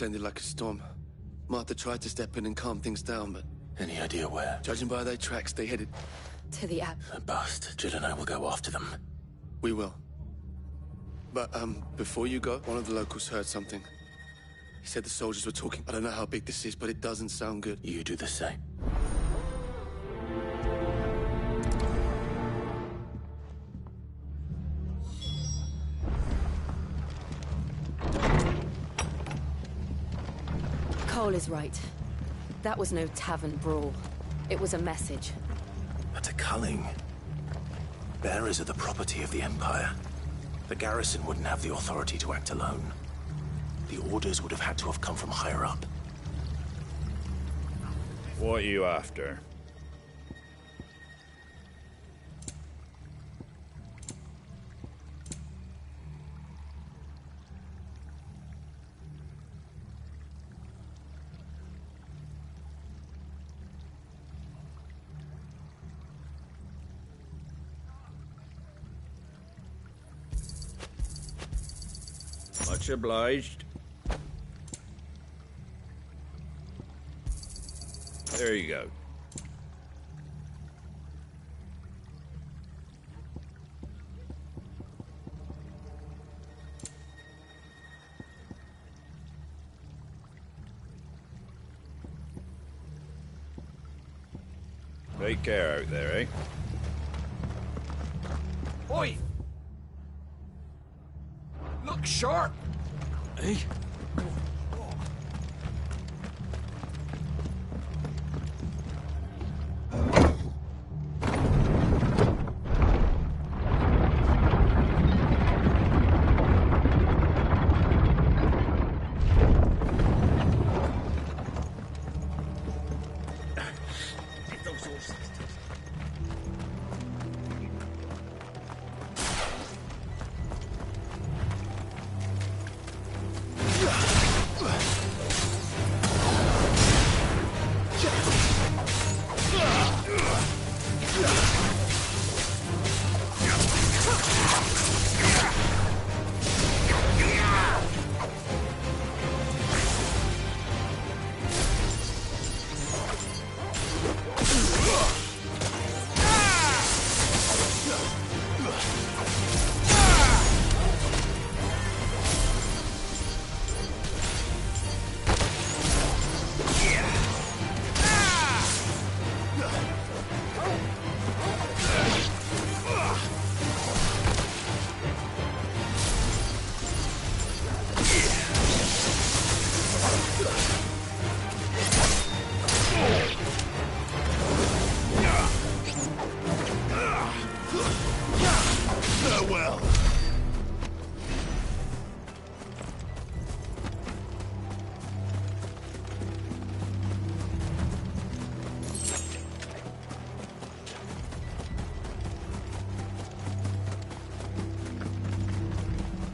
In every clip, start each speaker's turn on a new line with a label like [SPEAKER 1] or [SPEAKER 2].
[SPEAKER 1] descended like a storm. Martha tried to step in and calm things down, but...
[SPEAKER 2] Any idea where?
[SPEAKER 1] Judging by their tracks, they headed...
[SPEAKER 3] To the app.
[SPEAKER 2] Bast. Jill and I will go after them.
[SPEAKER 1] We will. But, before you go, one of the locals heard something. He said the soldiers were talking. I don't know how big this is, but it doesn't sound good.
[SPEAKER 2] You do the same.
[SPEAKER 3] Cole is right. That was no tavern brawl. It was a message.
[SPEAKER 2] But a culling. Bearers are the property of the Empire. The garrison wouldn't have the authority to act alone. The orders would have had to have come from higher up.
[SPEAKER 4] What are you after? Much obliged. There you go. Take care out there, eh?
[SPEAKER 5] Oi! Look sharp!
[SPEAKER 2] Eh?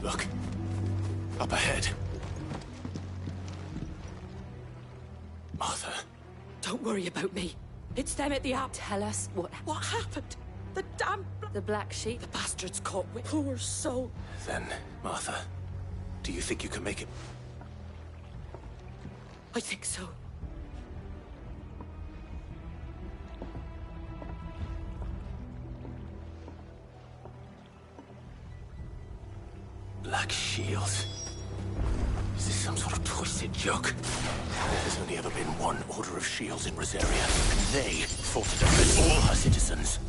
[SPEAKER 2] Look. Up ahead. Martha.
[SPEAKER 3] Don't worry about me. It's them at the app. Tell us what
[SPEAKER 6] happened? The damn...
[SPEAKER 3] The black sheep?
[SPEAKER 6] The bastards caught with... Poor soul.
[SPEAKER 2] Then, Martha, do you think you can make it?
[SPEAKER 6] I think so.
[SPEAKER 2] Black shields. Is this some sort of twisted joke? There's only ever been one Order of Shields in Rosaria, and they fought to defend all her citizens.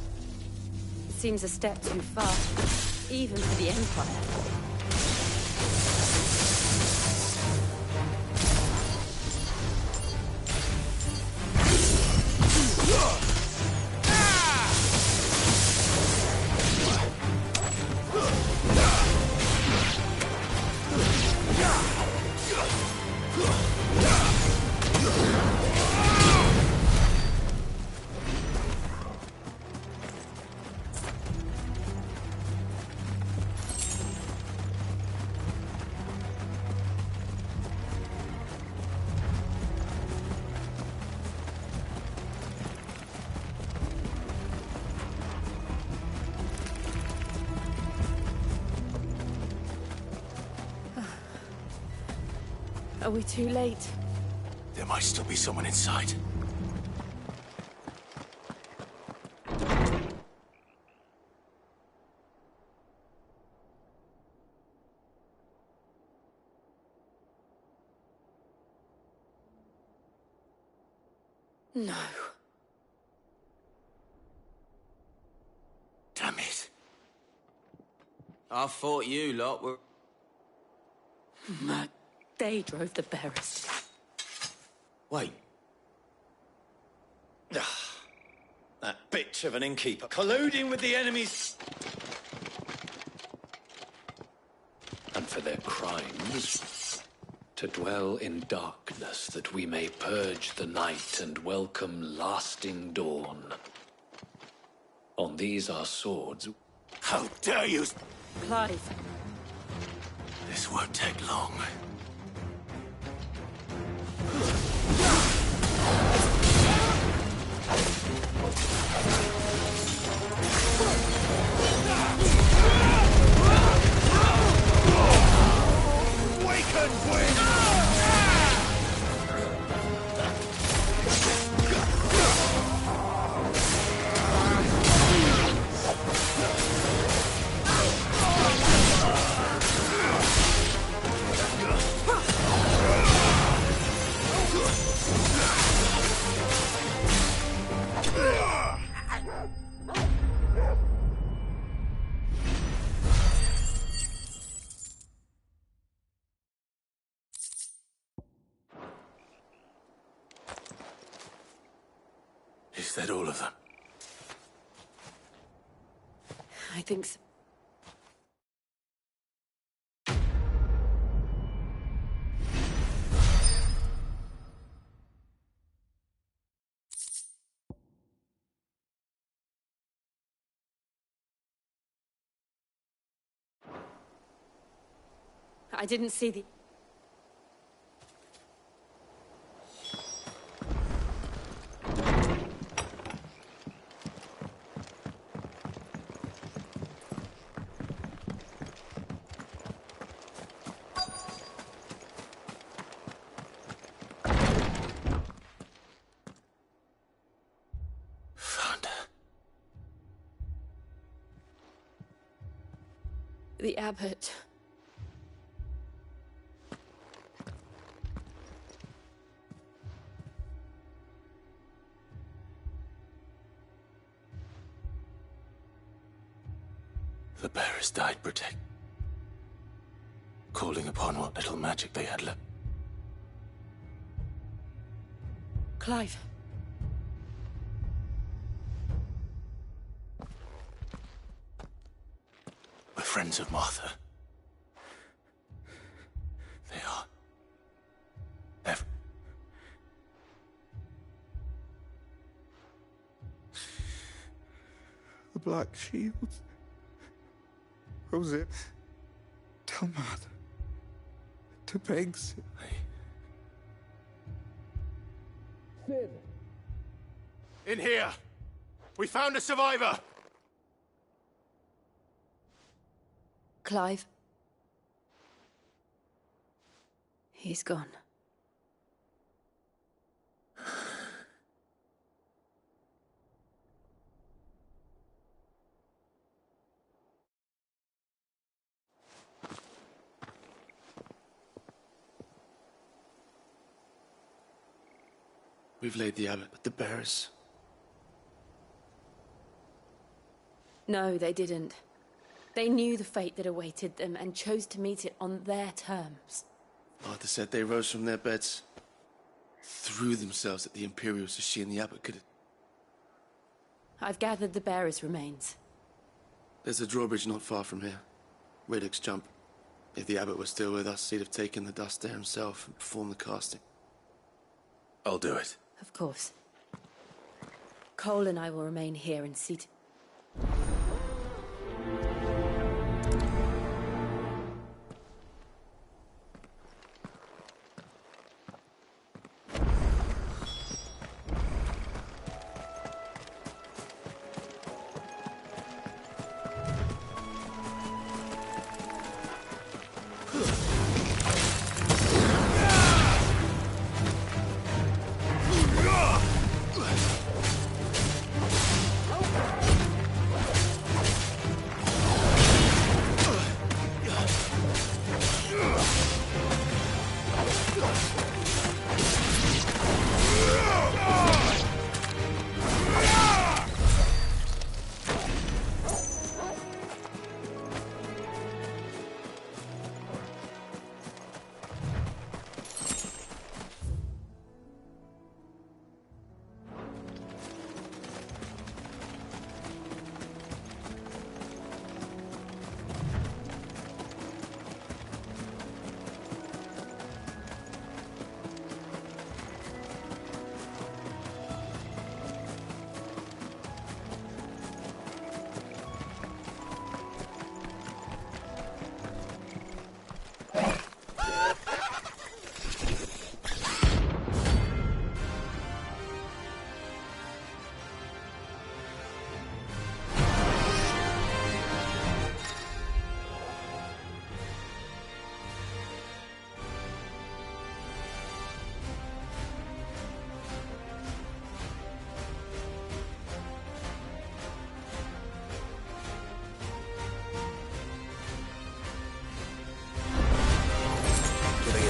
[SPEAKER 3] It seems a step too far, even for the Empire. Are we too late?
[SPEAKER 2] There might still be someone inside.
[SPEAKER 3] No.
[SPEAKER 2] Damn it.
[SPEAKER 7] I thought you lot were...
[SPEAKER 3] They drove the bearers.
[SPEAKER 7] Wait.
[SPEAKER 8] That bitch of an innkeeper colluding with the enemies.
[SPEAKER 9] And for their crimes, to dwell in darkness that we may purge the night and welcome lasting dawn. On these our swords.
[SPEAKER 2] How dare you!
[SPEAKER 3] Clive.
[SPEAKER 2] This won't take long. Is that all of them?
[SPEAKER 3] I think so. I didn't see the...
[SPEAKER 2] Found her.
[SPEAKER 3] The abbot.
[SPEAKER 2] The bearers died calling upon what little magic they had left.
[SPEAKER 3] Clive.
[SPEAKER 2] We're friends of Martha. They are.
[SPEAKER 1] The Black Shields. Rosette. Telmad. To Pegs.
[SPEAKER 2] In here! We found a survivor!
[SPEAKER 3] Clive. He's gone.
[SPEAKER 1] We've laid the abbot, but the bearers...
[SPEAKER 3] No, they didn't. They knew the fate that awaited them and chose to meet it on their terms.
[SPEAKER 1] Martha said they rose from their beds, threw themselves at the Imperials so she and the abbot could...
[SPEAKER 3] I've gathered the bearers' remains.
[SPEAKER 1] There's a drawbridge not far from here. Riddick's jump. If the abbot was still with us, he'd have taken the dust there himself and performed the casting.
[SPEAKER 2] I'll do it.
[SPEAKER 3] Of course. Cole and I will remain here and see...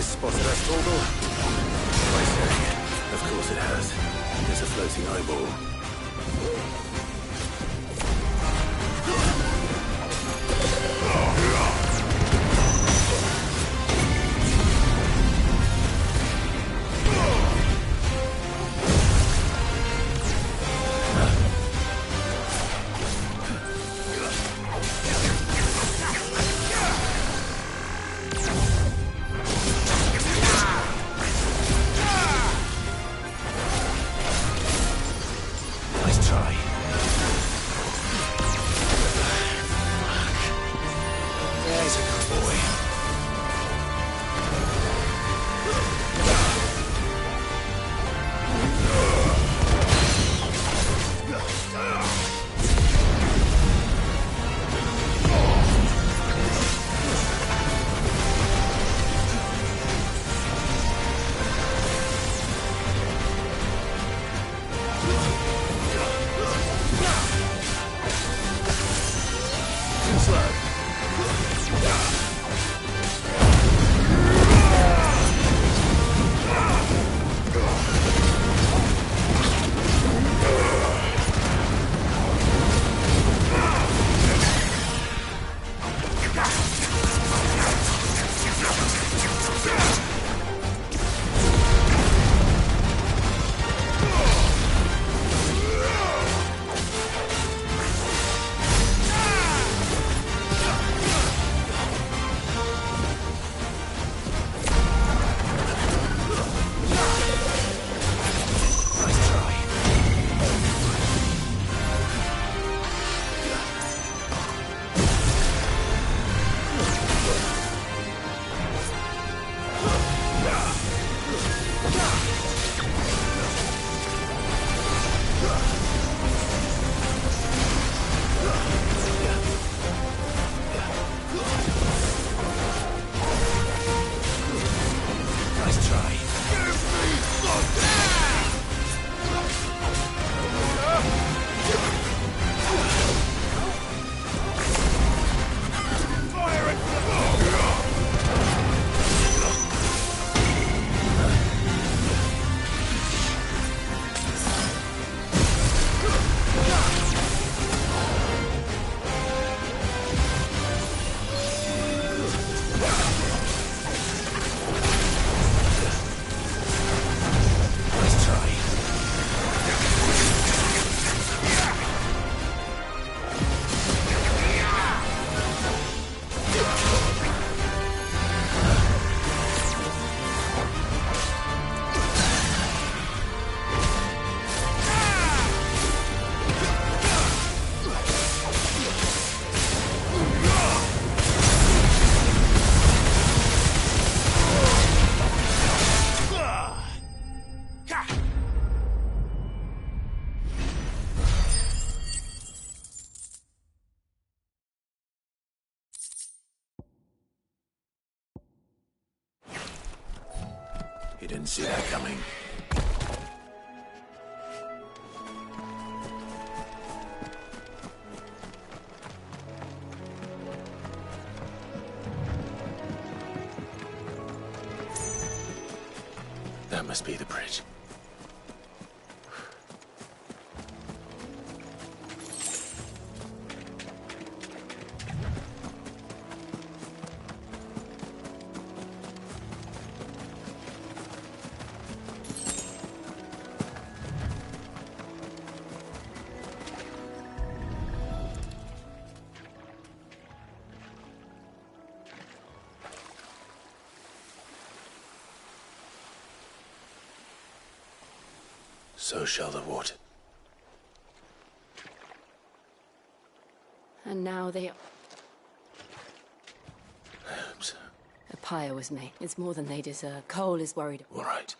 [SPEAKER 2] Spotted us, Torgal? I say, of course it has. There's a floating eyeball. He didn't see that coming. That must be the bridge. So shall the water.
[SPEAKER 3] And now they...
[SPEAKER 2] I hope so.
[SPEAKER 3] A pyre was made. It's more than they deserve. Cole is worried.
[SPEAKER 2] All right.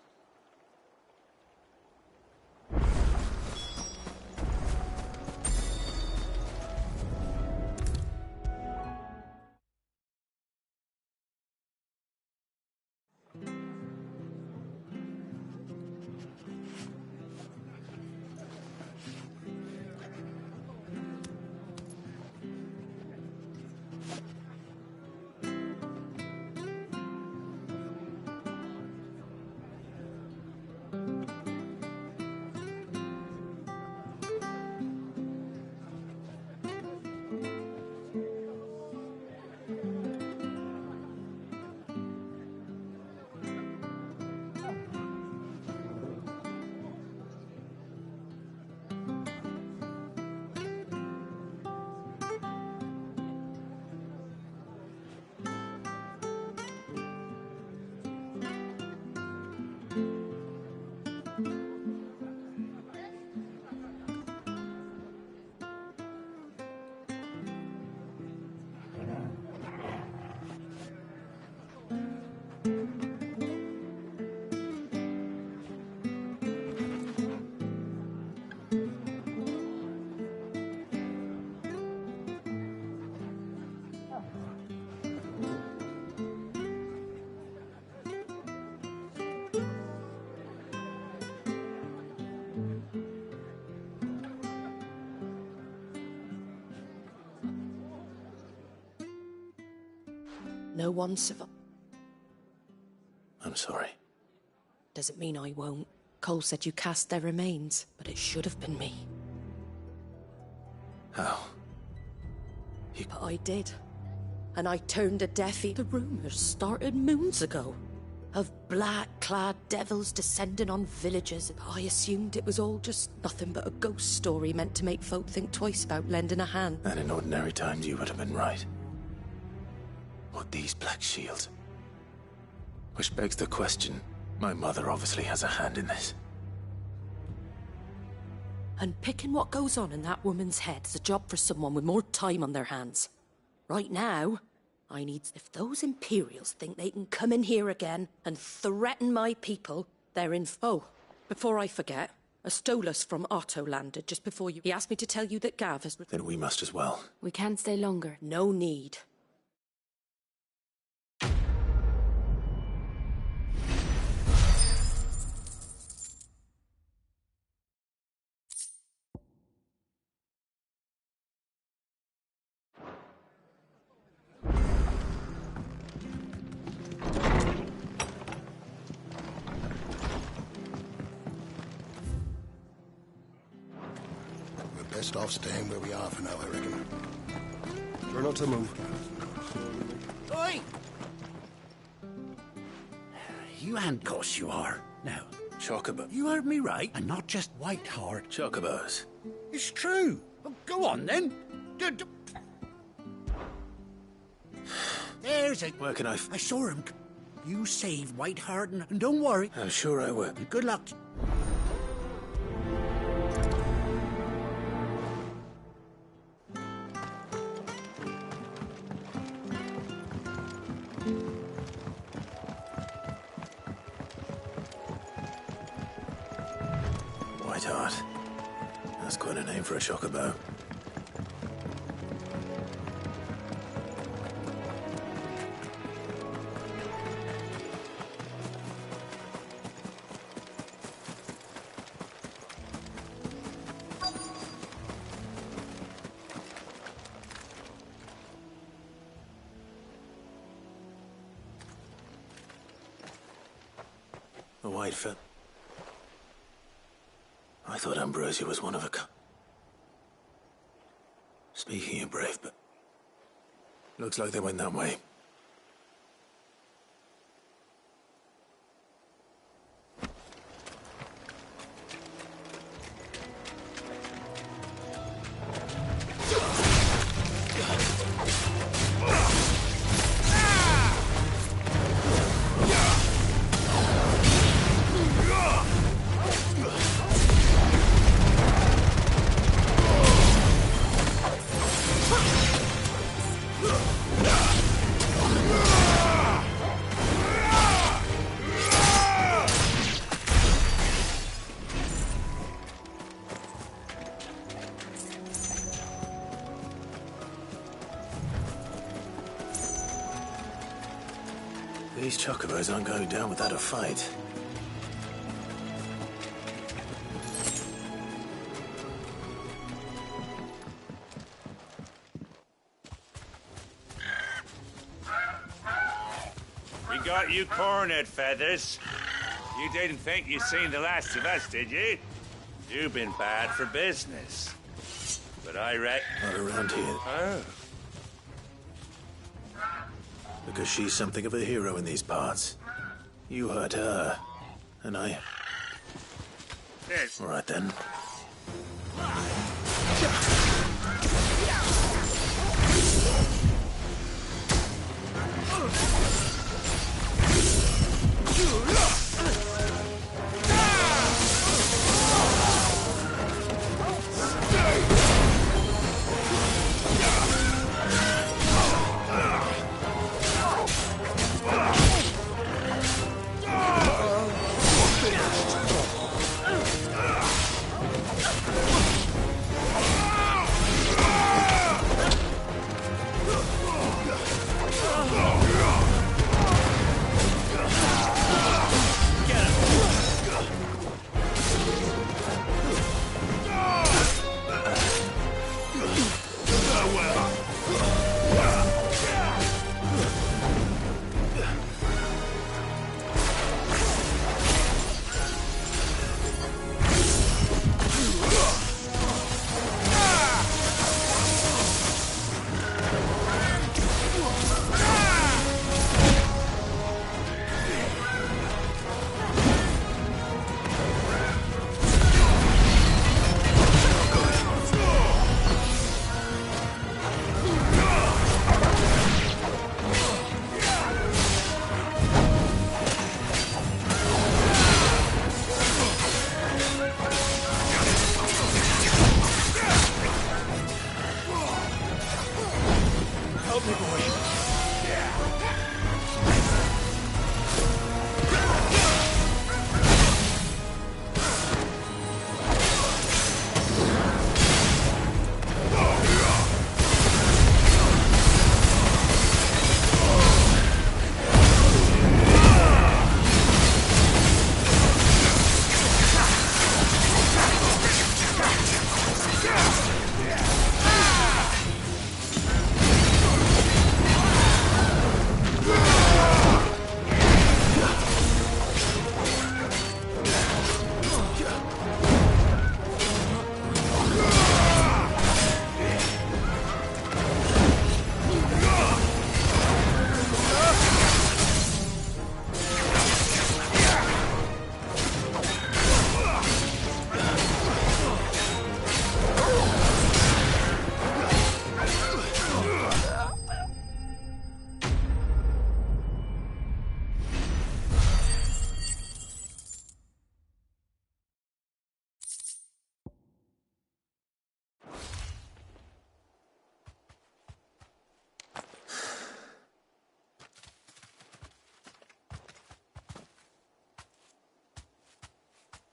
[SPEAKER 6] No one survived.
[SPEAKER 2] I'm sorry.
[SPEAKER 6] Doesn't mean I won't. Cole said you cast their remains, but it should have been me.
[SPEAKER 2] How?
[SPEAKER 6] But I did. And I turned a deaf ear. The rumours started moons ago. Of black-clad devils descending on villages. I assumed it was all just nothing but a ghost story meant to make folk think twice about lending a hand.
[SPEAKER 2] And in ordinary times you would have been right. What these black shields? Which begs the question, my mother obviously has a hand in this.
[SPEAKER 6] And picking what goes on in that woman's head is a job for someone with more time on their hands. Right now, I need... If those Imperials think they can come in here again and threaten my people, they're in... Oh, before I forget, a Stolas from Otto landed just before you... He asked me to tell you that Gav has...
[SPEAKER 2] Then we must as well.
[SPEAKER 3] We can stay longer.
[SPEAKER 6] No need.
[SPEAKER 10] Best off staying where we are for now, I reckon. Try not to move.
[SPEAKER 11] Oi! You handcuffs you are. Now,
[SPEAKER 2] Chocobo.
[SPEAKER 11] you heard me right, and not just Whiteheart.
[SPEAKER 2] Chocobos.
[SPEAKER 11] It's true. Well, go on, then. There's a...
[SPEAKER 2] Where can I...
[SPEAKER 11] I saw him. You save Whiteheart, and don't worry.
[SPEAKER 2] I'm sure I will.
[SPEAKER 11] And good luck.
[SPEAKER 2] Whiteheart. That's quite a name for a chocobo. The white feather. I thought Ambrosia was one of a kind. Speaking of brave, but looks like they went that way. These chocobos aren't going down without a fight.
[SPEAKER 12] We got you cornered, Feathers. You didn't think you'd seen the last of us, did you? You've been bad for business. But I reckon...
[SPEAKER 2] Not around here.
[SPEAKER 12] Oh.
[SPEAKER 2] Because she's something of a hero in these parts. You hurt her, and I...
[SPEAKER 12] Yes.
[SPEAKER 2] All right, then.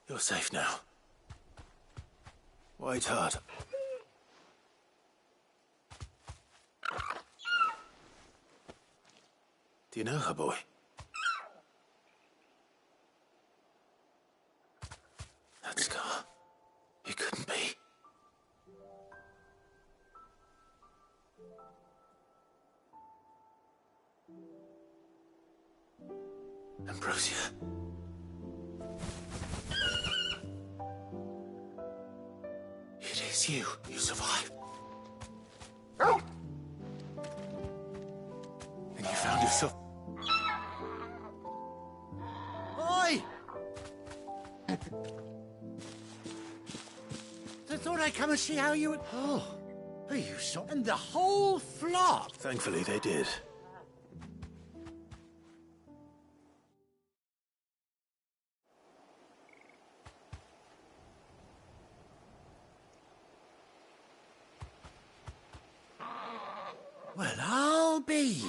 [SPEAKER 2] You're safe now. Whiteheart. Do you know her, boy? That scar. It couldn't be. Ambrosia. It's you. You survived. And you found yourself...
[SPEAKER 11] Oi! I thought I'd come and see how you would... Oh, are you so... And the whole flock!
[SPEAKER 2] Thankfully, they did.
[SPEAKER 11] Well, I'll be.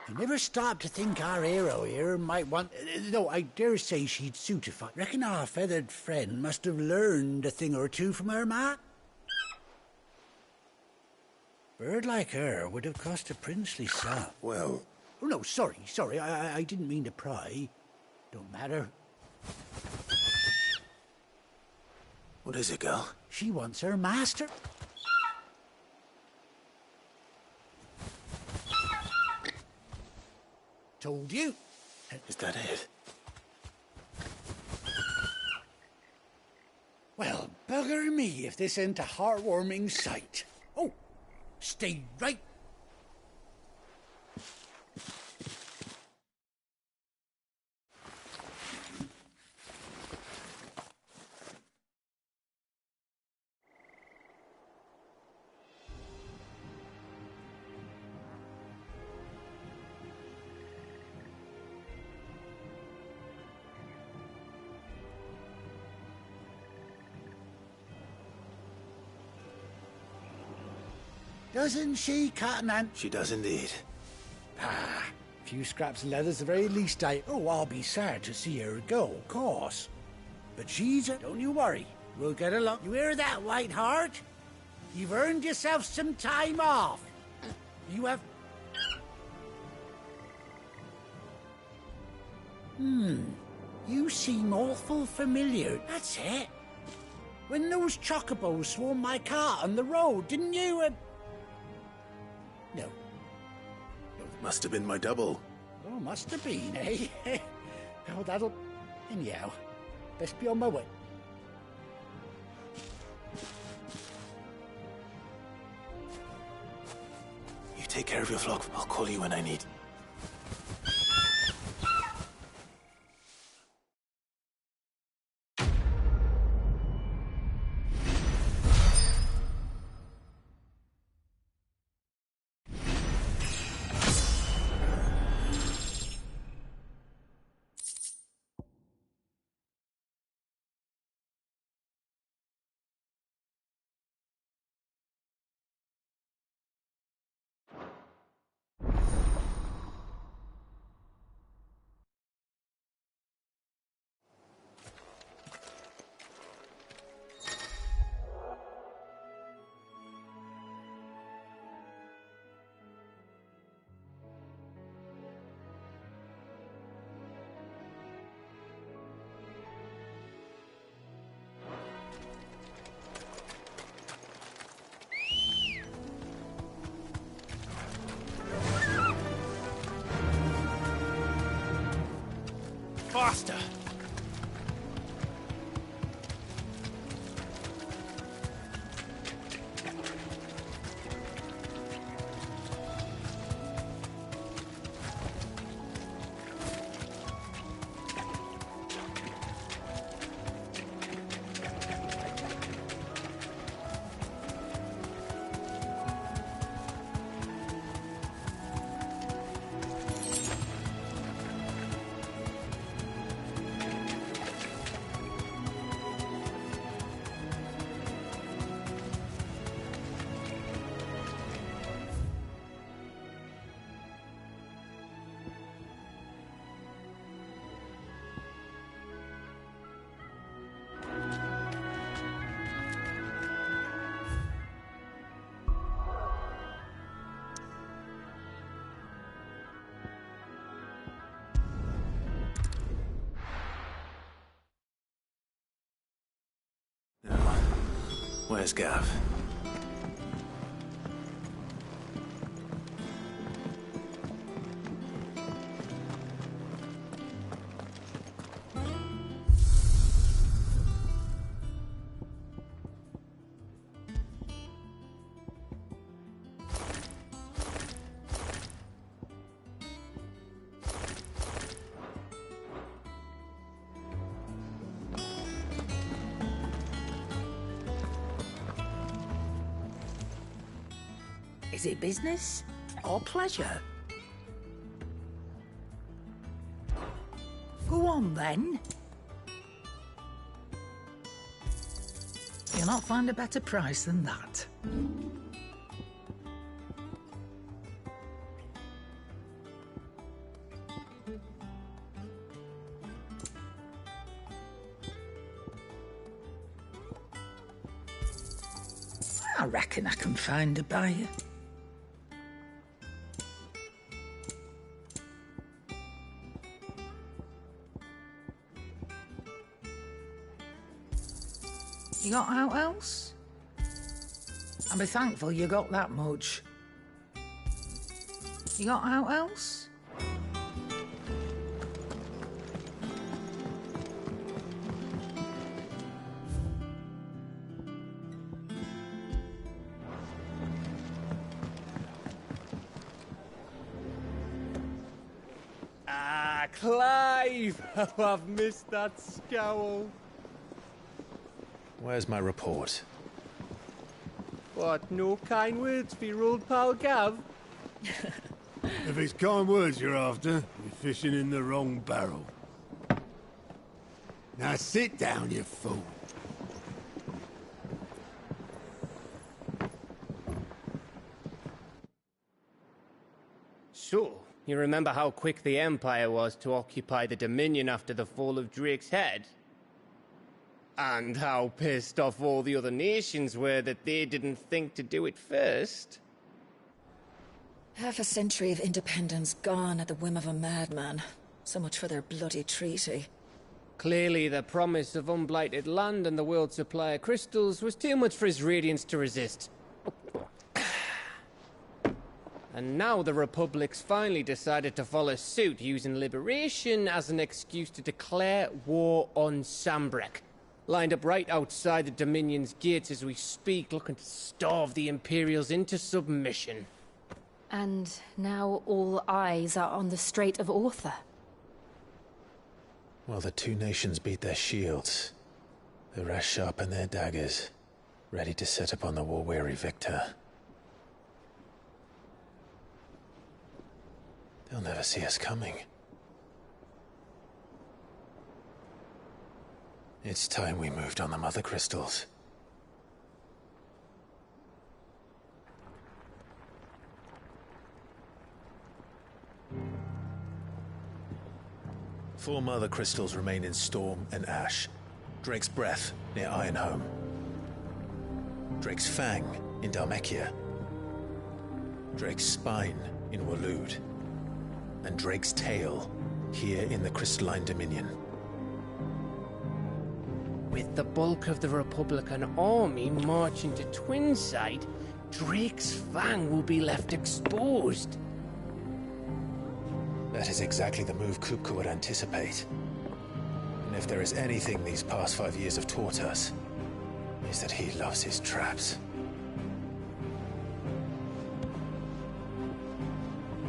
[SPEAKER 11] I never stopped to think our hero here might want... No, I dare say she'd suit if I reckon our feathered friend must have learned a thing or two from her ma. Bird like her would have cost a princely sum.
[SPEAKER 10] Well...
[SPEAKER 11] Oh, no, sorry. I didn't mean to pry. Don't matter.
[SPEAKER 2] What is it, girl?
[SPEAKER 11] She wants her master. Told you.
[SPEAKER 2] Is that it?
[SPEAKER 11] Well, bugger me if this ain't a heartwarming sight. Oh, stay right. Doesn't she, Cotton Ant?
[SPEAKER 2] She does indeed.
[SPEAKER 11] Ah, a few scraps of leather's the very least Oh, I'll be sad to see her go, of course. But she's a... Don't you worry. We'll get along. You hear that, Whiteheart? You've earned yourself some time off. You have... You seem awful familiar. That's it. When those chocobos swarmed my car on the road, didn't you, No.
[SPEAKER 2] Must have been my double.
[SPEAKER 11] Oh, must have been, eh? Oh, that'll... Anyhow, best be on my way.
[SPEAKER 2] You take care of your flock. I'll call you when I need.
[SPEAKER 12] Faster!
[SPEAKER 2] Where's Gav?
[SPEAKER 13] Is it business or pleasure? Go on, then. You'll not find a better price than that. I reckon I can find a buyer. You got out else? I'll be thankful you got that much. You got out else?
[SPEAKER 14] Ah, Clive! Oh, I've missed that scowl.
[SPEAKER 2] Where's my report?
[SPEAKER 14] What, no kind words for your old pal Gav?
[SPEAKER 10] If it's kind words you're after, you're fishing in the wrong barrel. Now sit down, you fool.
[SPEAKER 14] So, you remember how quick the Empire was to occupy the Dominion after the fall of Drake's Head? And how pissed off all the other nations were that they didn't think to do it first?
[SPEAKER 15] Half a century of independence gone at the whim of a madman. So much for their bloody treaty.
[SPEAKER 14] Clearly, the promise of unblighted land and the world's supply of crystals was too much for his radiance to resist. And now the Republic's finally decided to follow suit, using liberation as an excuse to declare war on Sanbreque. Lined up right outside the Dominion's gates as we speak, looking to starve the Imperials into submission.
[SPEAKER 3] And now all eyes are on the Strait of Author.
[SPEAKER 2] While the two nations beat their shields, the rest sharpen their daggers, ready to set upon the war-weary victor. They'll never see us coming. It's time we moved on the Mother Crystals. Four Mother Crystals remain in Storm and Ash. Drake's Breath near Ironhome. Drake's Fang in Dhalmekia. Drake's Spine in Waloed. And Drake's Tail here in the Crystalline Dominion.
[SPEAKER 14] With the bulk of the Republican army marching to Twinside, Drake's Fang will be left exposed.
[SPEAKER 2] That is exactly the move Kupka would anticipate. And if there is anything these past 5 years have taught us, is that he loves his traps.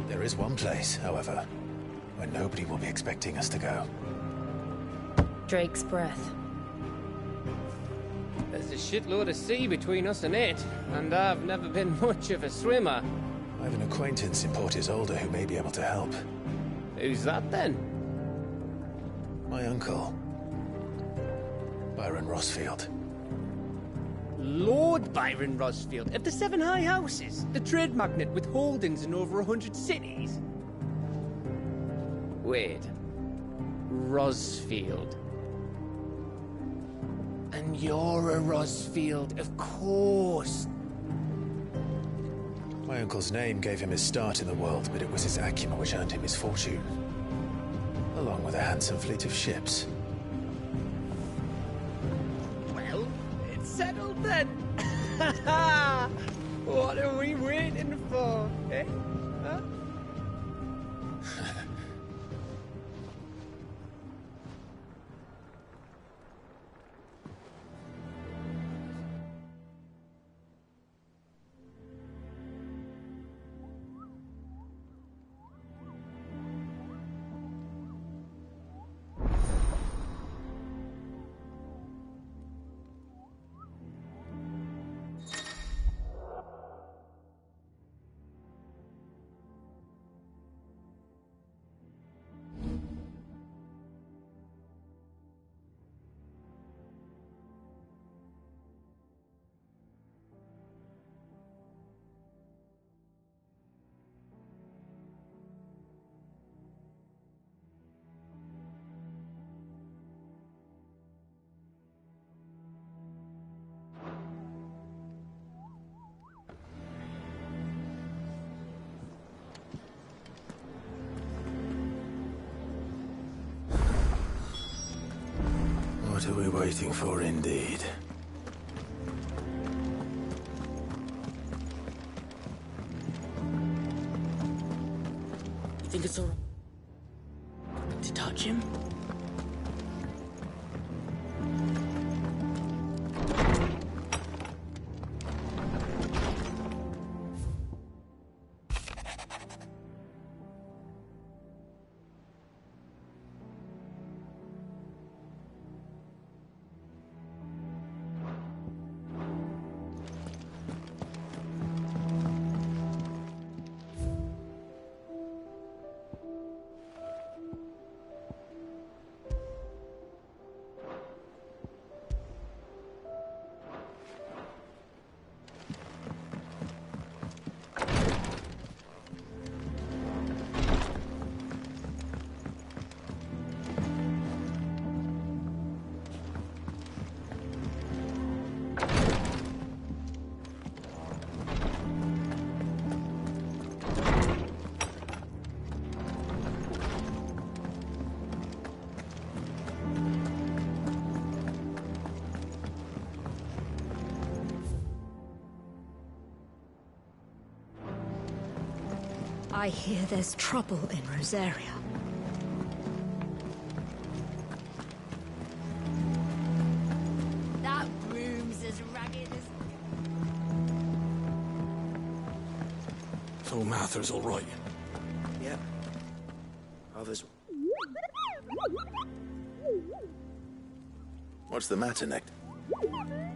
[SPEAKER 2] There is one place, however, where nobody will be expecting us to go.
[SPEAKER 3] Drake's Breath.
[SPEAKER 14] There's a shitload of sea between us and it, and I've never been much of a swimmer.
[SPEAKER 2] I have an acquaintance in Port Isolde who may be able to help.
[SPEAKER 14] Who's that then?
[SPEAKER 2] My uncle, Byron Rosfield.
[SPEAKER 14] Lord Byron Rosfield of the Seven High Houses, the trade magnate with holdings in over 100 cities. Wait, Rosfield. And you're a Rosfield, of course.
[SPEAKER 2] My uncle's name gave him his start in the world, but it was his acumen which earned him his fortune. Along with a handsome fleet of ships.
[SPEAKER 14] Well, it's settled then. What are we waiting for, eh? Huh?
[SPEAKER 2] What are we waiting for, indeed?
[SPEAKER 6] You think it's all right to touch him?
[SPEAKER 15] I hear there's trouble in Rosaria.
[SPEAKER 16] That room's as ragged as...
[SPEAKER 2] So Mather's all right. Yeah. Others. What's the matter, Necht?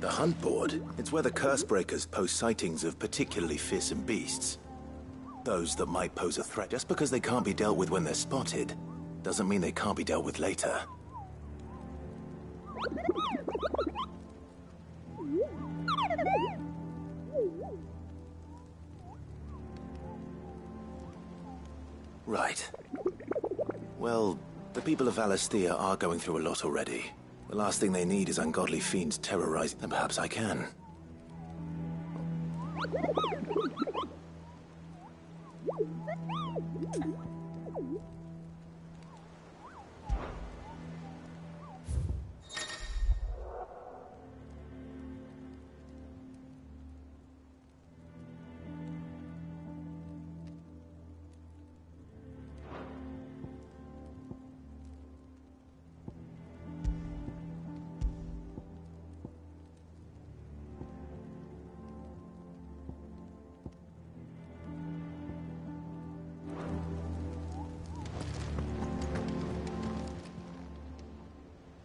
[SPEAKER 2] The hunt board. It's where the Cursebreakers post sightings of particularly fearsome beasts. Those that might pose a threat. Just because they can't be dealt with when they're spotted, doesn't mean they can't be dealt with later. Right. Well, the people of Valisthea are going through a lot already. The last thing they need is ungodly fiends terrorizing them. Perhaps I can.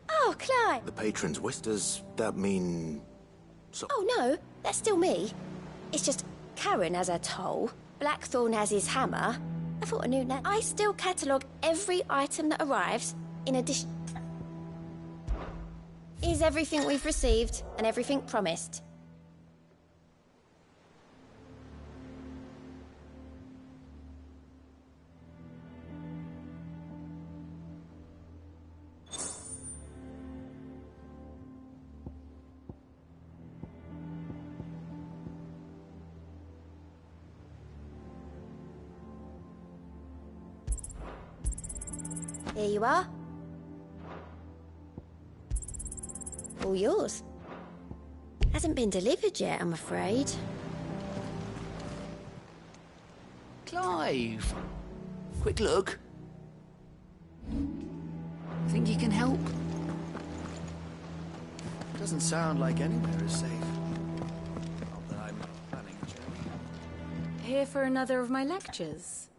[SPEAKER 16] Oh, Clive!
[SPEAKER 2] The patron's wish, does that mean...
[SPEAKER 16] Oh, no, that's still me. It's just Karen has her toll, Blackthorn has his hammer. I thought I knew that. I still catalogue every item that arrives, in addition... Is everything we've received and everything promised. Here you are. All yours. Hasn't been delivered yet, I'm afraid.
[SPEAKER 17] Clive! Quick look. Think you can help? Doesn't sound like anywhere is safe. Not that I'm planning a journey.
[SPEAKER 3] Here for another of my lectures.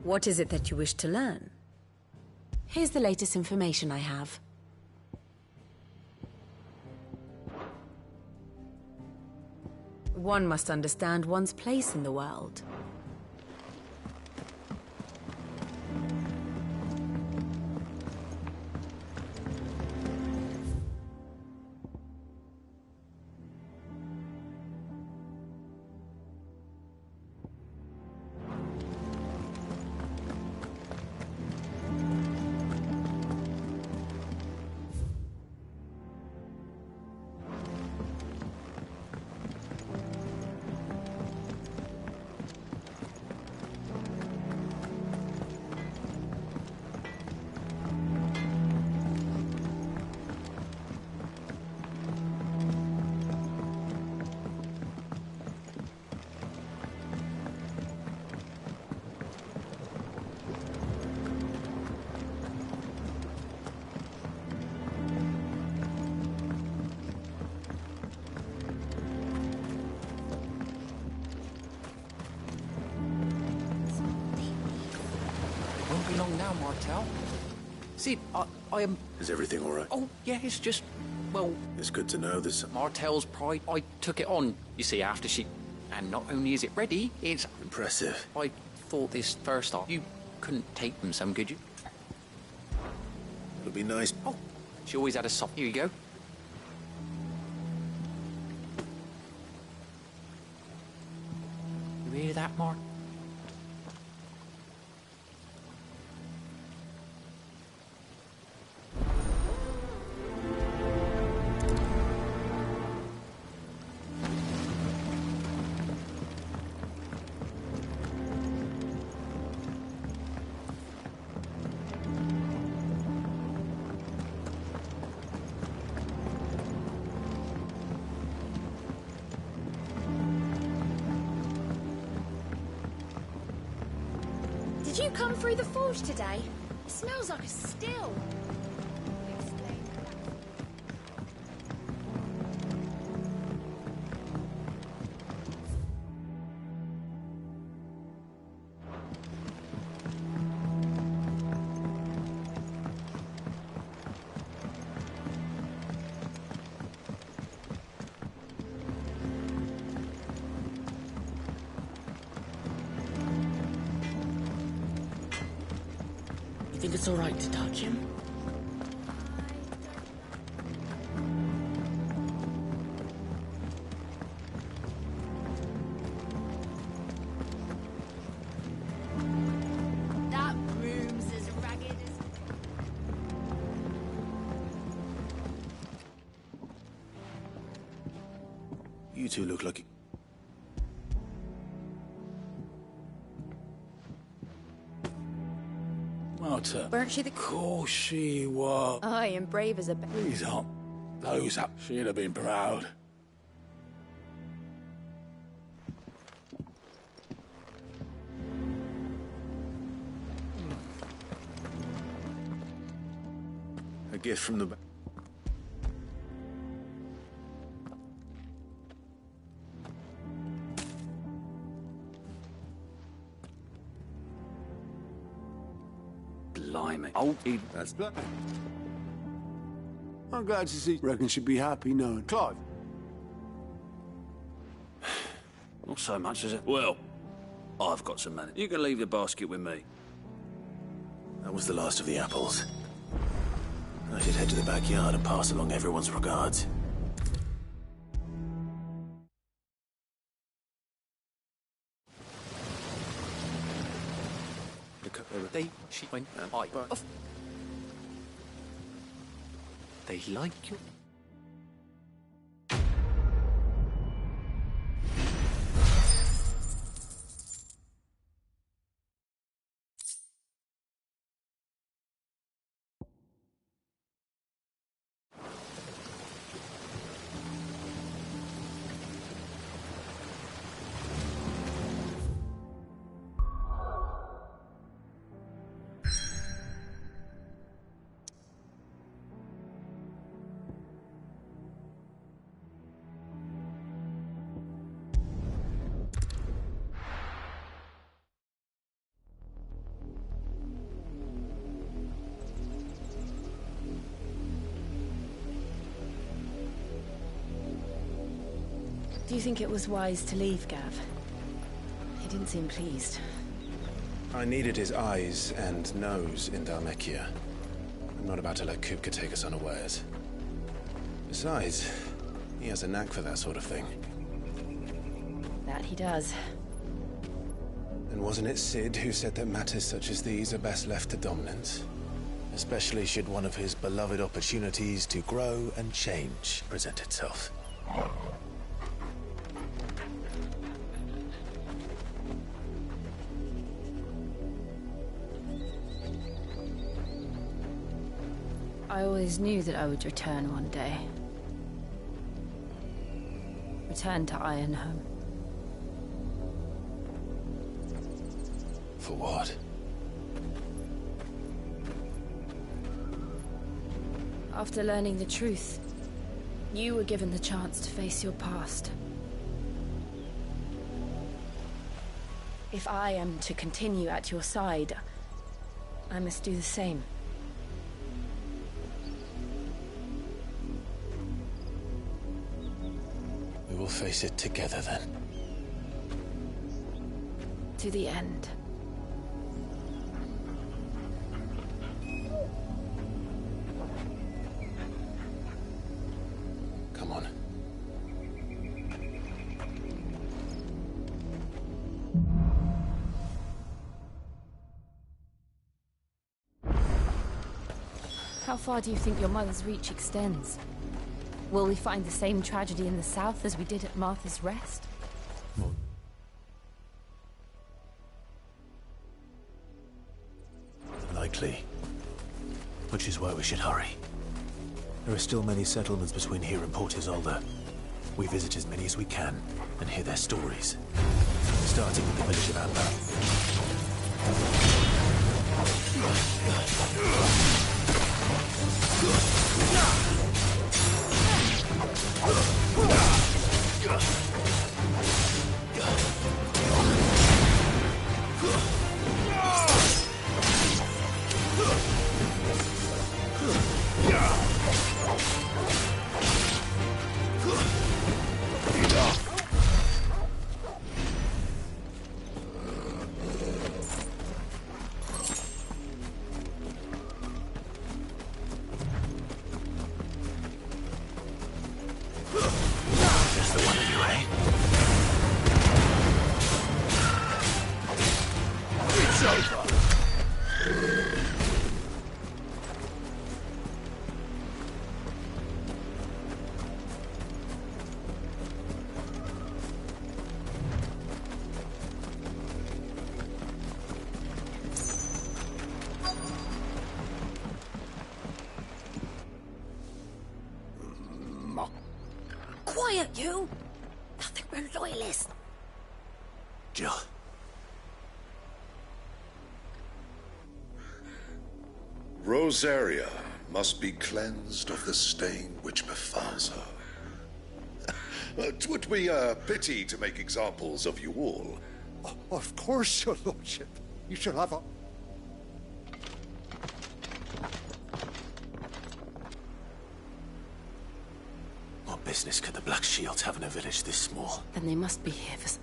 [SPEAKER 3] What is it that you wish to learn? Here's the latest information I have. One must understand one's place in the world.
[SPEAKER 18] Martel. Sid, I am...
[SPEAKER 2] Is everything all right?
[SPEAKER 18] Oh, yeah, it's just... Well...
[SPEAKER 2] It's good to know there's some...
[SPEAKER 18] Martel's pride. I took it on, you see, after she... And not only is it ready, it's...
[SPEAKER 2] Impressive.
[SPEAKER 18] I thought this first off. You couldn't take them some, could you?
[SPEAKER 2] It'll be nice.
[SPEAKER 18] Oh, she always had a soft... Here you go. You hear that, Mark?
[SPEAKER 16] Did you come through the forge today? It smells like a still.
[SPEAKER 13] You think it's all right to touch him?
[SPEAKER 16] That room's as ragged as...
[SPEAKER 2] You two look like...
[SPEAKER 11] Marta.
[SPEAKER 16] Weren't she the...
[SPEAKER 11] Course she was.
[SPEAKER 16] Aye, and brave as a...
[SPEAKER 11] Please don't. Close up. She'd have been proud.
[SPEAKER 2] A gift from the...
[SPEAKER 17] Blimey. Oh,
[SPEAKER 10] That's black. I'm glad to see. Reckon she'd be happy knowing. Clive.
[SPEAKER 17] Not so much, is it? Well, I've got some money. You can leave the basket with me.
[SPEAKER 2] That was the last of the apples. I should head to the backyard and pass along everyone's regards.
[SPEAKER 18] She went... They like you.
[SPEAKER 3] Do you think it was wise to leave, Gav? He didn't seem pleased.
[SPEAKER 2] I needed his eyes and nose in Dhalmekia. I'm not about to let Kupka take us unawares. Besides, he has a knack for that sort of thing.
[SPEAKER 3] That he does.
[SPEAKER 2] And wasn't it Sid who said that matters such as these are best left to dominance? Especially should one of his beloved opportunities to grow and change present itself.
[SPEAKER 3] I always knew that I would return one day. Return to Ironhome.
[SPEAKER 2] For what?
[SPEAKER 3] After learning the truth, you were given the chance to face your past. If I am to continue at your side, I must do the same.
[SPEAKER 2] We will face it together then.
[SPEAKER 3] To the end.
[SPEAKER 2] Come on.
[SPEAKER 3] How far do you think your mother's reach extends? Will we find the same tragedy in the south as we did at Martha's Rest?
[SPEAKER 2] Likely. Which is why we should hurry. There are still many settlements between here and Port Isolde. We visit as many as we can and hear their stories. Starting with the village of Just the one of you, eh? It's over.
[SPEAKER 6] Quiet, you! Nothing but loyalists.
[SPEAKER 2] Jill.
[SPEAKER 19] Rosaria must be cleansed of the stain which befalls her. 'Twould be a pity to make examples of you all.
[SPEAKER 11] Of course, your lordship. You shall have a...
[SPEAKER 2] What business could the Black Shields have in a village this small?
[SPEAKER 3] Then they must be here for...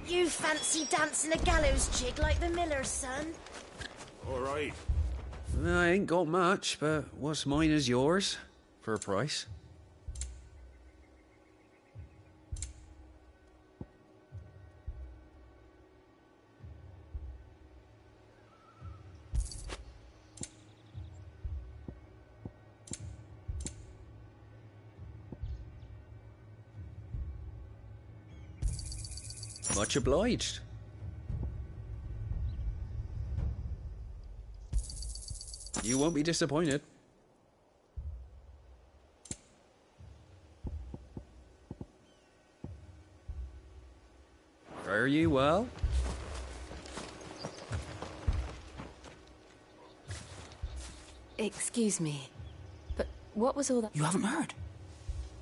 [SPEAKER 20] You fancy dancing a gallows jig like the miller's son?
[SPEAKER 12] All right.
[SPEAKER 17] I ain't got much, but what's mine is yours. For a price. Much obliged. You won't be disappointed. Fare you well?
[SPEAKER 3] Excuse me, but what was all that?
[SPEAKER 21] You haven't heard?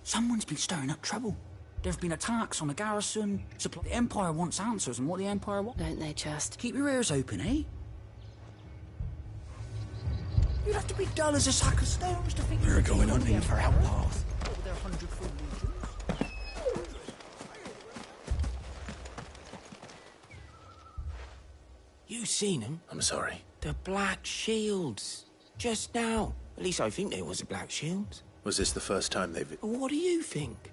[SPEAKER 21] Someone's been stirring up trouble. There've been attacks on the garrison. The Empire wants answers, and what the Empire wants...
[SPEAKER 3] Don't they just?
[SPEAKER 21] Keep your ears open, eh? You'd have to be dull as a sack of stones to think...
[SPEAKER 11] We're going hunting for outlaws.
[SPEAKER 21] You seen them?
[SPEAKER 2] I'm sorry.
[SPEAKER 21] The Black Shields. Just now. At least I think there was a Black Shields.
[SPEAKER 2] Was this the first time they've...
[SPEAKER 21] What do you think?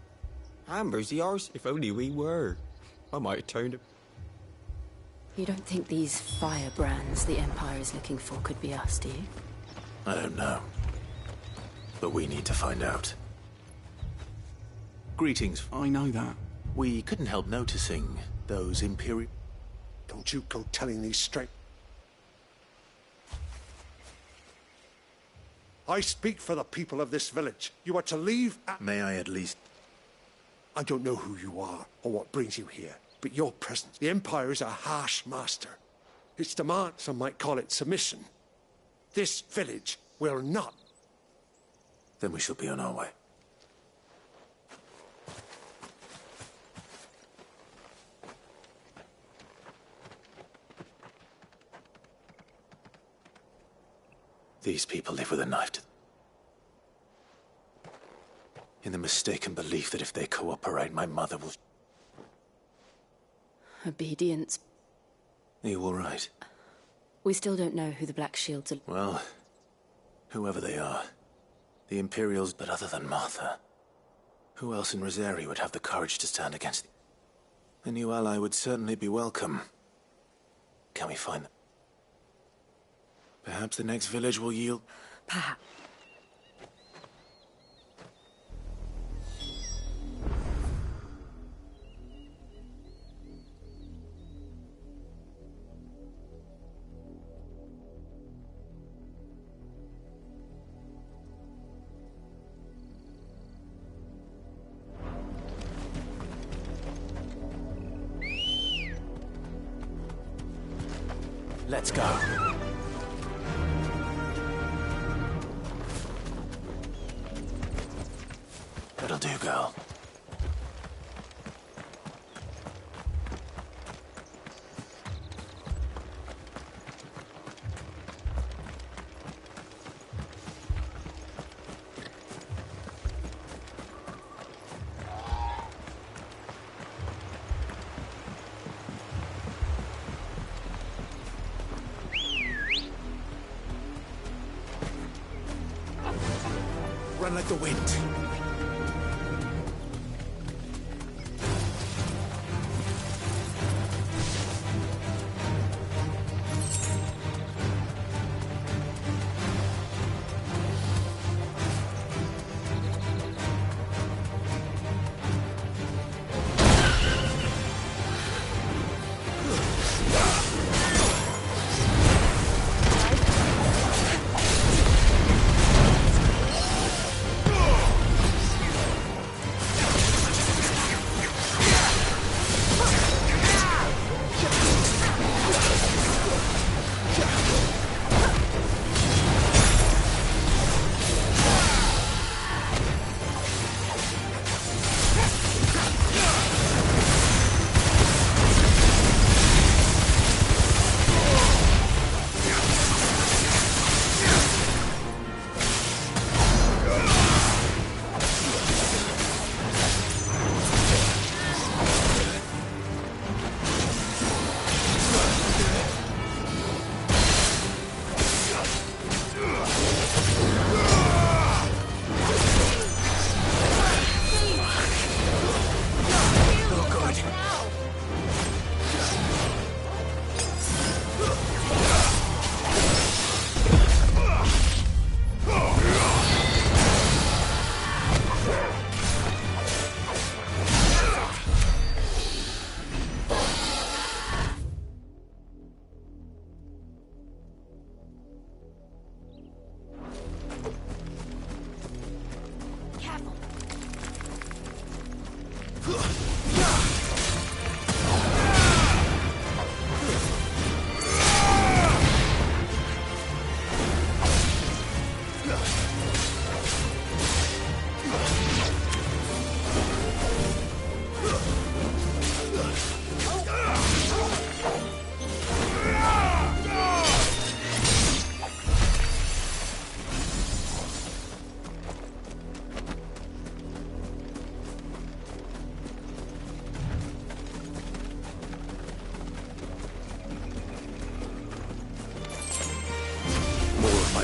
[SPEAKER 21] Amber's the arse. If only we were. I might have turned him.
[SPEAKER 3] You don't think these firebrands the Empire is looking for could be us, do you?
[SPEAKER 2] I don't know. But we need to find out. Greetings.
[SPEAKER 21] I know that.
[SPEAKER 2] We couldn't help noticing those Imperial...
[SPEAKER 11] Don't you go telling these straight... I speak for the people of this village. You are to leave at...
[SPEAKER 2] May I at least...
[SPEAKER 11] I don't know who you are or what brings you here, but your presence. The Empire is a harsh master. Its demand, some might call it submission. This village will not.
[SPEAKER 2] Then we shall be on our way. These people live with a knife to in the mistaken belief that if they cooperate, my mother will...
[SPEAKER 3] Obedience.
[SPEAKER 2] Are you all right?
[SPEAKER 3] We still don't know who the Black Shields are.
[SPEAKER 2] Well, whoever they are, the Imperials, but other than Martha, who else in Rosari would have the courage to stand against them? A new ally would certainly be welcome. Can we find them? Perhaps the next village will yield...
[SPEAKER 3] Perhaps.
[SPEAKER 2] Let's go. That'll do, girl. Run like the wind.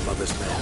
[SPEAKER 2] Mother's men.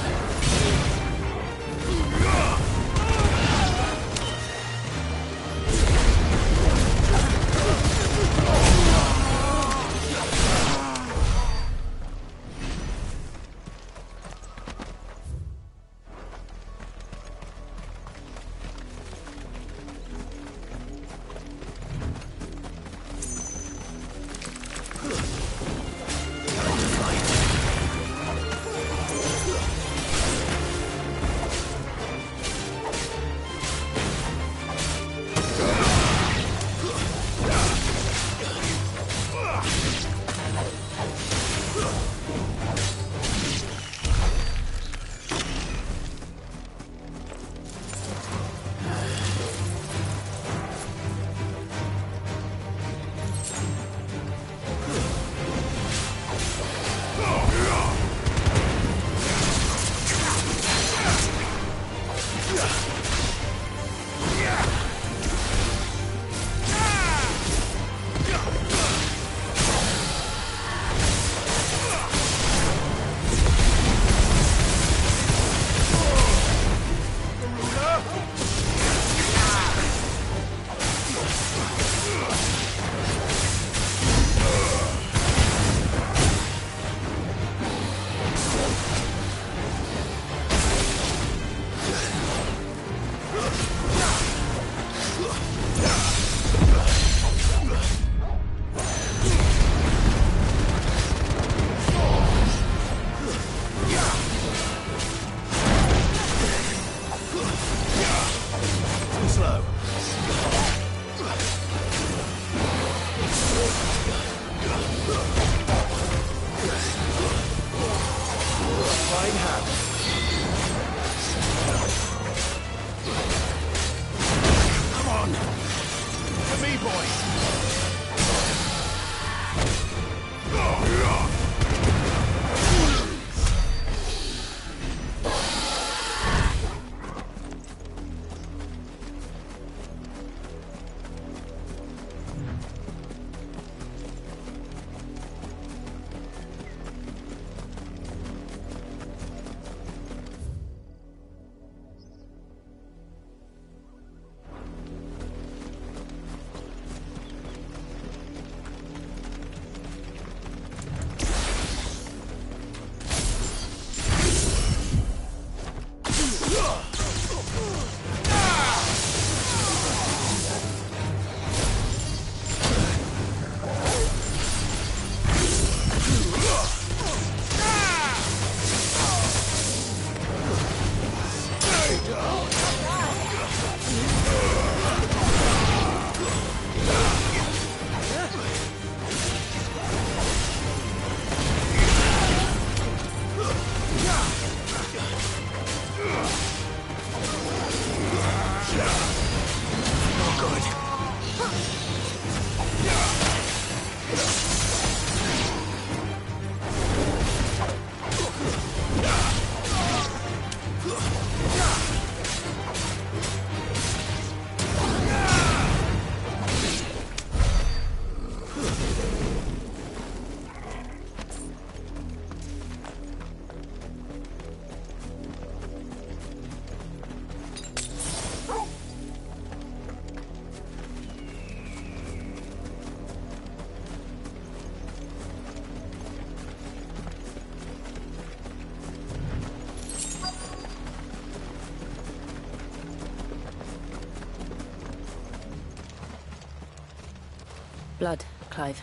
[SPEAKER 3] Blood, Clive.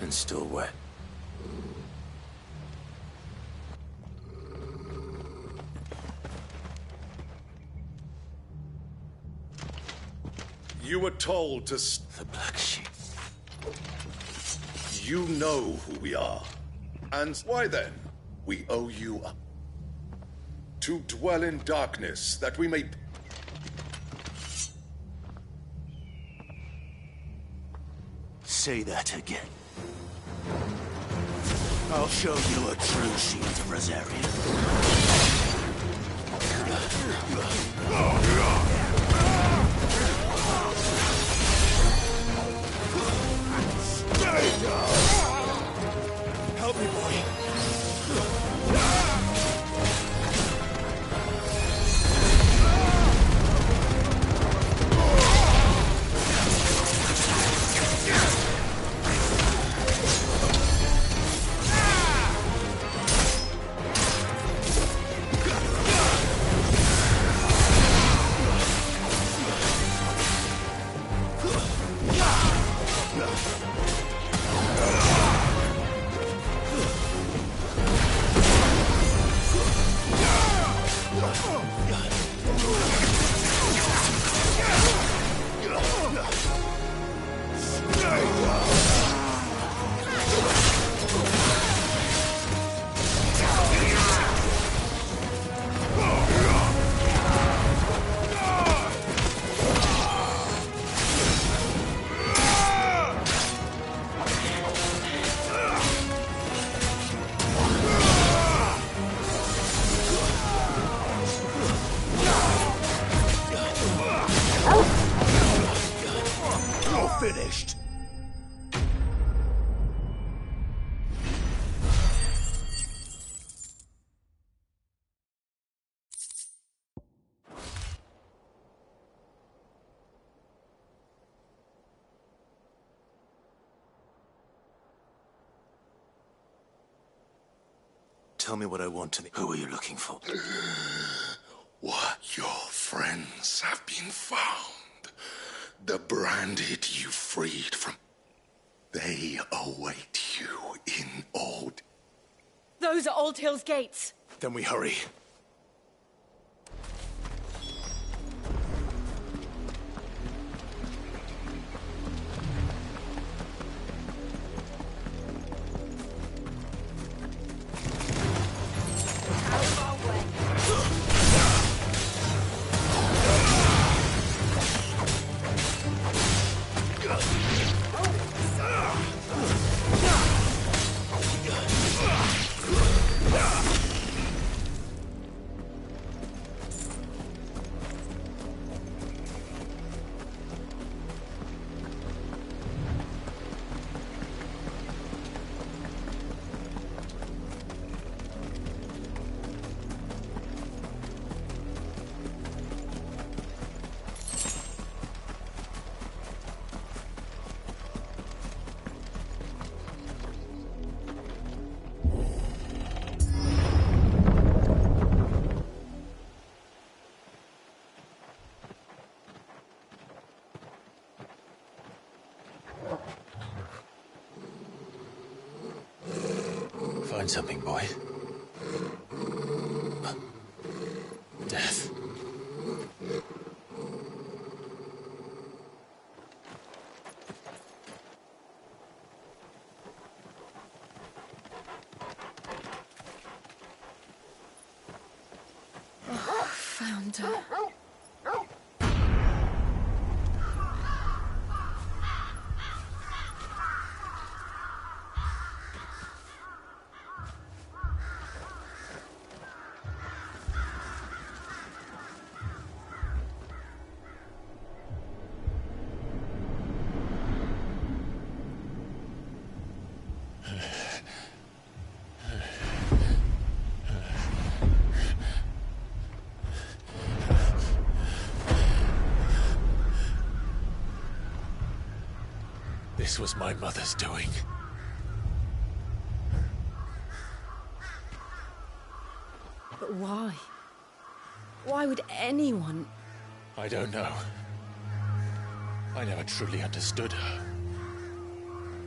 [SPEAKER 2] And still wet.
[SPEAKER 19] You were told to...
[SPEAKER 2] The Black Sheep.
[SPEAKER 19] You know who we are. And why then? We owe you up. To dwell in darkness, that we may...
[SPEAKER 2] Say that again. I'll show you a true shield of Rosarian. Help me, boy. Finished. Tell me what I want to... Who are you looking for?
[SPEAKER 19] What your friends have been found. The branded you freed from... They await you in Old...
[SPEAKER 3] Those are Old Hill's gates.
[SPEAKER 2] Then we hurry. Find something, boy. Death.
[SPEAKER 3] Found her.
[SPEAKER 2] This was my mother's doing.
[SPEAKER 3] But why? Why would anyone...
[SPEAKER 2] I don't know.
[SPEAKER 1] I never truly understood her.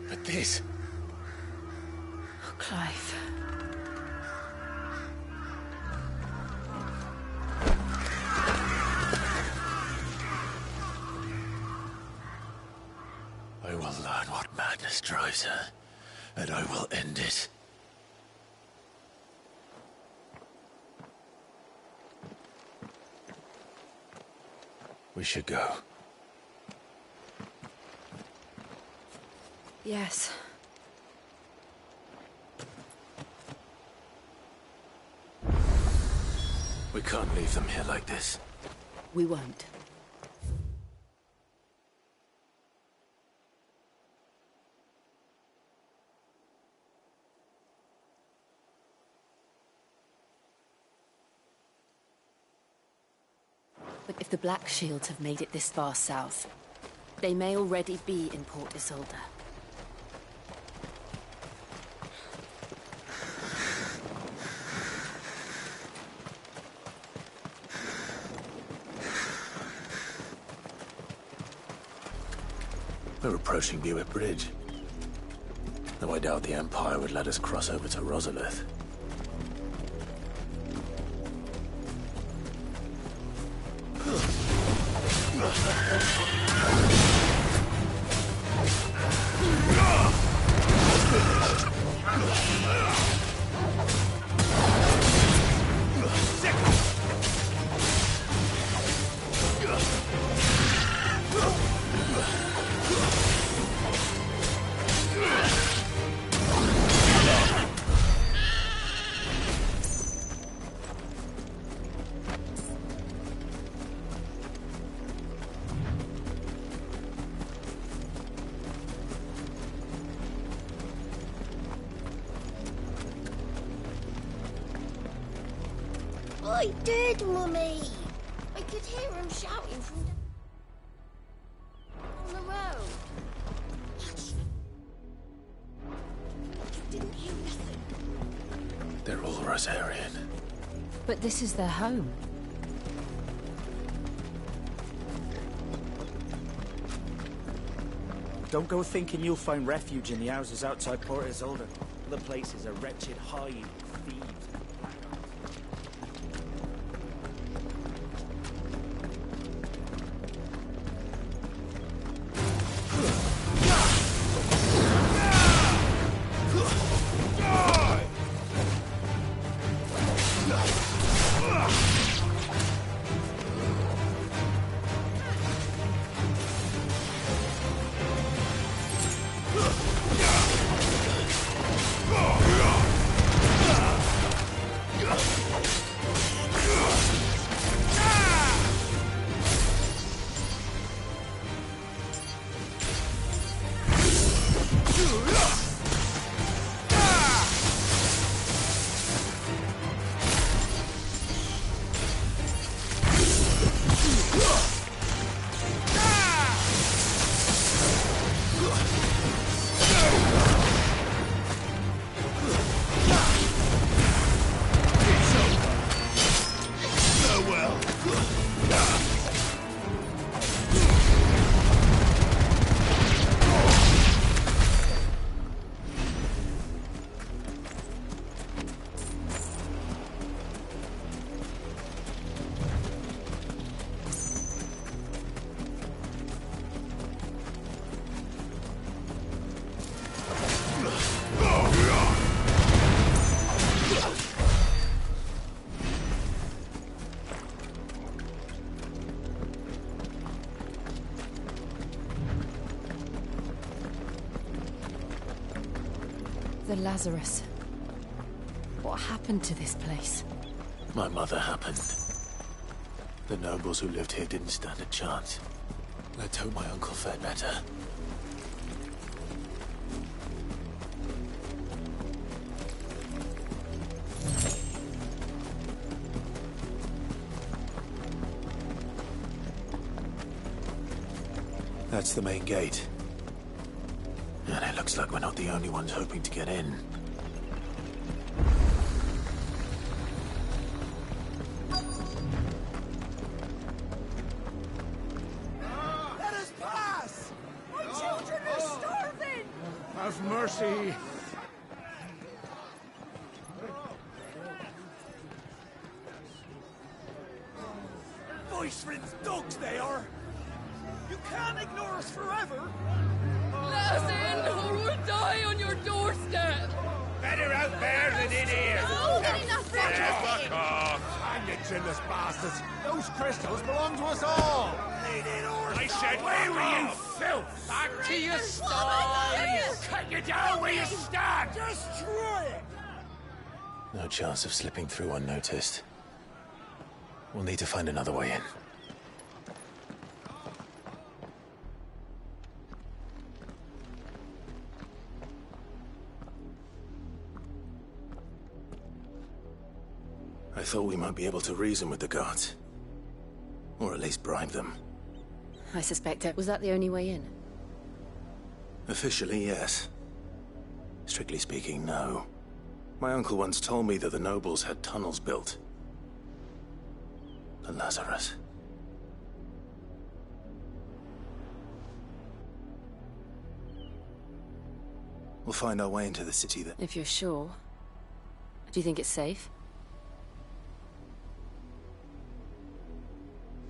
[SPEAKER 1] But this...
[SPEAKER 3] Oh, Clive.
[SPEAKER 2] I will learn what madness drives her, and I will end it. We should go.
[SPEAKER 3] Yes.
[SPEAKER 2] We can't leave them here like this.
[SPEAKER 3] We won't. But if the Black Shields have made it this far south, they may already be in Port Isolde.
[SPEAKER 2] We're approaching Buick Bridge. Though I doubt the Empire would let us cross over to Rosalith.
[SPEAKER 20] I did, Mummy. I could hear him shouting from on the road. You didn't hear nothing.
[SPEAKER 2] They're all Rosarian.
[SPEAKER 3] But this is their home.
[SPEAKER 21] Don't go thinking you'll find refuge in the houses outside Port Isolde. The place is a wretched hive of thieves.
[SPEAKER 3] The Lazarus. What happened to this place?
[SPEAKER 2] My mother happened. The nobles who lived here didn't stand a chance. Let's hope my uncle fared better. That's the main gate. And it looks like we're not the only ones hoping to get in.
[SPEAKER 11] Let us pass!
[SPEAKER 21] see.
[SPEAKER 5] Voice-ridden dogs they are! You can't ignore us forever!
[SPEAKER 4] Let us in, or we'll die on your doorstep!
[SPEAKER 12] Better out there than in here!
[SPEAKER 4] Oh, get enough
[SPEAKER 12] Fuck off!
[SPEAKER 10] Hang you chinless bastards! Those crystals belong to us all!
[SPEAKER 12] I said, where were you, filth?
[SPEAKER 4] Back to your sties!
[SPEAKER 12] Cut you down where you stand!
[SPEAKER 5] Destroy it!
[SPEAKER 2] No chance of slipping through unnoticed. We'll need to find another way in. I thought we might be able to reason with the guards. Or at least bribe them.
[SPEAKER 3] I suspect it. Was that the only way in?
[SPEAKER 2] Officially, yes. Strictly speaking, no. My uncle once told me that the nobles had tunnels built. The Lazarus. We'll find our way into the city then.
[SPEAKER 3] If you're sure. Do you think it's safe?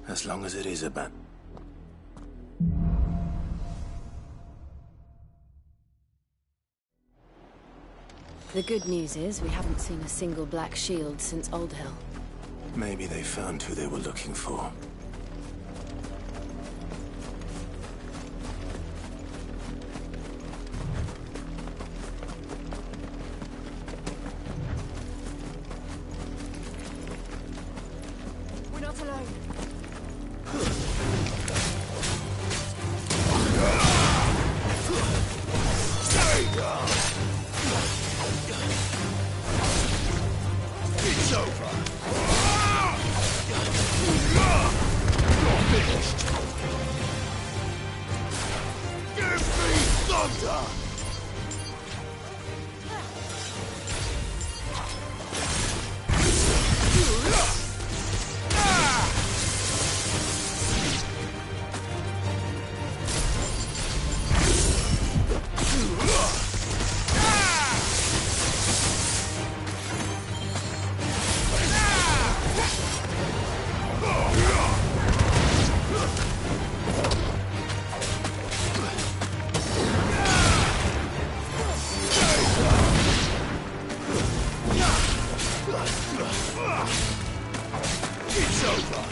[SPEAKER 2] As long as it is a bat.
[SPEAKER 3] The good news is we haven't seen a single black shield since Old Hill.
[SPEAKER 2] Maybe they found who they were looking for.
[SPEAKER 4] We're not alone.
[SPEAKER 5] It's over! Give me thunder! It's over!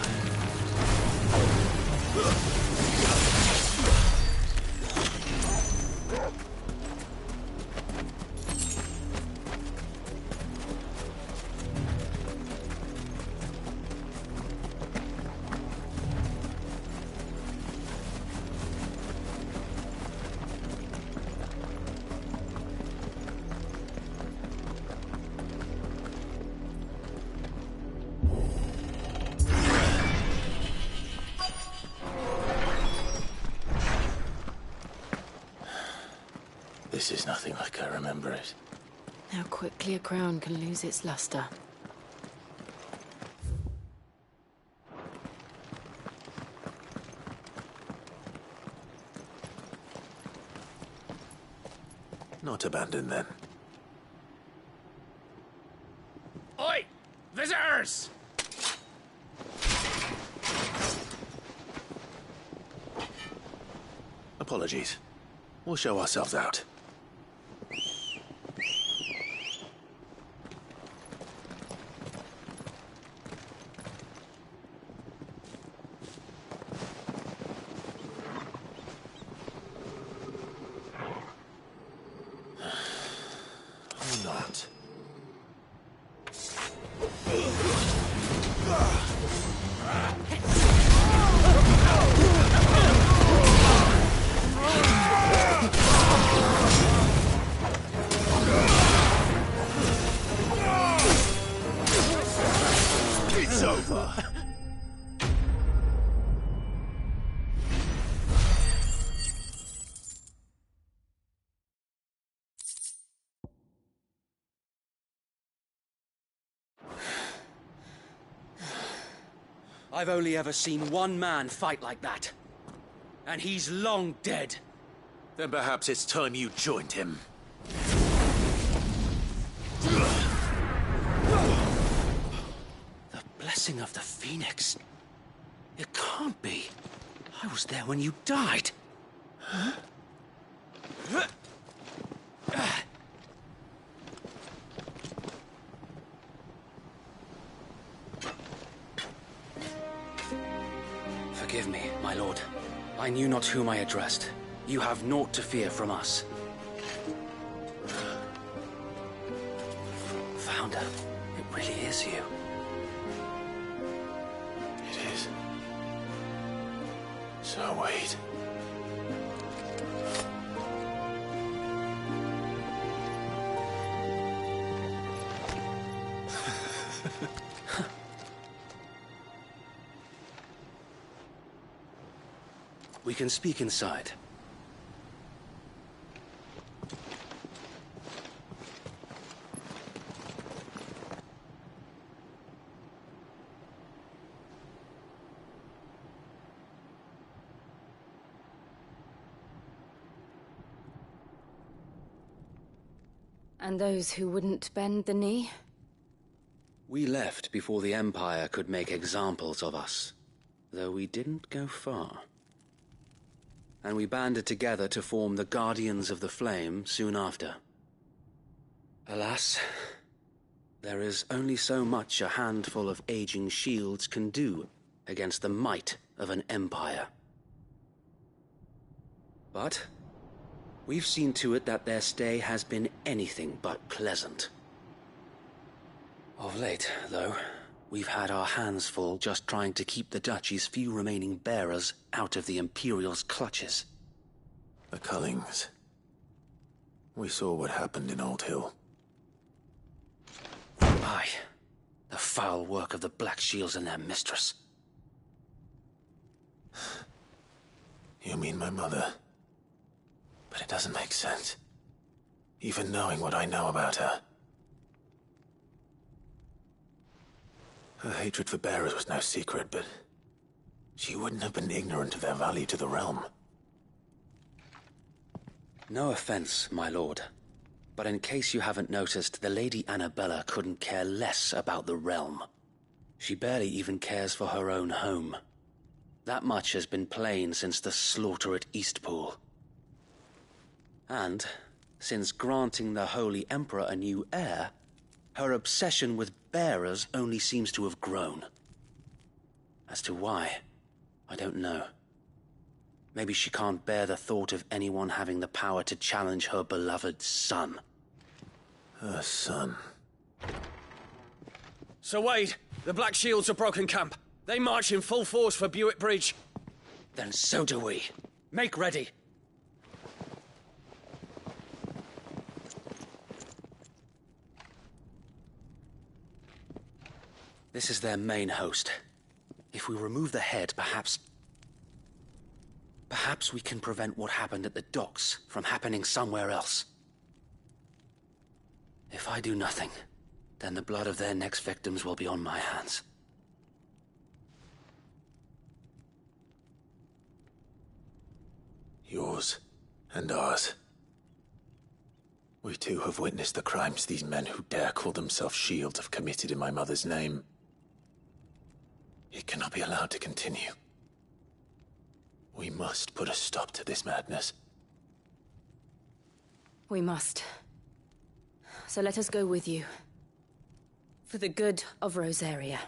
[SPEAKER 2] This is nothing like I remember it.
[SPEAKER 3] How quickly a crown can lose its luster.
[SPEAKER 2] Not abandoned then.
[SPEAKER 12] Oi! Visitors!
[SPEAKER 2] Apologies. We'll show ourselves out. Or not.
[SPEAKER 5] It's over!
[SPEAKER 21] I've only ever seen one man fight like that. And he's long dead.
[SPEAKER 2] Then perhaps it's time you joined him.
[SPEAKER 21] The blessing of the Phoenix. It can't be. I was there when you died. Huh? Forgive me, my lord. I knew not whom I addressed. You have naught to fear from us. Founder, it really is you.
[SPEAKER 2] It is. So wait.
[SPEAKER 21] We can speak inside.
[SPEAKER 3] And those who wouldn't bend the knee?
[SPEAKER 21] We left before the Empire could make examples of us, though we didn't go far. And we banded together to form the Guardians of the Flame soon after. Alas, there is only so much a handful of aging shields can do against the might of an empire. But we've seen to it that their stay has been anything but pleasant. Of late, though, we've had our hands full just trying to keep the Duchy's few remaining bearers out of the Imperial's clutches.
[SPEAKER 2] The Cullings. We saw what happened in Old Hill.
[SPEAKER 21] Aye. The foul work of the Black Shields and their mistress.
[SPEAKER 2] You mean my mother? But it doesn't make sense. Even knowing what I know about her. Her hatred for bearers was no secret, but she wouldn't have been ignorant of their value to the realm.
[SPEAKER 21] No offense, my lord, but in case you haven't noticed, the Lady Annabella couldn't care less about the realm. She barely even cares for her own home. That much has been plain since the slaughter at Eastpool. And, since granting the Holy Emperor a new heir, her obsession with bearers only seems to have grown. As to why, I don't know. Maybe she can't bear the thought of anyone having the power to challenge her beloved son.
[SPEAKER 2] Her son.
[SPEAKER 7] Sir Wade, the Black Shields have broken camp. They march in full force for Buick Bridge.
[SPEAKER 21] Then so do we. Make ready. This is their main host. If we remove the head, perhaps we can prevent what happened at the docks from happening somewhere else. If I do nothing, then the blood of their next victims will be on my hands.
[SPEAKER 2] Yours and ours. We too have witnessed the crimes these men who dare call themselves Shields have committed in my mother's name. It cannot be allowed to continue. We must put a stop to this madness.
[SPEAKER 3] We must. So let us go with you. For the good of Rosaria.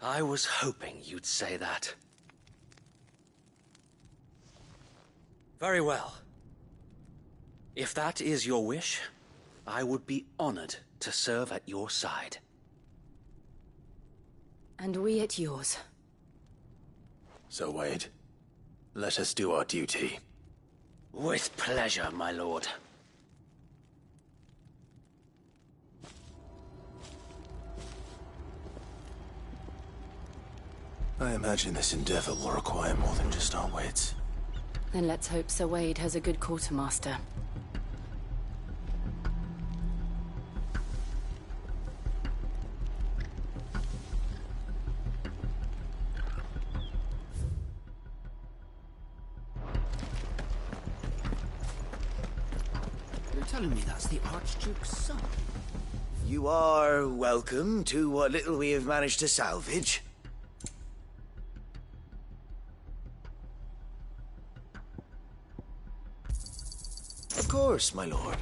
[SPEAKER 21] I was hoping you'd say that. Very well. If that is your wish, I would be honored to serve at your side.
[SPEAKER 3] And we at yours.
[SPEAKER 2] So, Wade, let us do our duty.
[SPEAKER 21] With pleasure, my lord.
[SPEAKER 2] I imagine this endeavor will require more than just our wits.
[SPEAKER 3] Then let's hope Sir Wade has a good quartermaster.
[SPEAKER 17] telling me that's the Archduke's son?
[SPEAKER 8] You are welcome to what little we have managed to salvage. Of course, my lord.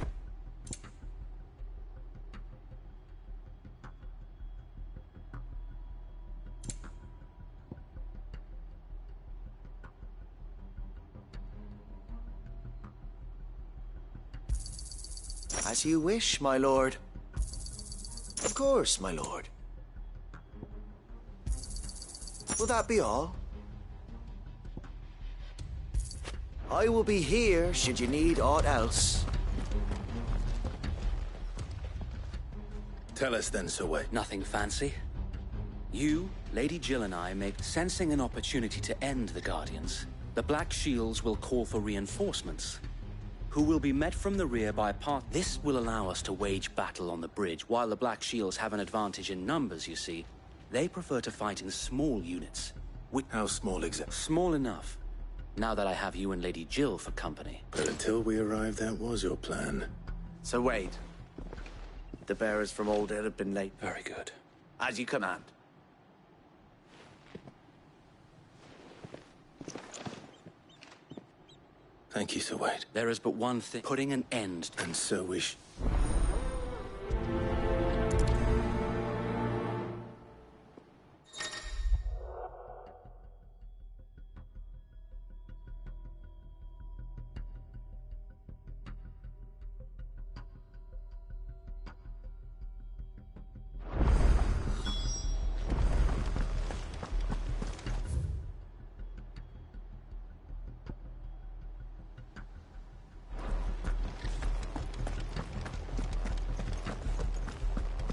[SPEAKER 8] As you wish, my lord. Of course, my lord. Will that be all? I will be here should you need aught else.
[SPEAKER 2] Tell us then, Sir Wade.
[SPEAKER 21] Nothing fancy. You, Lady Jill and I make sensing an opportunity to end the Guardians. The Black Shields will call for reinforcements, who will be met from the rear by part. This will allow us to wage battle on the bridge. While the Black Shields have an advantage in numbers, you see, they prefer to fight in small units.
[SPEAKER 2] How small exactly?
[SPEAKER 21] Small enough. Now that I have you and Lady Jill for company.
[SPEAKER 2] But until we arrived, that was your plan.
[SPEAKER 8] Sir Wade, the bearers from Oldale have been late.
[SPEAKER 21] Very good.
[SPEAKER 8] As you command.
[SPEAKER 2] Thank you, Sir Wade.
[SPEAKER 21] There is but one thing. Putting an end.
[SPEAKER 2] And so we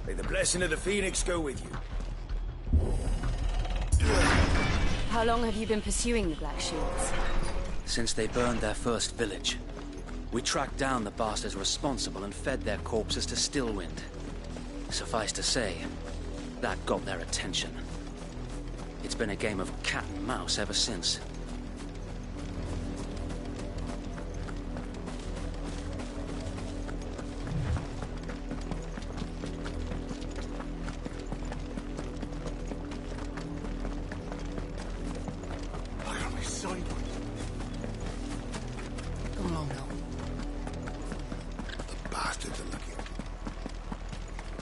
[SPEAKER 8] May the blessing of the Phoenix go with you.
[SPEAKER 3] How long have you been pursuing the Black Shields?
[SPEAKER 21] Since they burned their first village. We tracked down the bastards responsible and fed their corpses to Stillwind. Suffice to say, that got their attention. It's been a game of cat and mouse ever since.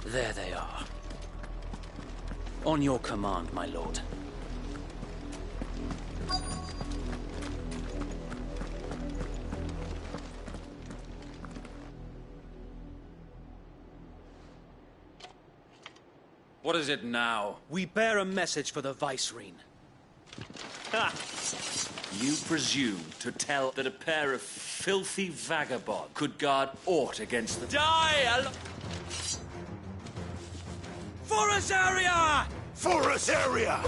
[SPEAKER 21] There they are. On your command, my lord.
[SPEAKER 18] What is it now?
[SPEAKER 21] We bear a message for the Vicereine.
[SPEAKER 12] Ha! You presume to tell that a pair of filthy vagabonds could guard aught against the... Die!
[SPEAKER 5] For Azaria!
[SPEAKER 12] For Azaria!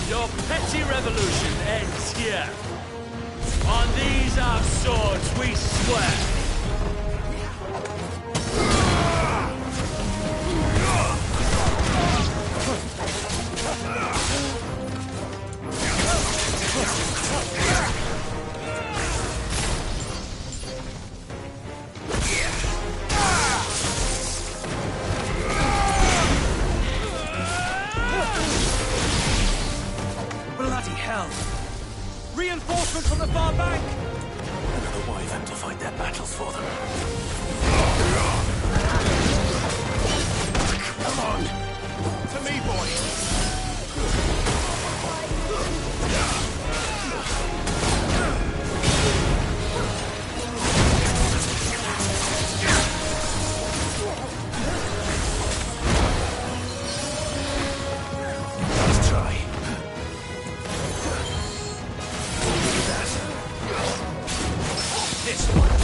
[SPEAKER 12] Your petty revolution ends here. On these our swords we swear.
[SPEAKER 21] Bloody hell! Reinforcements from the far bank!
[SPEAKER 2] Another Wyvern to fight their battles for them.
[SPEAKER 5] Come on! To me, boys!
[SPEAKER 2] Let's try.
[SPEAKER 5] This one.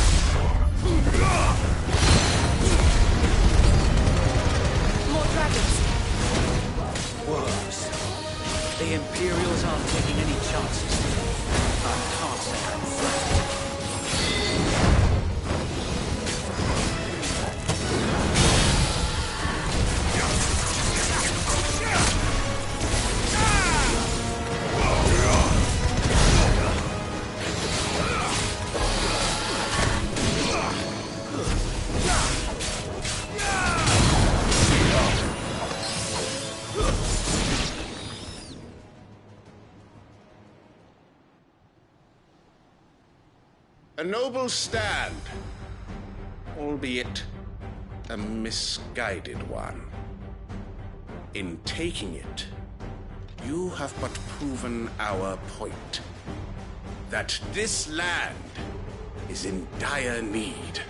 [SPEAKER 3] More dragons.
[SPEAKER 21] Worse. The Imperials aren't taking any chances. I can't say I'm flattered.
[SPEAKER 9] A noble stand, albeit a misguided one. In taking it, you have but proven our point. That this land is in dire need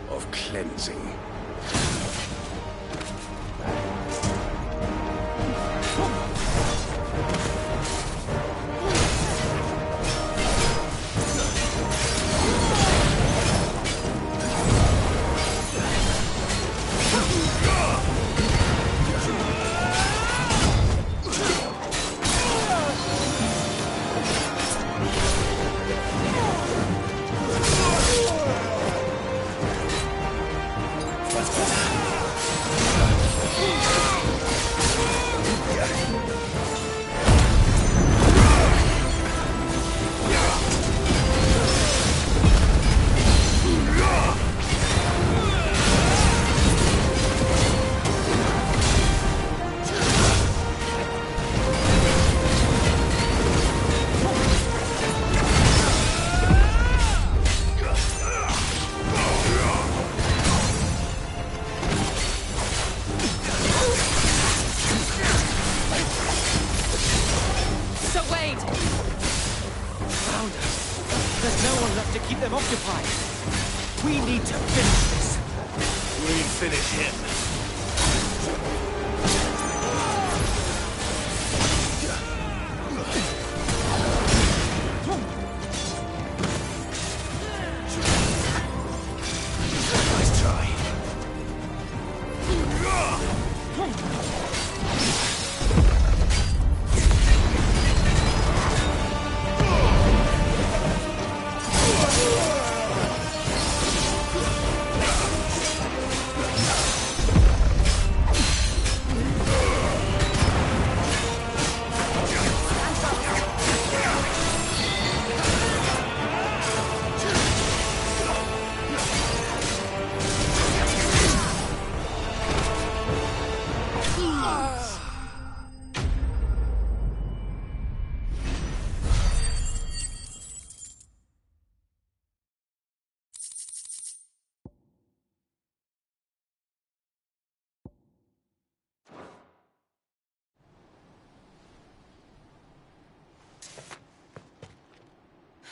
[SPEAKER 9] of cleansing.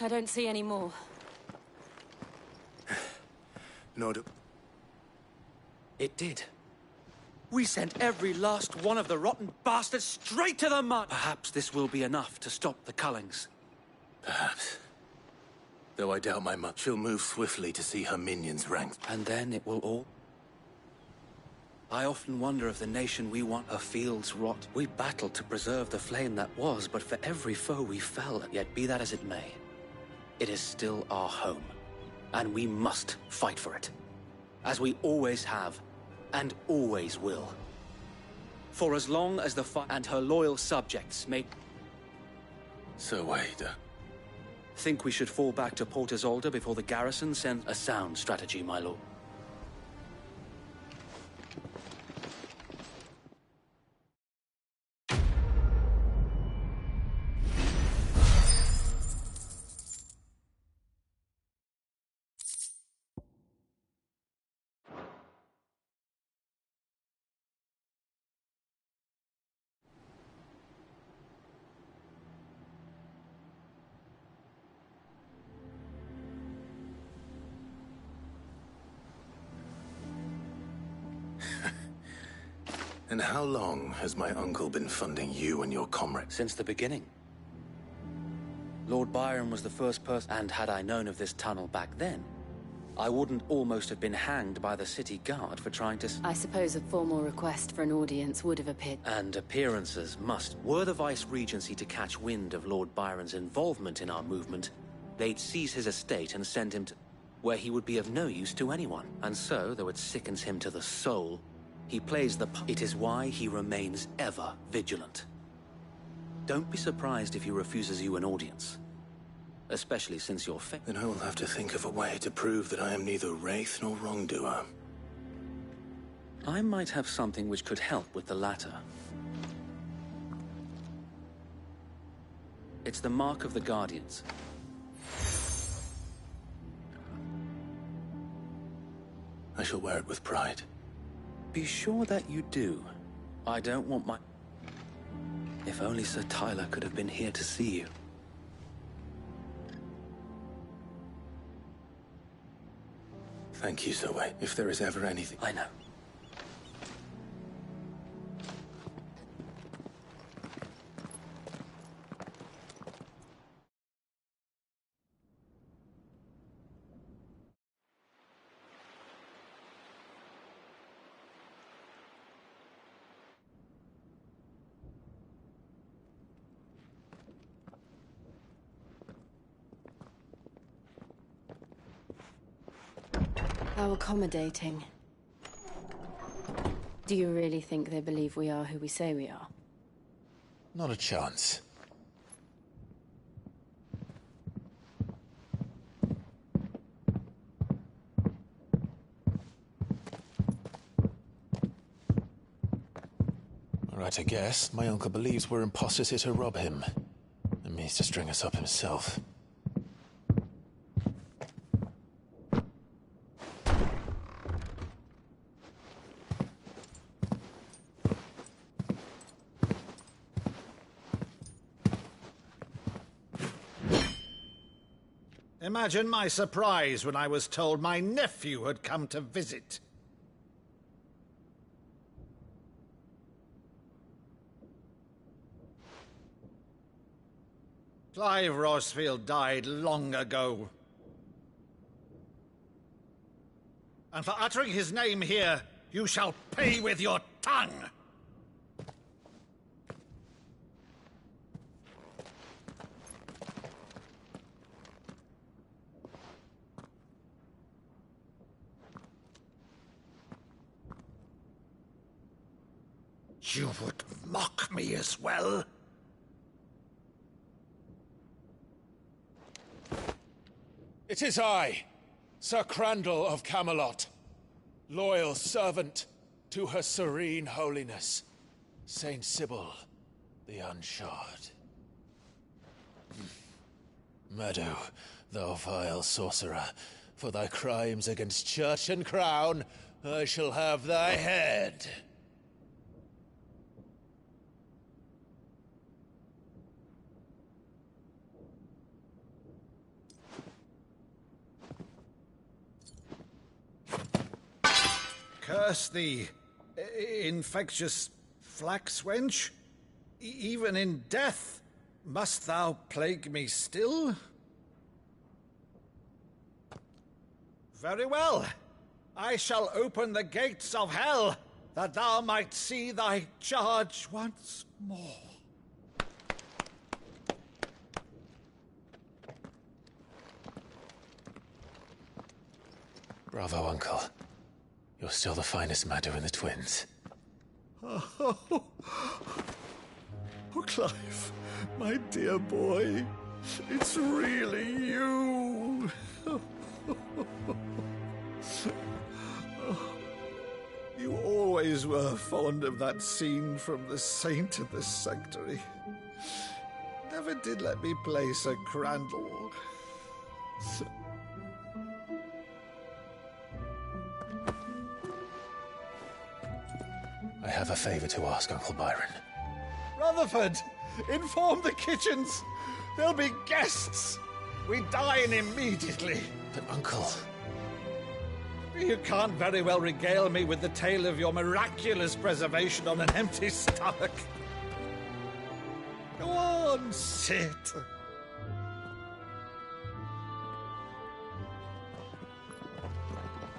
[SPEAKER 3] I don't see any more.
[SPEAKER 2] Nor do...
[SPEAKER 21] It did. We sent every last one of the rotten bastards straight to the mud! Perhaps this will be enough to stop the Cullings.
[SPEAKER 2] Perhaps. Though I doubt my much. She'll move swiftly to see her minions ranked.
[SPEAKER 21] And then it will all... I often wonder if the nation we want her fields rot. We battled to preserve the flame that was, but for every foe we fell, yet be that as it may, it is still our home, and we must fight for it, as we always have, and always will. For as long as the fight and her loyal subjects may...
[SPEAKER 2] So wait.
[SPEAKER 21] Think we should fall back to Port Isolde before the garrison sends a sound strategy, my lord.
[SPEAKER 2] And how long has my uncle been funding you and your comrades?
[SPEAKER 21] Since the beginning. Lord Byron was the first person, and had I known of this tunnel back then, I wouldn't almost have been hanged by the city guard for trying to...
[SPEAKER 3] I suppose a formal request for an audience would have appeared.
[SPEAKER 21] And appearances must. Were the Vice-Regency to catch wind of Lord Byron's involvement in our movement, they'd seize his estate and send him to... where he would be of no use to anyone. And so, though it sickens him to the soul, he plays the... It is why he remains ever vigilant. Don't be surprised if he refuses you an audience. Especially since you're
[SPEAKER 2] Then I will have to think of a way to prove that I am neither wraith nor wrongdoer.
[SPEAKER 21] I might have something which could help with the latter. It's the Mark of the Guardians.
[SPEAKER 2] I shall wear it with pride.
[SPEAKER 21] Be sure that you do. I don't want my... If only Sir Tyler could have been here to see you.
[SPEAKER 2] Thank you, Zoe. If there is ever anything...
[SPEAKER 21] I know.
[SPEAKER 3] How accommodating. Do you really think they believe we are who we say we are?
[SPEAKER 10] Not a chance. All right, I guess. My uncle believes we're imposters here to rob him. And means to string us up himself.
[SPEAKER 11] Imagine my surprise when I was told my nephew had come to visit. Clive Rosfield died long ago. And for uttering his name here, you shall pay with your tongue! You would mock me as well?
[SPEAKER 10] It is I, Sir Crandall of Camelot, loyal servant to Her Serene Holiness, Saint Sybil the Unshod. Meadow, thou vile sorcerer, for thy crimes against church and crown, I shall have thy head.
[SPEAKER 11] Curse thee, infectious flax wench. Even in death, must thou plague me still? Very well. I shall open the gates of hell, that thou might see thy charge once more.
[SPEAKER 10] Bravo, Uncle. You're still the finest Maddo in the twins.
[SPEAKER 11] Oh, Clive, my dear boy, it's really you. You always were fond of that scene from The Saint of the Sanctuary. Never did let me play Sir Crandall.
[SPEAKER 10] I have a favor to ask, Uncle Byron.
[SPEAKER 11] Rutherford, inform the kitchens. There'll be guests. We dine immediately.
[SPEAKER 10] But, Uncle...
[SPEAKER 11] You can't very well regale me with the tale of your miraculous preservation on an empty stomach. Go on, sit.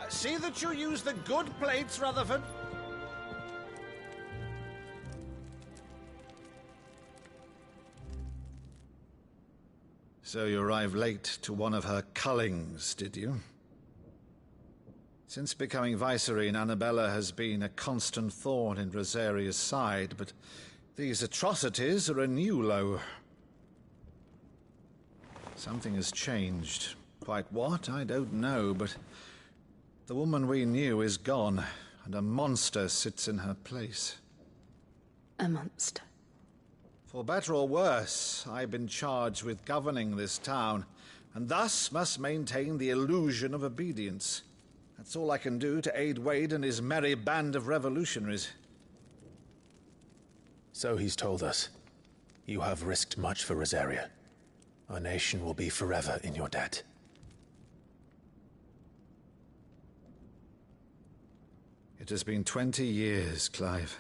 [SPEAKER 11] See that you use the good plates, Rutherford. So you arrived late to one of her cullings, did you? Since becoming Vicereine, Annabella has been a constant thorn in Rosaria's side, but these atrocities are a new low. Something has changed. Quite what, I don't know, but the woman we knew is gone, and a monster sits in her place.
[SPEAKER 3] A monster?
[SPEAKER 11] For better or worse, I've been charged with governing this town, and thus must maintain the illusion of obedience. That's all I can do to aid Wade and his merry band of revolutionaries.
[SPEAKER 10] So he's told us. You have risked much for Rosaria. Our nation will be forever in your debt.
[SPEAKER 11] It has been 20 years, Clive.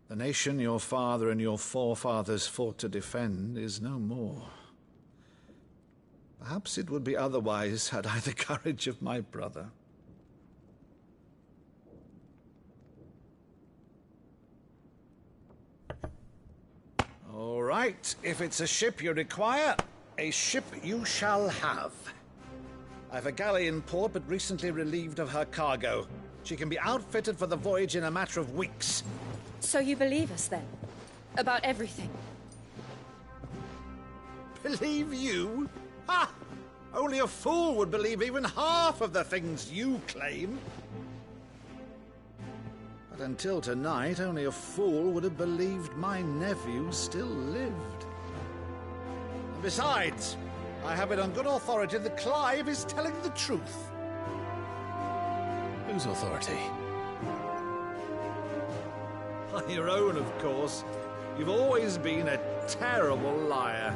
[SPEAKER 11] The nation your father and your forefathers fought to defend is no more. Perhaps it would be otherwise had I the courage of my brother. All right, if it's a ship you require, a ship you shall have. I've a galley in port, but recently relieved of her cargo. She can be outfitted for the voyage in a matter of weeks.
[SPEAKER 3] So you believe us, then? About everything?
[SPEAKER 11] Believe you? Ha! Only a fool would believe even half of the things you claim. But until tonight, only a fool would have believed my nephew still lived. And besides, I have it on good authority that Clive is telling the truth.
[SPEAKER 10] Whose authority?
[SPEAKER 11] On your own, of course. You've always been a terrible liar.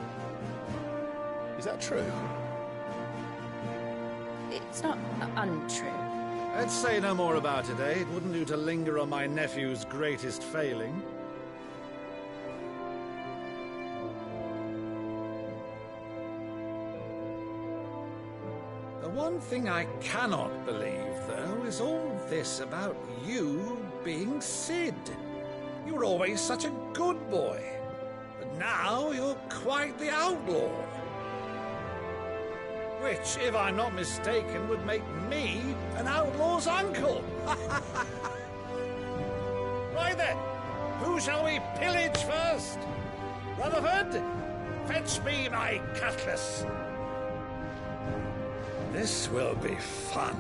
[SPEAKER 10] Is that true?
[SPEAKER 3] It's not untrue.
[SPEAKER 11] Let's say no more about it, eh? It wouldn't do to linger on my nephew's greatest failing. The one thing I cannot believe, though, is all this about you being Cid. You were always such a good boy, but now you're quite the outlaw. Which, if I'm not mistaken, would make me an outlaw's uncle. Right then, who shall we pillage first? Rutherford, fetch me my cutlass. This will be fun.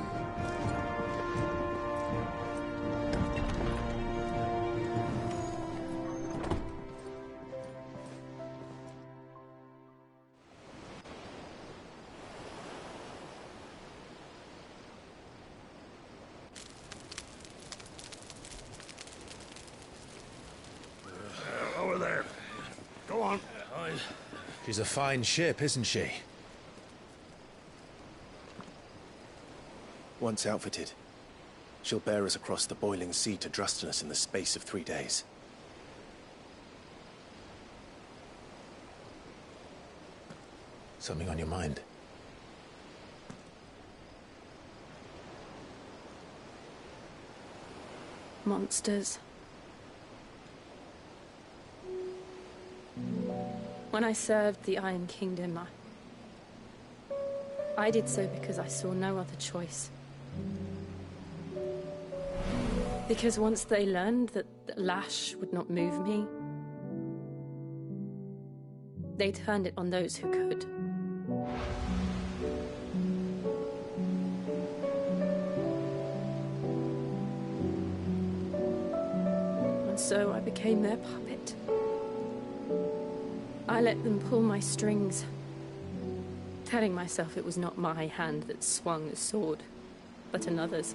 [SPEAKER 12] Over there. Go on.
[SPEAKER 10] She's a fine ship, isn't she?
[SPEAKER 2] Once outfitted, she'll bear us across the boiling sea to Drustinus in the space of 3 days.
[SPEAKER 10] Something on your mind?
[SPEAKER 3] Monsters. When I served the Iron Kingdom, I did so because I saw no other choice. Because once they learned that the lash would not move me, they turned it on those who could. And so I became their puppet. I let them pull my strings, telling myself it was not my hand that swung the sword, but another's.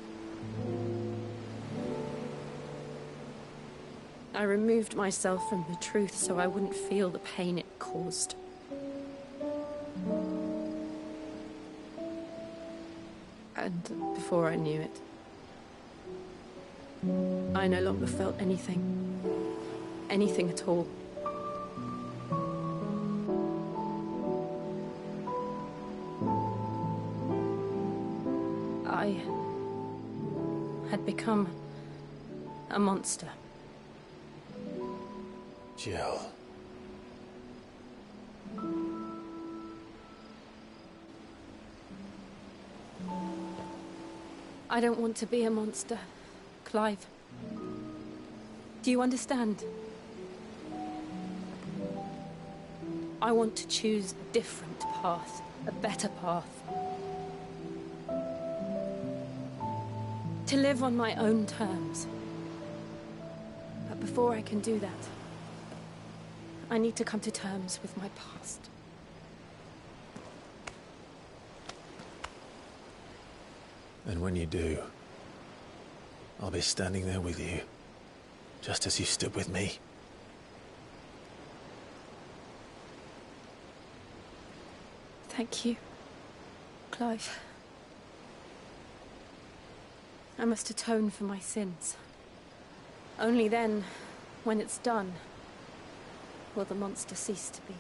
[SPEAKER 3] I removed myself from the truth so I wouldn't feel the pain it caused. And before I knew it, I no longer felt anything. Anything at all. I had become a monster.
[SPEAKER 10] Jill.
[SPEAKER 3] I don't want to be a monster, Clive. Do you understand? I want to choose a different path, a better path. To live on my own terms. But before I can do that, I need to come to terms with my past.
[SPEAKER 10] And when you do, I'll be standing there with you, just as you stood with me.
[SPEAKER 3] Thank you, Clive. I must atone for my sins. Only then, when it's done, will the monster cease to be.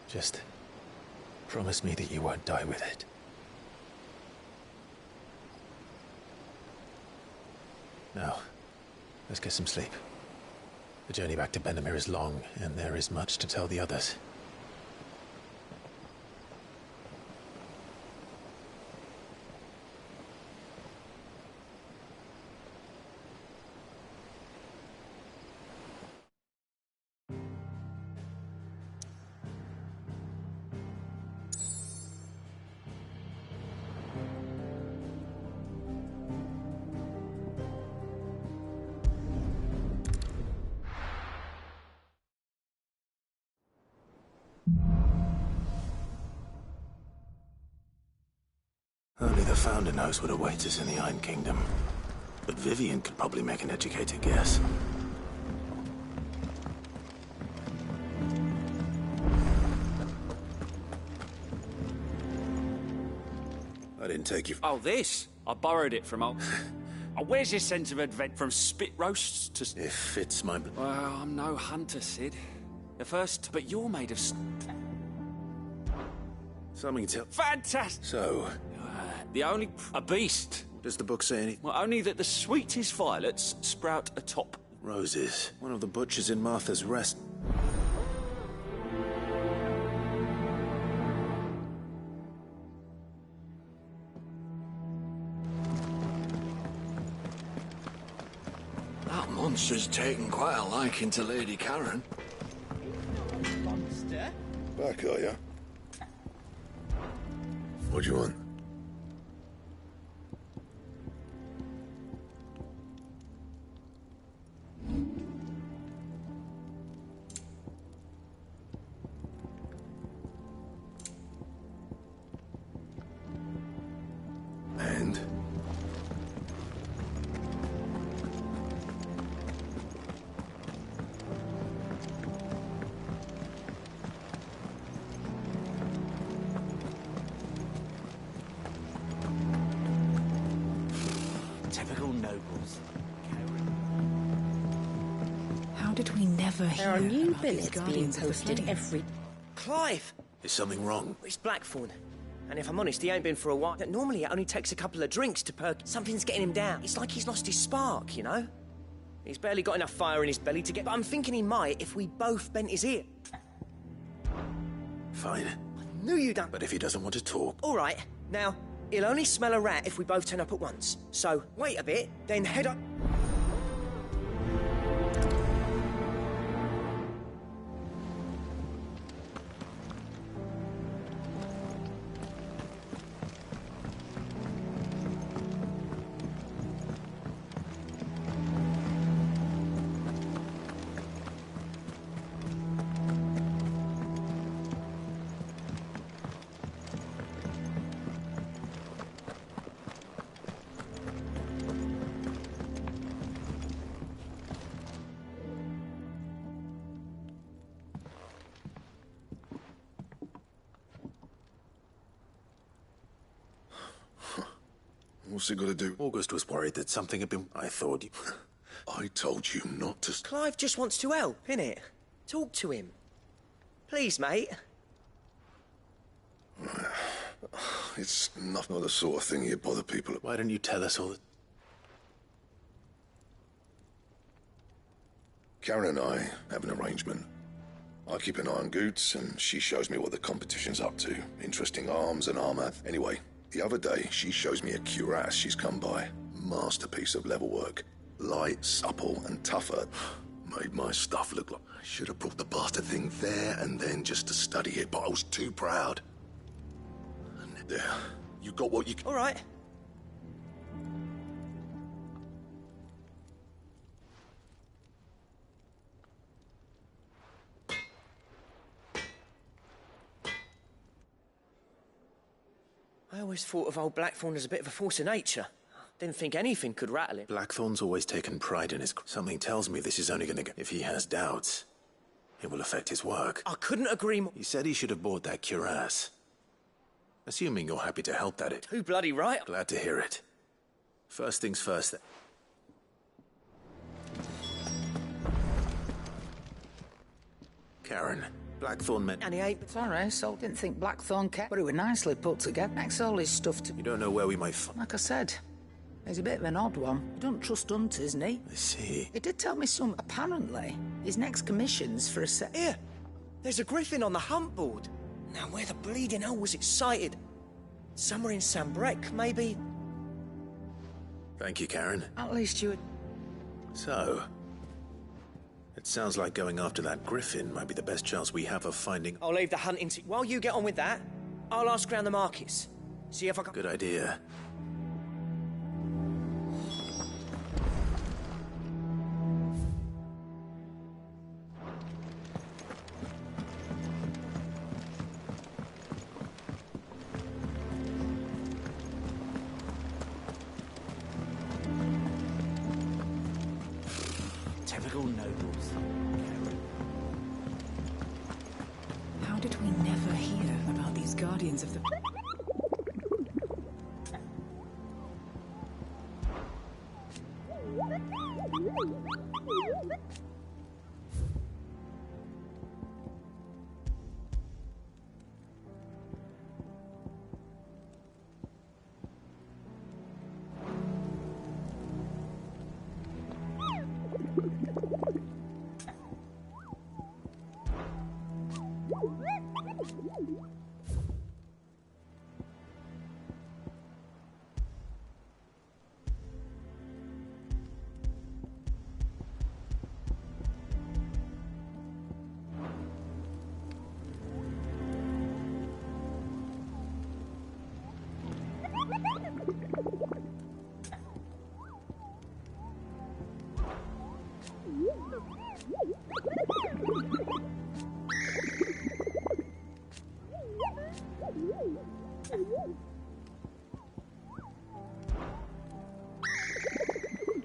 [SPEAKER 10] Just promise me that you won't die with it. Now, let's get some sleep. The journey back to Benamir is long, and there is much to tell the others.
[SPEAKER 2] Only the Founder knows what awaits us in the Iron Kingdom. But Vivian could probably make an educated guess. I didn't take you...
[SPEAKER 18] Oh, this? I borrowed it from old... Oh, where's your sense of adventure? From spit roasts to...
[SPEAKER 2] If it's my...
[SPEAKER 18] Well, I'm no hunter, Sid. The first... But you're made of...
[SPEAKER 2] Something to...
[SPEAKER 18] Fantastic!
[SPEAKER 2] So...
[SPEAKER 18] the only... A beast.
[SPEAKER 2] Does the book say anything?
[SPEAKER 18] Well, only that the sweetest violets sprout atop.
[SPEAKER 2] Roses. One of the butchers in Martha's Rest.
[SPEAKER 17] That monster's taken quite a liking to Lady Karen.
[SPEAKER 19] Monster? Back, are ya? What do you want? And?
[SPEAKER 17] Typical nobles.
[SPEAKER 13] How did we never hear
[SPEAKER 14] There are new
[SPEAKER 13] about these
[SPEAKER 14] billets being
[SPEAKER 13] Guardians of the
[SPEAKER 14] posted
[SPEAKER 13] Flame?
[SPEAKER 14] every...
[SPEAKER 22] Clive!
[SPEAKER 2] Is something wrong?
[SPEAKER 22] It's Blackthorn. And if I'm honest, he ain't been for a while. Normally it only takes a couple of drinks to perk. Something's getting him down. It's like he's lost his spark, you know? He's barely got enough fire in his belly to get... But I'm thinking he might if we both bent his ear.
[SPEAKER 2] Fine.
[SPEAKER 22] I knew you'd done...
[SPEAKER 2] But if he doesn't want to talk...
[SPEAKER 22] All right. Now, he'll only smell a rat if we both turn up at once. So, wait a bit, then head up...
[SPEAKER 19] What's it got to do?
[SPEAKER 2] August was worried that something had been... I thought you...
[SPEAKER 19] I told you not to...
[SPEAKER 22] Clive just wants to help, innit? Talk to him. Please, mate.
[SPEAKER 19] It's not the sort of thing you bother people...
[SPEAKER 2] Why don't you tell us all that...
[SPEAKER 19] Karen and I have an arrangement. I keep an eye on Goots, and she shows me what the competition's up to. Interesting arms and armor. Anyway, the other day, she shows me a cuirass she's come by. Masterpiece of level work. Light, supple, and tougher. Made my stuff look like... I should have brought the bastard thing there and then just to study it, but I was too proud. And there, you got what you...
[SPEAKER 22] All right. I always thought of old Blackthorn as a bit of a force of nature. Didn't think anything could rattle him.
[SPEAKER 2] Blackthorn's always taken pride in his... Something tells me this is only gonna go... If he has doubts, it will affect his work.
[SPEAKER 22] I couldn't agree more.
[SPEAKER 2] He said he should have bought that cuirass. Assuming you're happy to help that
[SPEAKER 22] Too bloody right.
[SPEAKER 2] Glad to hear it. First things first... Karen, Blackthorn meant...
[SPEAKER 22] And he ain't...
[SPEAKER 13] Sorry, so didn't think Blackthorn kept... But it was nicely put together. Next all his stuff to...
[SPEAKER 2] You don't know where we might find...
[SPEAKER 13] Like I said, he's a bit of an odd one. He don't trust hunters, isn't he?
[SPEAKER 2] I see.
[SPEAKER 13] He did tell me some... Apparently, his next commission's for a set...
[SPEAKER 22] Here! There's a griffin on the hunt board. Now, where the bleeding hell was it sighted? Somewhere in Sambrec, maybe?
[SPEAKER 2] Thank you, Karen.
[SPEAKER 13] At least you...
[SPEAKER 2] So... It sounds like going after that griffin might be the best chance we have of finding...
[SPEAKER 22] I'll leave the hunting to... While you get on with that, I'll ask around the markets. See if I can...
[SPEAKER 2] Good idea.
[SPEAKER 13] Typical nobles.
[SPEAKER 14] How did we never hear about these guardians of the...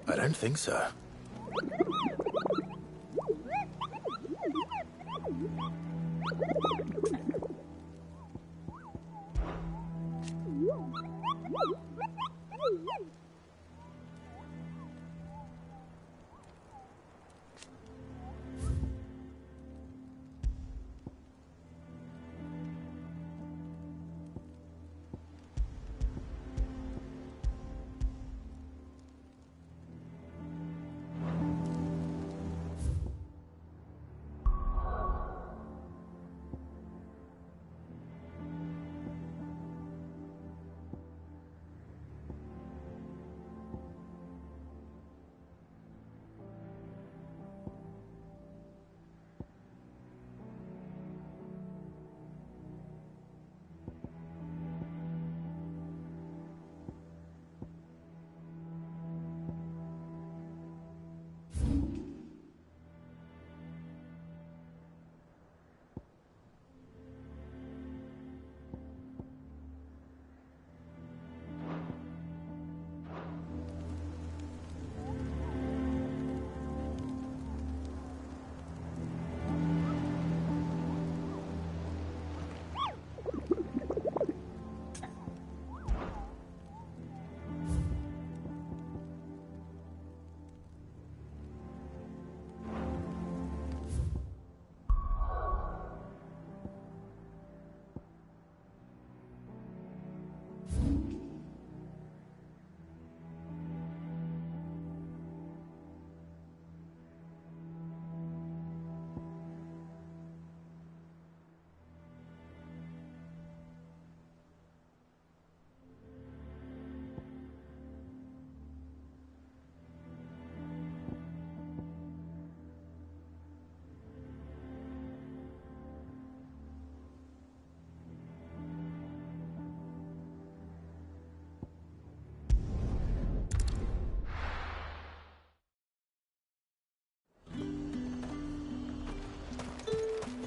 [SPEAKER 2] I don't think so.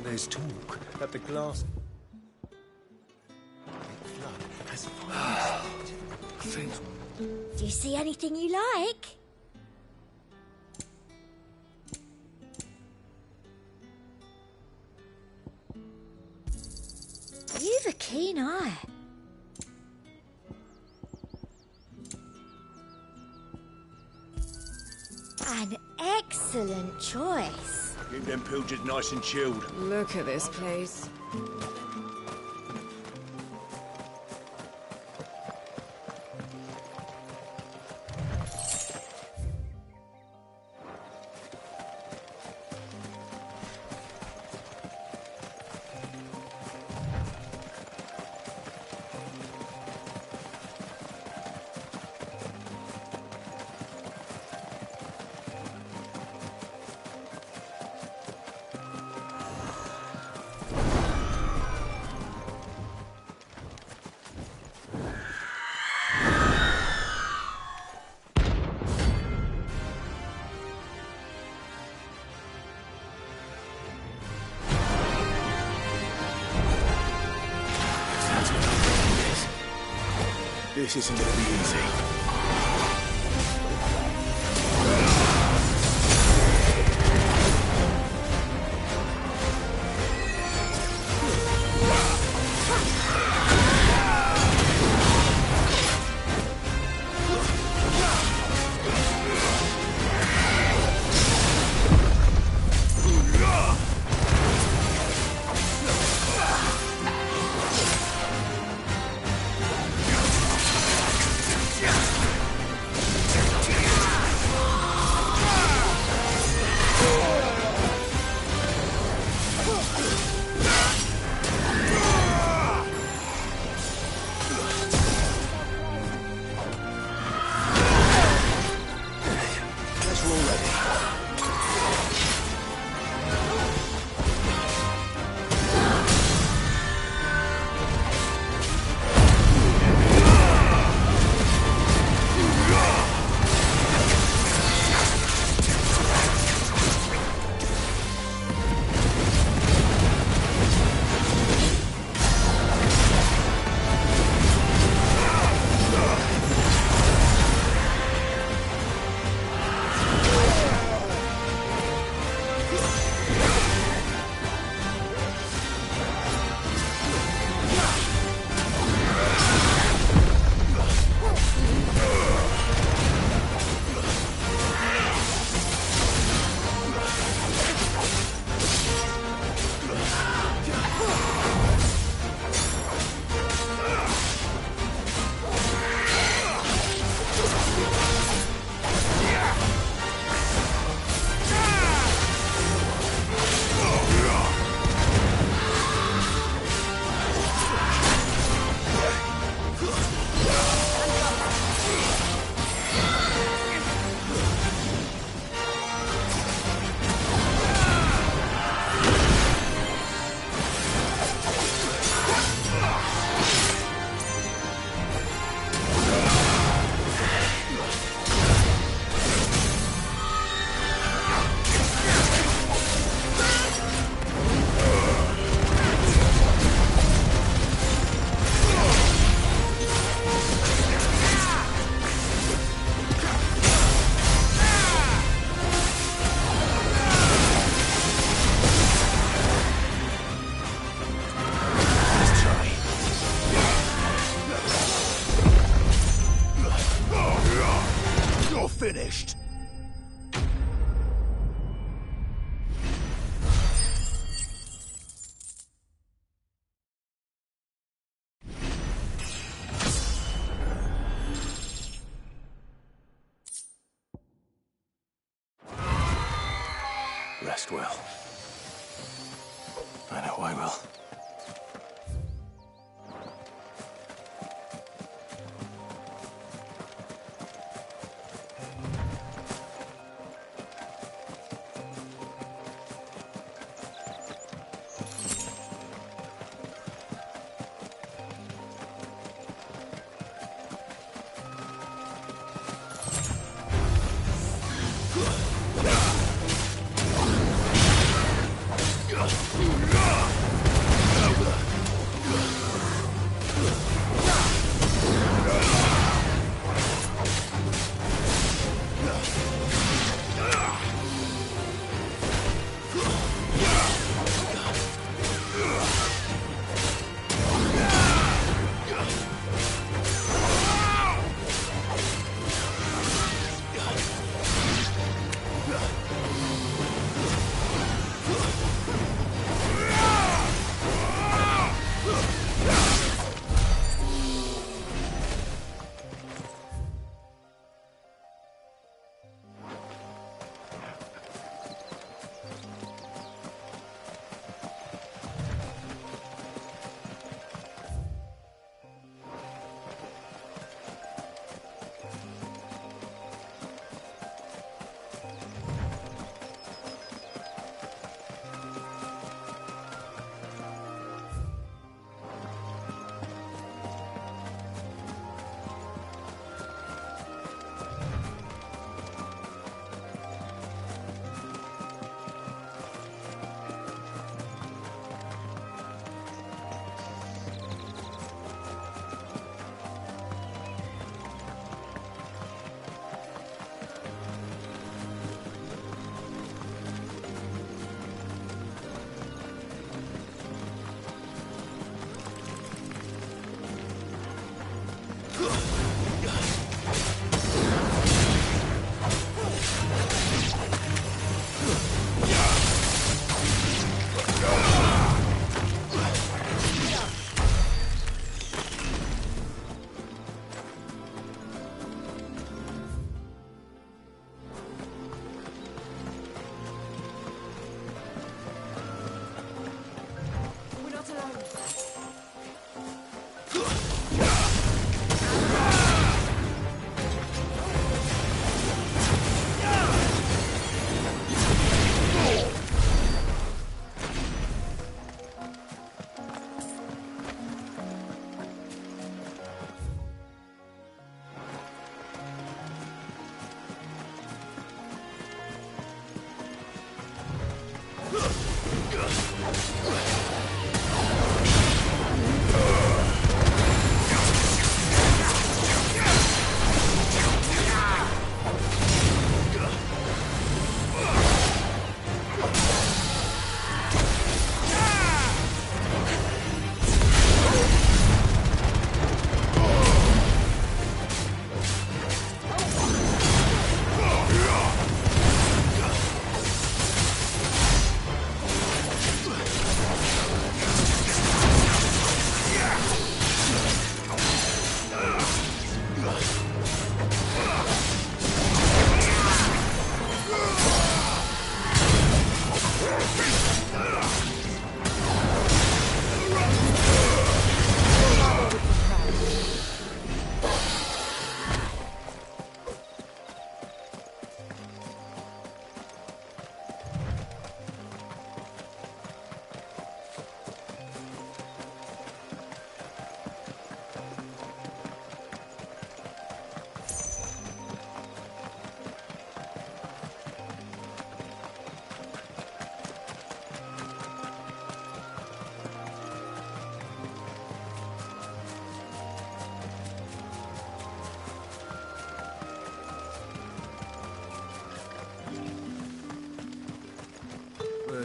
[SPEAKER 15] There's talk that the glass...
[SPEAKER 20] Do you see anything you like? You've a keen eye. An excellent choice.
[SPEAKER 12] Keep them pilgers nice and chilled.
[SPEAKER 14] Look at this place.
[SPEAKER 2] This isn't gonna be easy. Finished. Rest well. I know I will.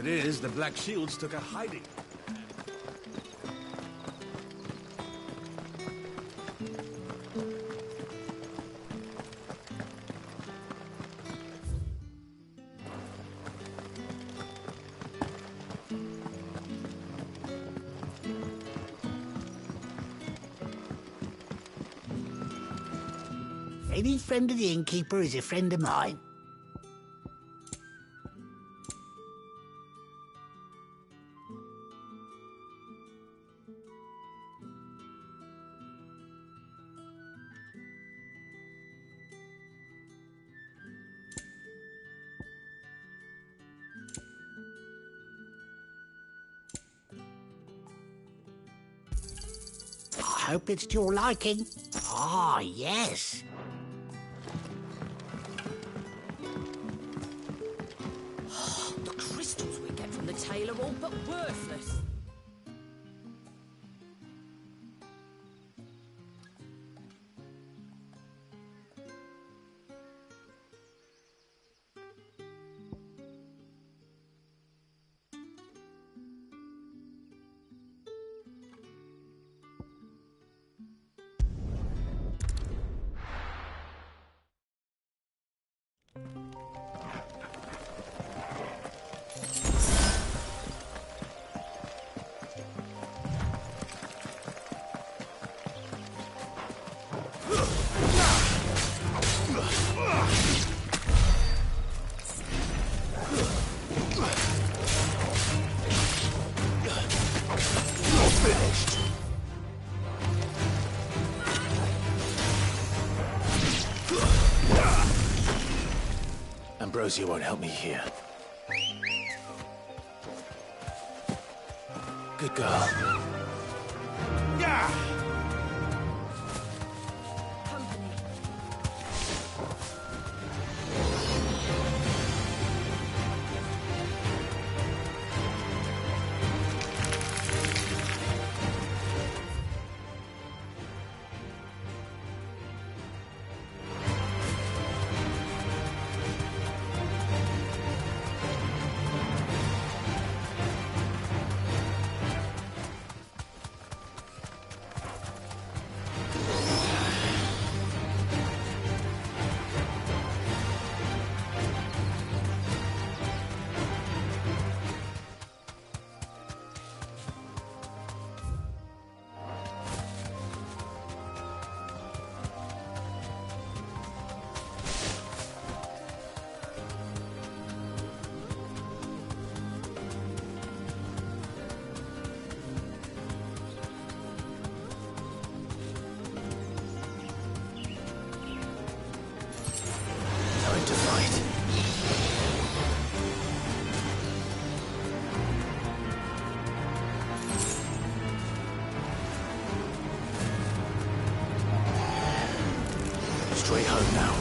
[SPEAKER 12] it is, the Black Shields took a hiding.
[SPEAKER 11] Any friend of the innkeeper is a friend of mine. I hope it's to your liking. Ah, yes.
[SPEAKER 6] The crystals we get from the tail are all but worthless.
[SPEAKER 2] Ambrosia won't help me here. Good girl.
[SPEAKER 12] Yeah!
[SPEAKER 2] Time to fight. Straight home now.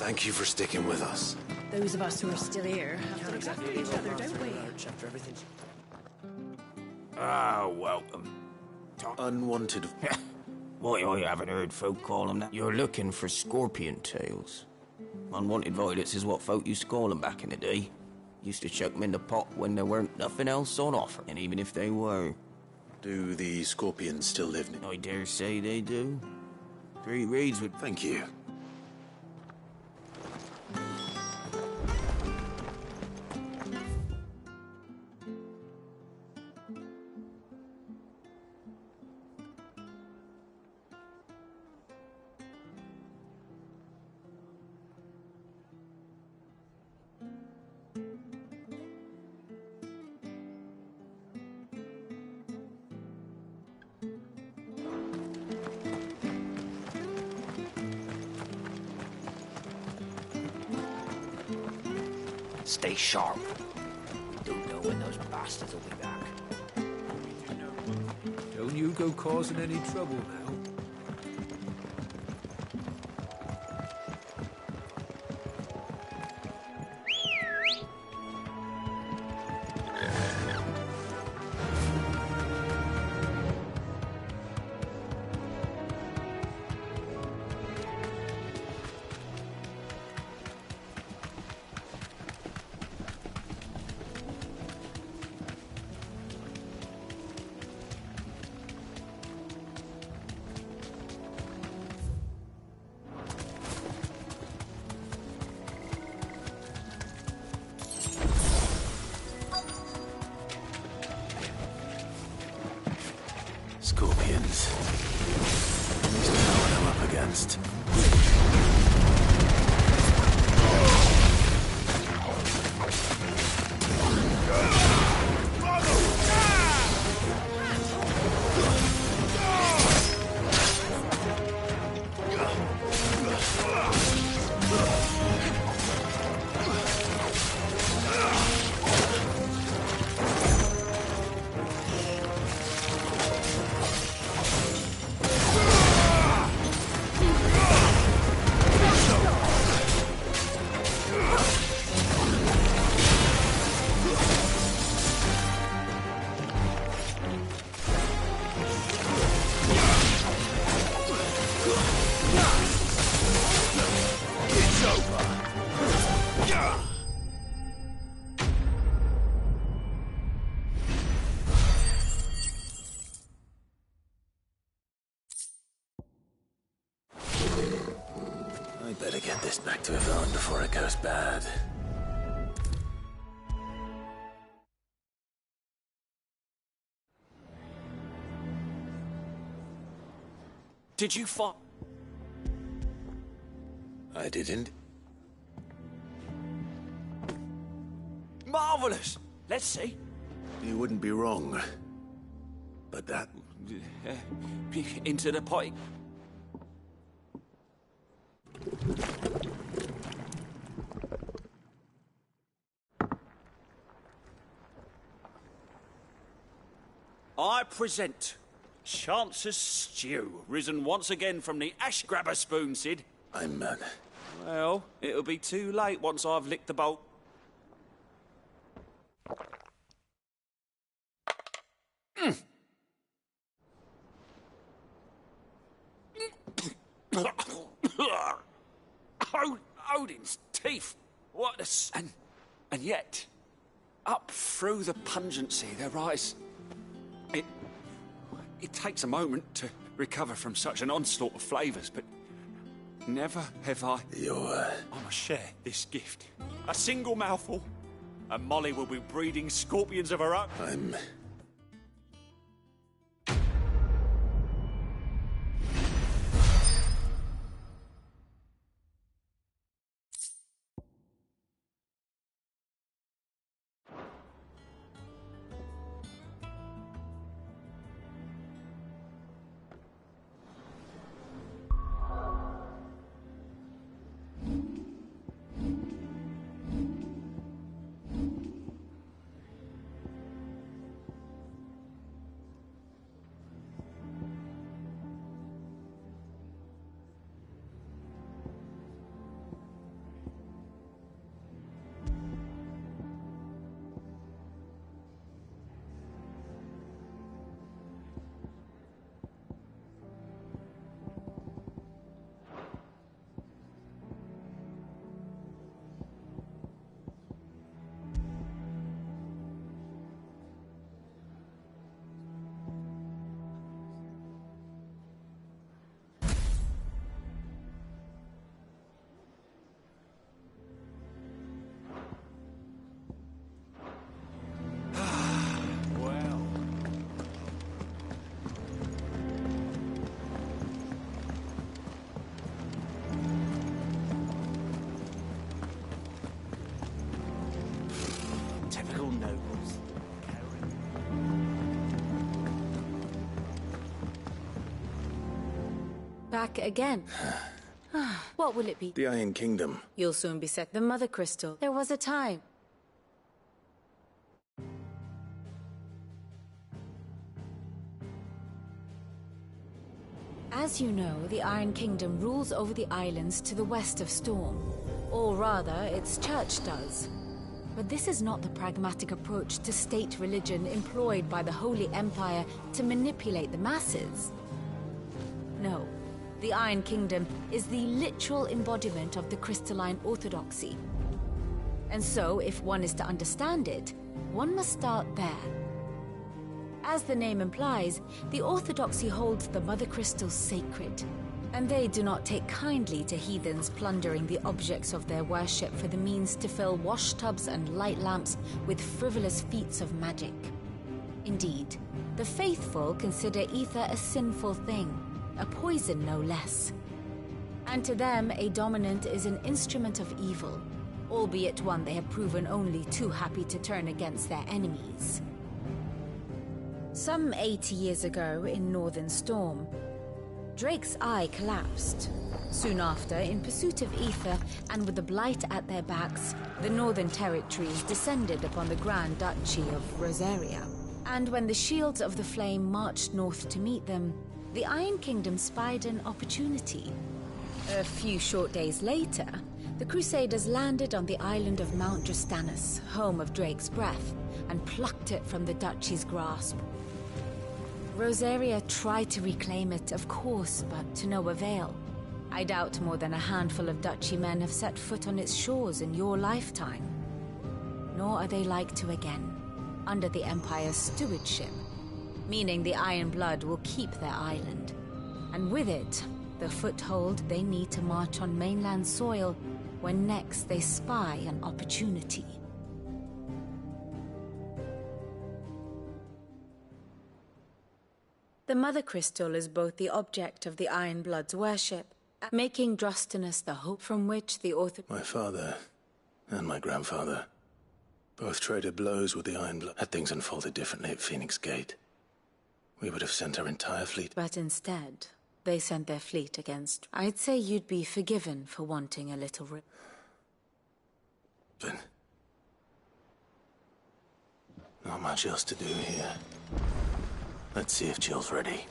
[SPEAKER 2] Thank you for sticking with us.
[SPEAKER 14] Those of us who are still here have to look after each other, don't we?
[SPEAKER 22] After everything.
[SPEAKER 5] Ah, welcome.
[SPEAKER 2] Unwanted.
[SPEAKER 5] Why, I haven't heard folk call them that. You're looking for scorpion tails. Unwanted violets is what folk used to call them back in the day. Used to chuck them in the pot when there weren't nothing else on offer. And even if they were...
[SPEAKER 2] Do the scorpions still live near?
[SPEAKER 5] I dare say they do. 3 reeds would...
[SPEAKER 2] Thank you.
[SPEAKER 5] Stay sharp. We don't know when those bastards will be back.
[SPEAKER 15] Don't you go causing any trouble now. Scorpions. At least I know what I'm up against. I better get this back to Yvonne before it goes bad.
[SPEAKER 18] Did you find...
[SPEAKER 2] I didn't.
[SPEAKER 18] Marvelous! Let's see.
[SPEAKER 2] You wouldn't be wrong. But that...
[SPEAKER 18] Into the potty. I present Chance's Stew, risen once again from the ash. Grab a spoon, Sid.
[SPEAKER 2] I'm...
[SPEAKER 18] Well, it'll be too late once I've licked the bowl. Odin's teeth. What a... And yet, up through the pungency there rise... It takes a moment to recover from such an onslaught of flavours, but never have I... I must share this gift. A single mouthful, and Molly will be breeding scorpions of her own.
[SPEAKER 2] I'm...
[SPEAKER 17] royal nobles.
[SPEAKER 3] Back again. What will it be?
[SPEAKER 2] The Iron Kingdom.
[SPEAKER 3] You'll soon be set. The Mother Crystal. There was a time. As you know, the Iron Kingdom rules over the islands to the west of Storm. Or rather, its church does. But this is not the pragmatic approach to state religion employed by the Holy Empire to manipulate the masses. No. The Iron Kingdom is the literal embodiment of the crystalline orthodoxy. And so, if one is to understand it, one must start there. As the name implies, the orthodoxy holds the Mother Crystals sacred, and they do not take kindly to heathens plundering the objects of their worship for the means to fill washtubs and light lamps with frivolous feats of magic. Indeed, the faithful consider ether a sinful thing, a poison no less. And to them, a dominant is an instrument of evil, albeit one they have proven only too happy to turn against their enemies. Some 80 years ago in Northern Storm, Drake's eye collapsed. Soon after, in pursuit of ether and with the Blight at their backs, the Northern Territories descended upon the Grand Duchy of Rosaria. And when the Shields of the Flame marched north to meet them, the Iron Kingdom spied an opportunity. A few short days later, the Crusaders landed on the island of Mount Drastanus, home of Drake's breath, and plucked it from the Duchy's grasp. Rosaria tried to reclaim it, of course, but to no avail. I doubt more than a handful of Duchy men have set foot on its shores in your lifetime. Nor are they like to again, under the Empire's stewardship, meaning the Iron Blood will keep their island, and with it, the foothold they need to march on mainland soil when next they spy an opportunity. The Mother Crystal is both the object of the Iron Blood's worship, making Drastanus the hope from which the
[SPEAKER 2] My father and my grandfather both traded blows with the Iron Blood. Had things unfolded differently at Phoenix Gate, we would have sent our entire fleet.
[SPEAKER 3] But instead, they sent their fleet against... I'd say you'd be forgiven for wanting a little
[SPEAKER 2] But not much else to do here. Let's see if Jill's ready.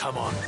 [SPEAKER 10] Come on.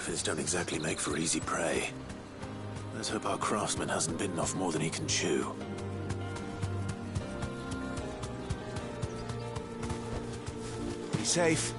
[SPEAKER 2] Griffins don't exactly make for easy prey. Let's hope our craftsman hasn't bitten off more than he can chew. Be safe.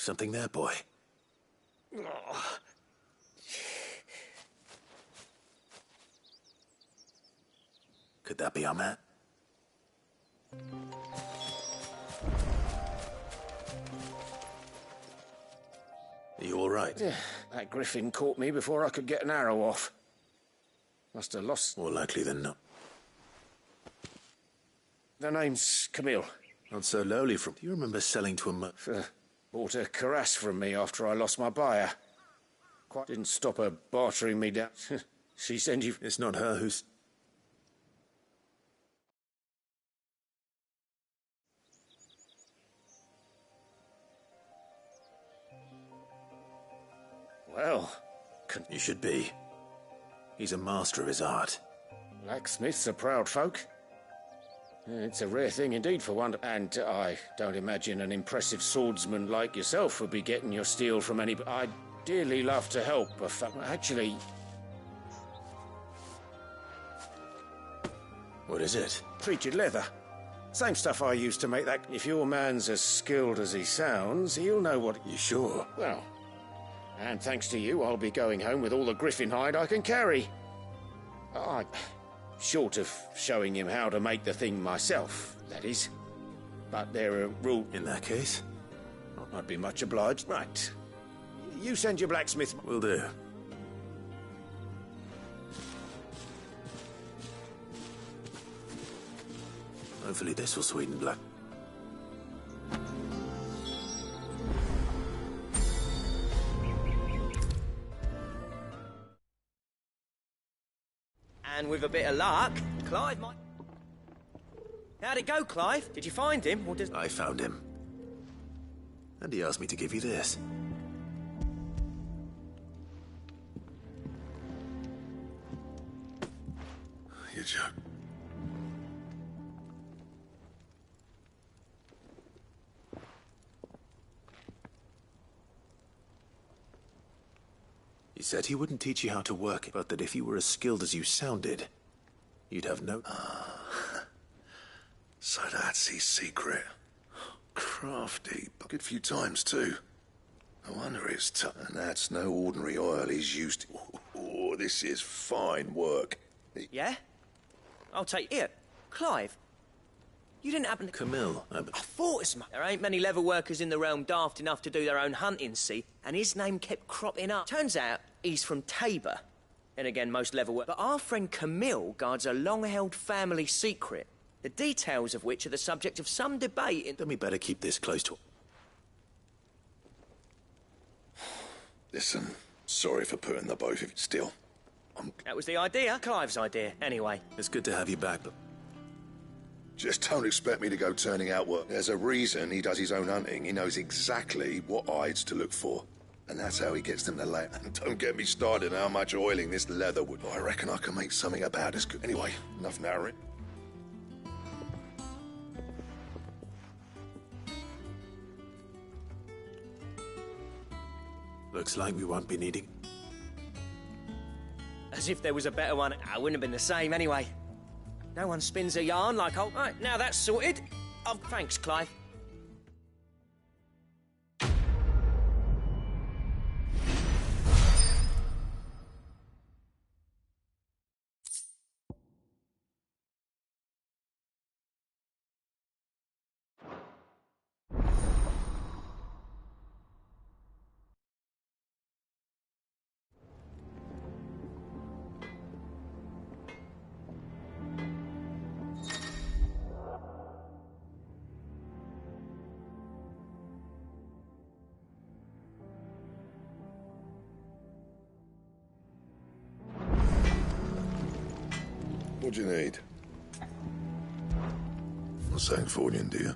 [SPEAKER 2] Something there, boy. Could that be our man? Are you all right?
[SPEAKER 11] That griffin caught me before I could get an arrow off. Must have lost...
[SPEAKER 2] More likely than not.
[SPEAKER 11] The name's Camille.
[SPEAKER 2] Not so lowly from... Do you remember selling to a
[SPEAKER 11] bought a cuirass from me after I lost my buyer. Quite didn't stop her bartering me down. She sent you...
[SPEAKER 2] It's not her who's...
[SPEAKER 11] Well...
[SPEAKER 2] You should be. He's a master of his art.
[SPEAKER 11] Blacksmiths are proud folk. It's a rare thing indeed for one, and I don't imagine an impressive swordsman like yourself would be getting your steel from any... I'd dearly love to help, actually...
[SPEAKER 2] What is it?
[SPEAKER 11] Treated leather. Same stuff I used to make that... If your man's as skilled as he sounds, he'll know what...
[SPEAKER 2] You sure?
[SPEAKER 11] Well, and thanks to you, I'll be going home with all the griffin hide I can carry. Short of showing him how to make the thing myself, that is. But there are rules...
[SPEAKER 2] In that case?
[SPEAKER 11] I'd be much obliged. Right. You send your blacksmith...
[SPEAKER 2] Will do. Hopefully this will sweeten black.
[SPEAKER 22] And with a bit of luck, Clive might... How'd it go, Clive? Did you find him, or does...
[SPEAKER 2] I found him. And he asked me to give you this.
[SPEAKER 19] You joke.
[SPEAKER 2] He said he wouldn't teach you how to work, but that if you were as skilled as you sounded, you'd have no...
[SPEAKER 19] So that's his secret. Crafty. A good few times, too. No wonder it's tough. And that's no ordinary oil he's used. Oh, this is fine work.
[SPEAKER 22] Yeah? I'll take it. Clive, you didn't happen to...
[SPEAKER 2] Camille.
[SPEAKER 22] I thought as much. There ain't many leather workers in the realm daft enough to do their own hunting, see? And his name kept cropping up. Turns out he's from Tabor. And again, most leather work. But our friend Camille guards a long-held family secret, the details of which are the subject of some debate in...
[SPEAKER 2] Then we better keep this close to...
[SPEAKER 19] Listen, sorry for putting the both of you still.
[SPEAKER 22] That was the idea. Clive's idea, anyway.
[SPEAKER 2] It's good to have you back, but...
[SPEAKER 19] Just don't expect me to go turning out work. There's a reason he does his own hunting. He knows exactly what hides to look for. And that's how he gets them to lay. And don't get me started on how much oiling this leather would... I reckon I can make something about as good. Anyway, enough narrowing.
[SPEAKER 2] Looks like we won't be needing...
[SPEAKER 22] As if there was a better one. I wouldn't have been the same anyway. No one spins a yarn like... Oh, right, now that's sorted. Oh, thanks, Clive.
[SPEAKER 19] What do you need? Not saying fortune, do you?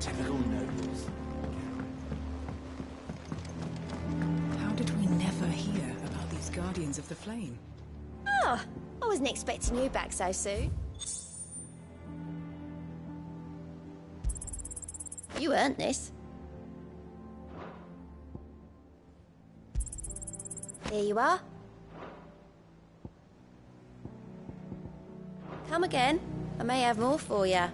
[SPEAKER 11] Typical nobles.
[SPEAKER 14] How did we never hear about these Guardians of the Flame?
[SPEAKER 20] Oh, I wasn't expecting you back so soon. You earned this. Here you are. Come again. I may have more for you.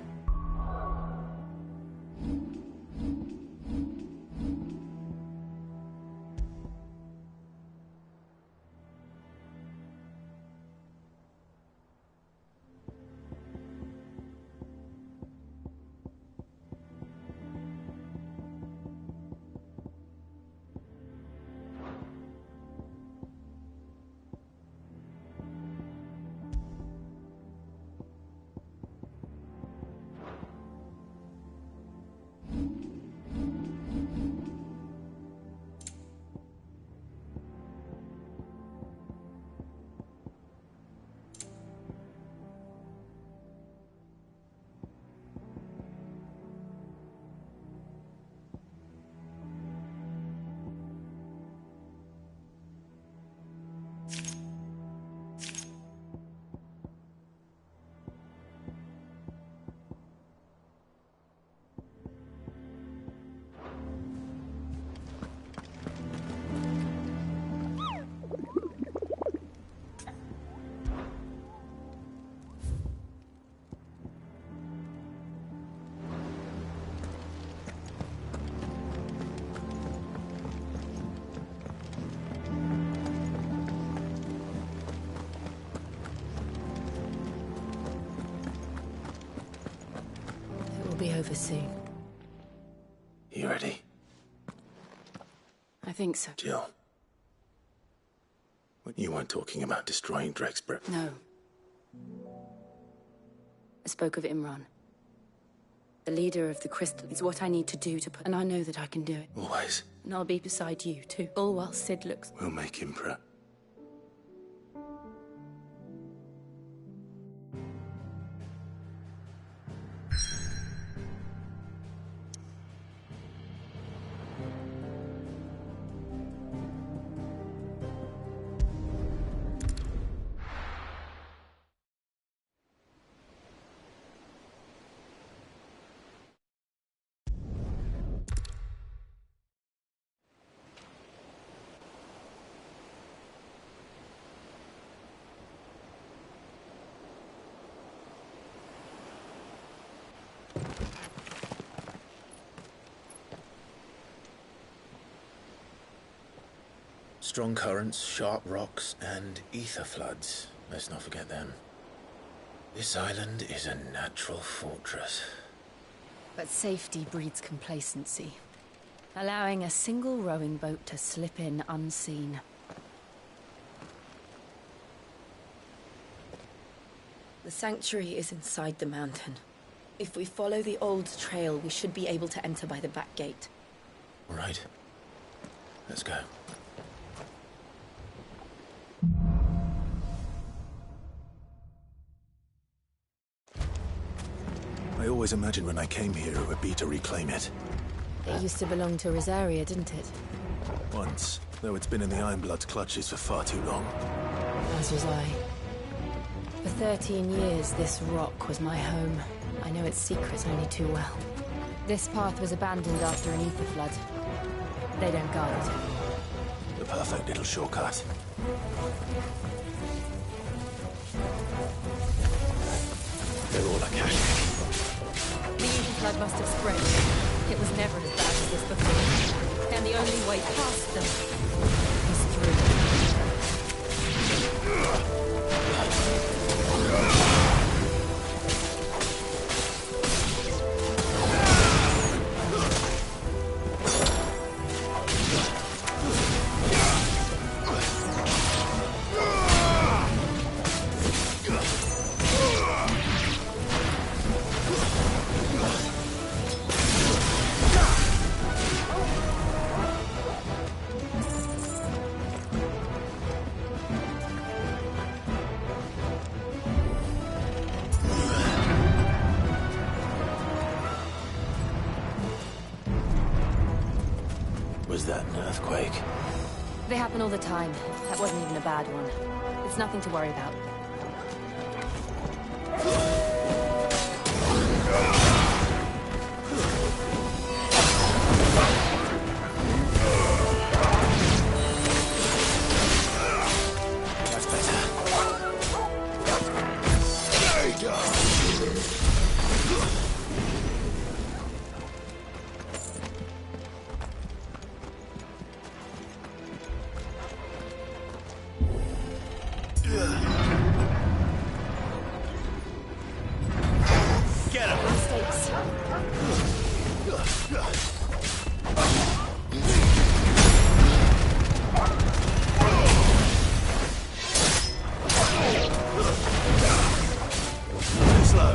[SPEAKER 6] Be over soon.
[SPEAKER 2] You ready?
[SPEAKER 6] I think so.
[SPEAKER 2] Jill. When you weren't talking about destroying Drexborough.
[SPEAKER 6] No. I spoke of Imran. The leader of the Crystal is what I need to do to put... And I know that I can do it.
[SPEAKER 2] Always.
[SPEAKER 6] And I'll be beside you, too. All while Sid looks...
[SPEAKER 2] We'll make him proud. Strong currents, sharp rocks, and ether floods. Let's not forget them. This island is a natural fortress.
[SPEAKER 6] But safety breeds complacency, allowing a single rowing boat to slip in unseen. The sanctuary is inside the mountain. If we follow the old trail, we should be able to enter by the back gate.
[SPEAKER 2] All right. Let's go. I always imagined when I came here it would be to reclaim it.
[SPEAKER 6] It used to belong to Rosaria, didn't it?
[SPEAKER 2] Once, though it's been in the Ironblood's clutches for far too long.
[SPEAKER 6] As was I. For 13 years, this rock was my home. I know its secrets only too well. This path was abandoned after an ether flood. They don't guard it.
[SPEAKER 2] The perfect little shortcut. They're all a cache.
[SPEAKER 6] The ether flood must have spread. It was never as bad as this before. And the only way past them was through.
[SPEAKER 15] Was that an earthquake?
[SPEAKER 1] They happen all the time. That wasn't even a bad one. It's nothing to worry about.
[SPEAKER 15] That's better. There you go.
[SPEAKER 22] Get him!
[SPEAKER 1] Mistakes.
[SPEAKER 22] Too slow.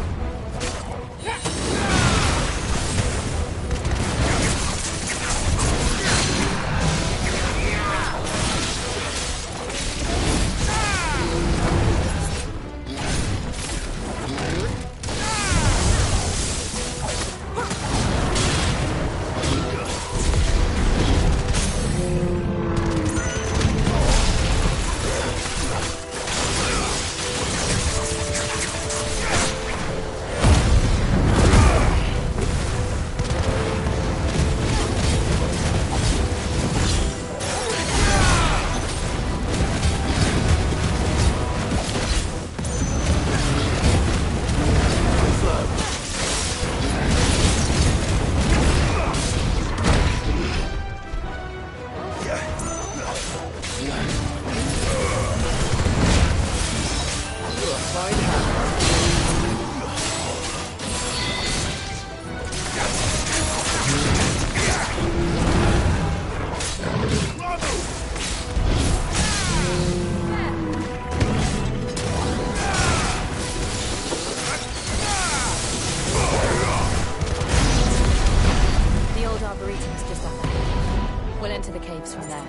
[SPEAKER 1] The old Arboretum's just up ahead. We'll enter the caves from there.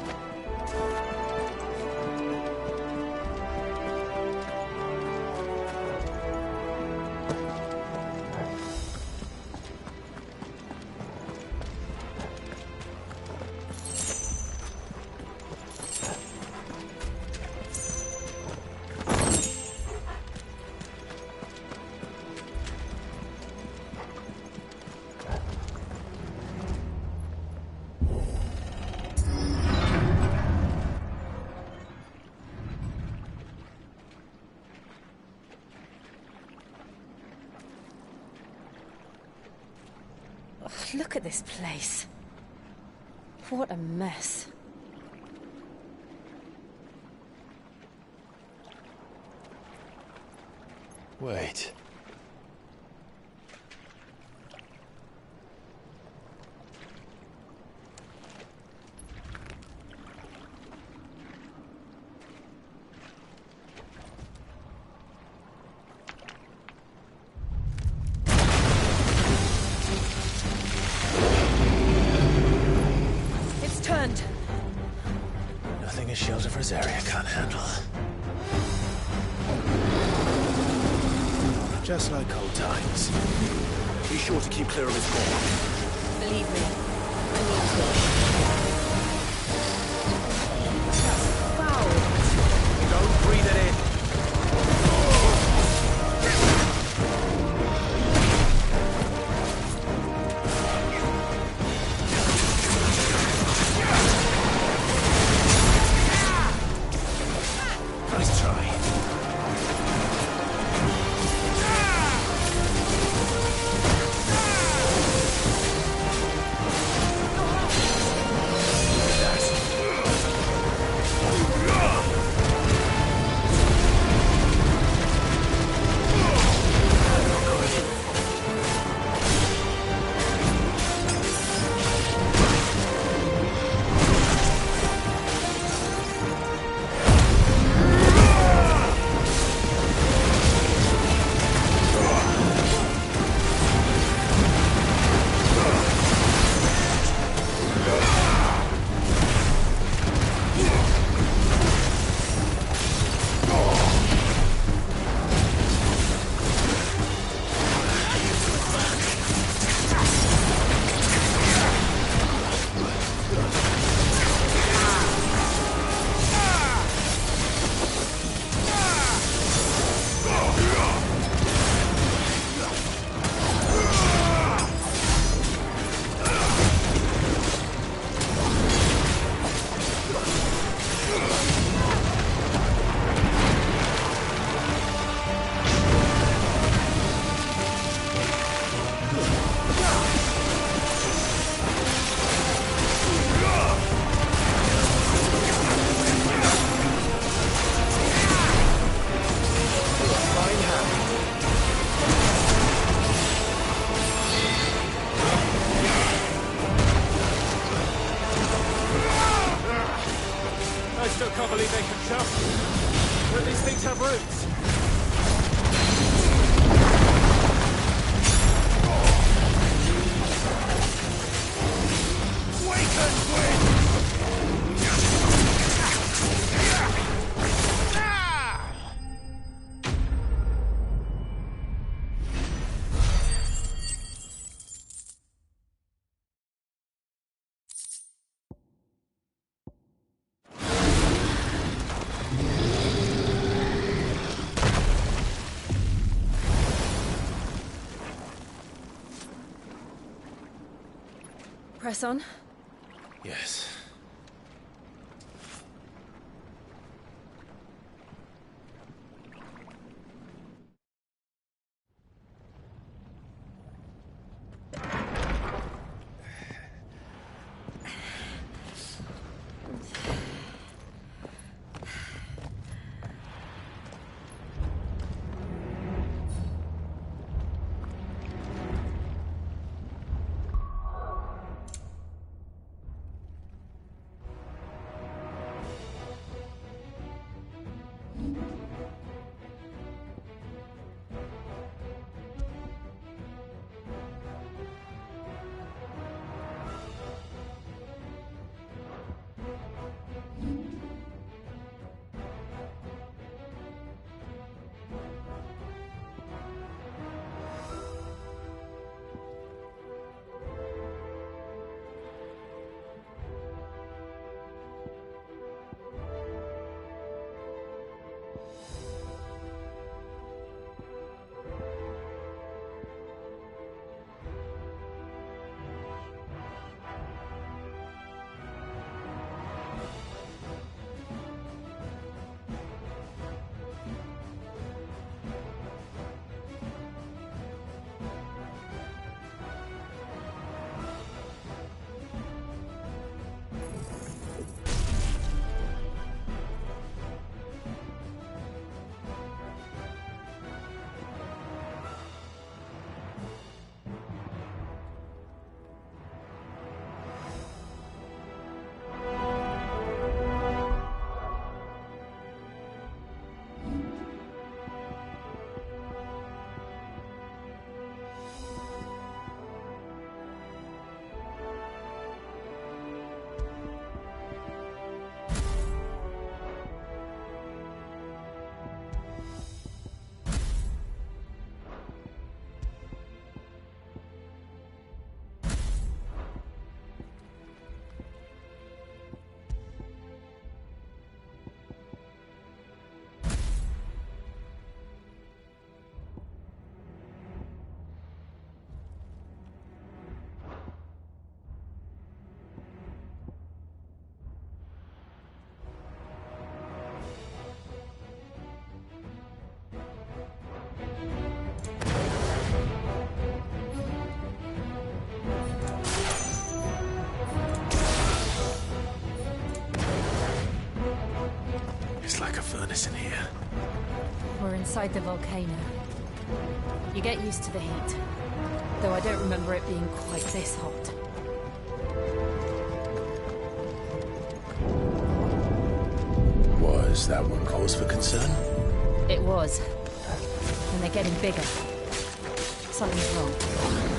[SPEAKER 1] Ugh, look at this place. What a mess.
[SPEAKER 10] Wait.
[SPEAKER 6] It's turned.
[SPEAKER 10] Nothing a shelter for Zarya can't handle.
[SPEAKER 2] Just like old times. Be sure to keep clear of his core.
[SPEAKER 1] Believe me, I need to. That's foul.
[SPEAKER 22] Don't breathe it in.
[SPEAKER 2] Nice try.
[SPEAKER 18] can't believe they can jump. But these things have roots.
[SPEAKER 1] Press on?
[SPEAKER 10] Yes. It's like a furnace in here.
[SPEAKER 1] We're inside the volcano. You get used to the heat, though I don't remember it being quite this hot.
[SPEAKER 10] Was that one cause for concern?
[SPEAKER 1] It was. And they're getting bigger. Something's wrong.
[SPEAKER 10] All right.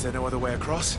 [SPEAKER 4] there no other way across?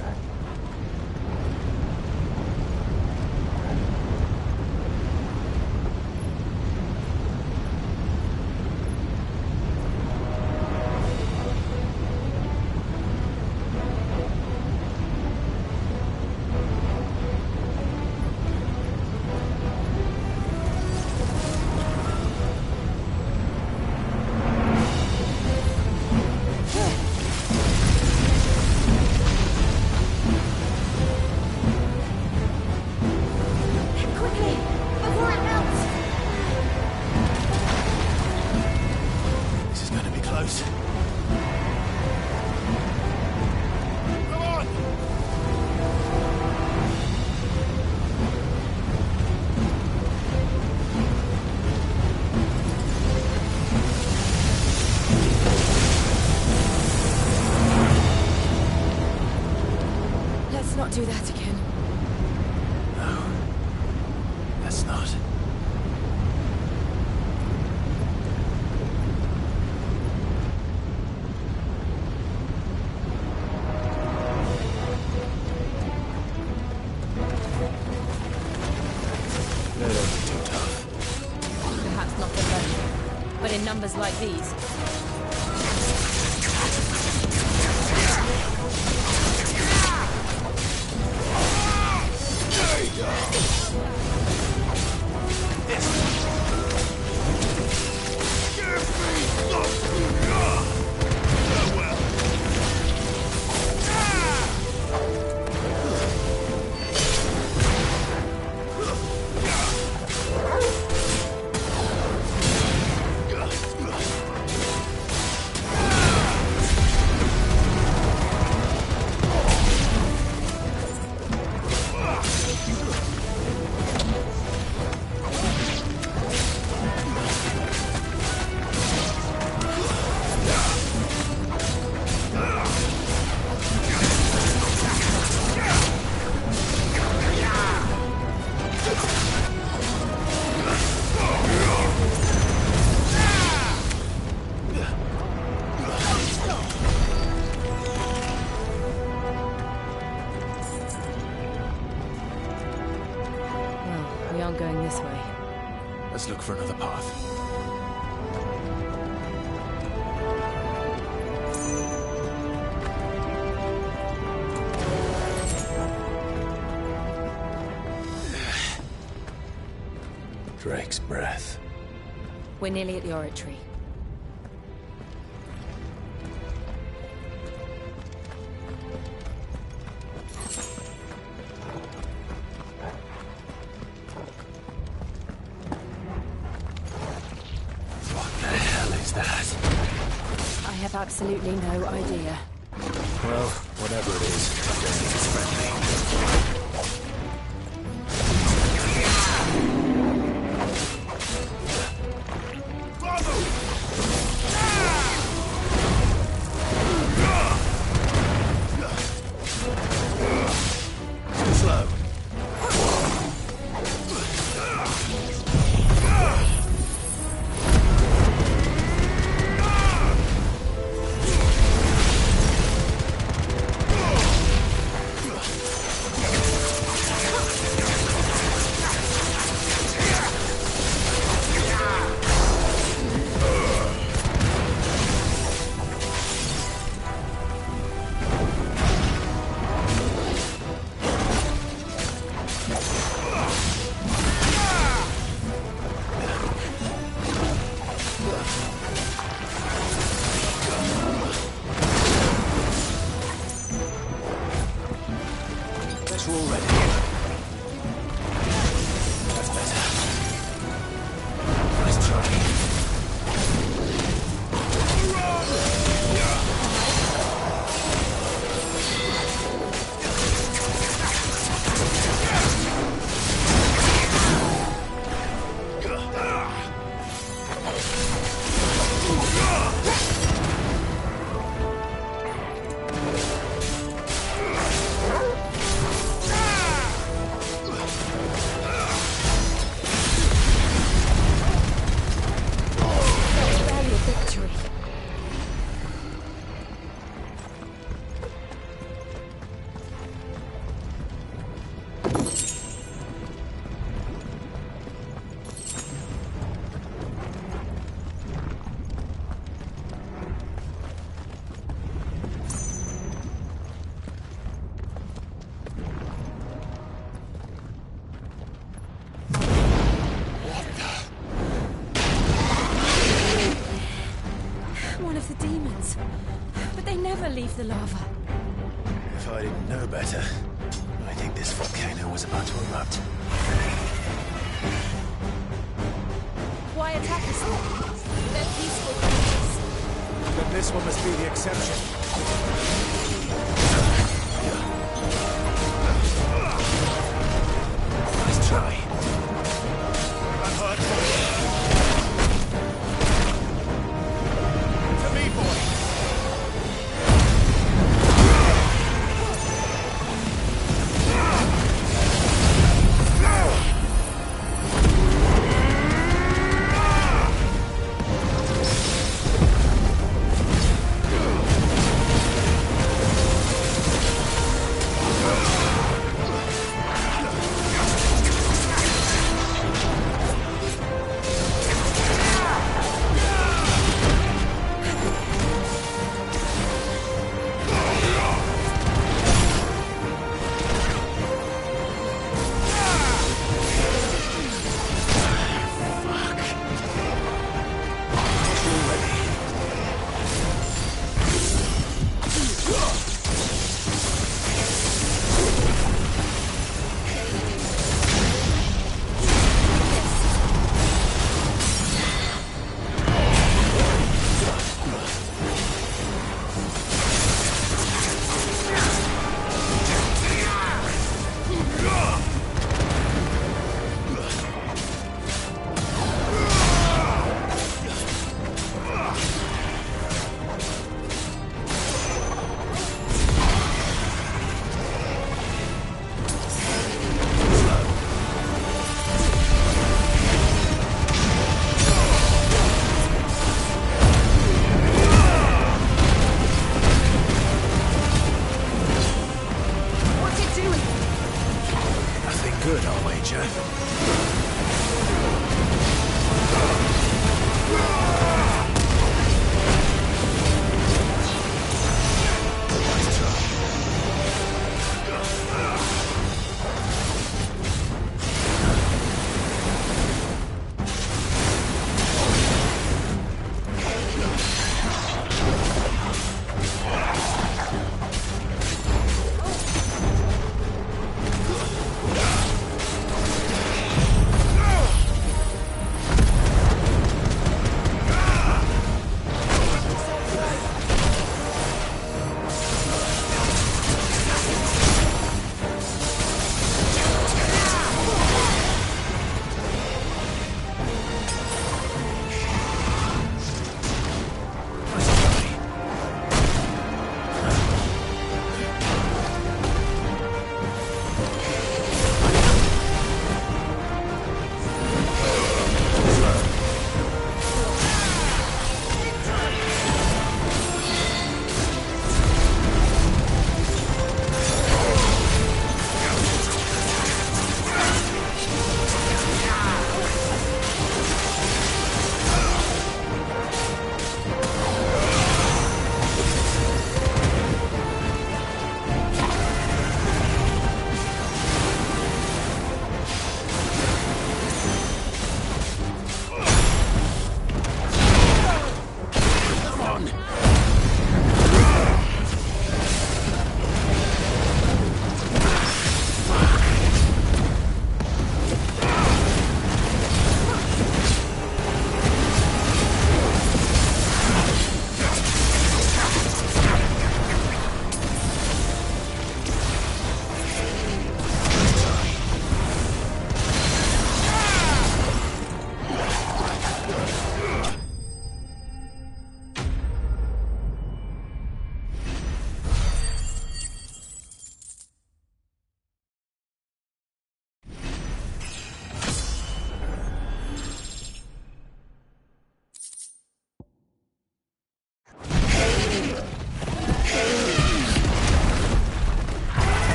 [SPEAKER 1] Do that again.
[SPEAKER 2] No. Let's not. They don't be too tough.
[SPEAKER 1] Perhaps not for them, but in numbers like these. Going this way.
[SPEAKER 2] Let's look for another path. Drake's breath.
[SPEAKER 1] We're nearly at the oratory. Absolutely no idea.
[SPEAKER 2] Well, whatever it is, I don't think it's friendly.
[SPEAKER 1] leave the lava.
[SPEAKER 2] If I didn't know better, I think this volcano was about to erupt.
[SPEAKER 1] Why attack us then? They're peaceful creatures.
[SPEAKER 11] Then this one must be the exception.
[SPEAKER 2] Nice try.
[SPEAKER 11] That hurt. To me, boy.
[SPEAKER 2] Good, I'll wager.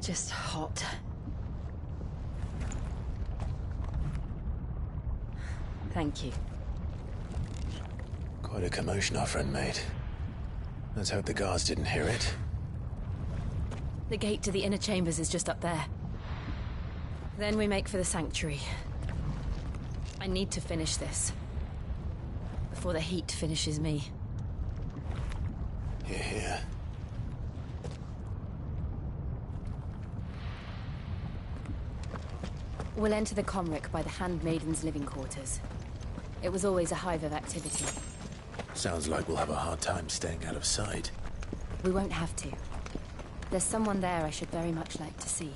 [SPEAKER 3] Just hot. Thank you.
[SPEAKER 2] Quite a commotion our friend made. Let's hope the guards didn't hear it.
[SPEAKER 1] The gate to the inner chambers is just up there. Then we make for the sanctuary. I need to finish this. Before the heat finishes me.
[SPEAKER 10] Here.
[SPEAKER 1] We'll enter the Comric by the Handmaiden's living quarters. It was always a hive of activity.
[SPEAKER 10] Sounds like we'll have a hard time staying out of sight.
[SPEAKER 1] We won't have to. There's someone there I should very much like to see.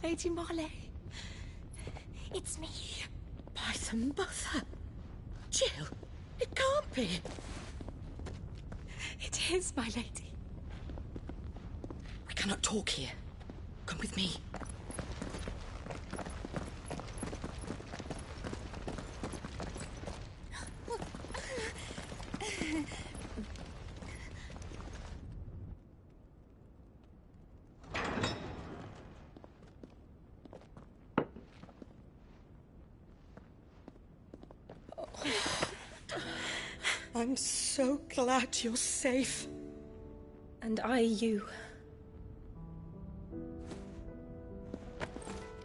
[SPEAKER 6] Lady Marley.
[SPEAKER 20] It's me.
[SPEAKER 6] By the mother. Jill, it can't be. It is, my lady. We cannot talk here. Come with me. I'm so glad you're safe.
[SPEAKER 1] And you.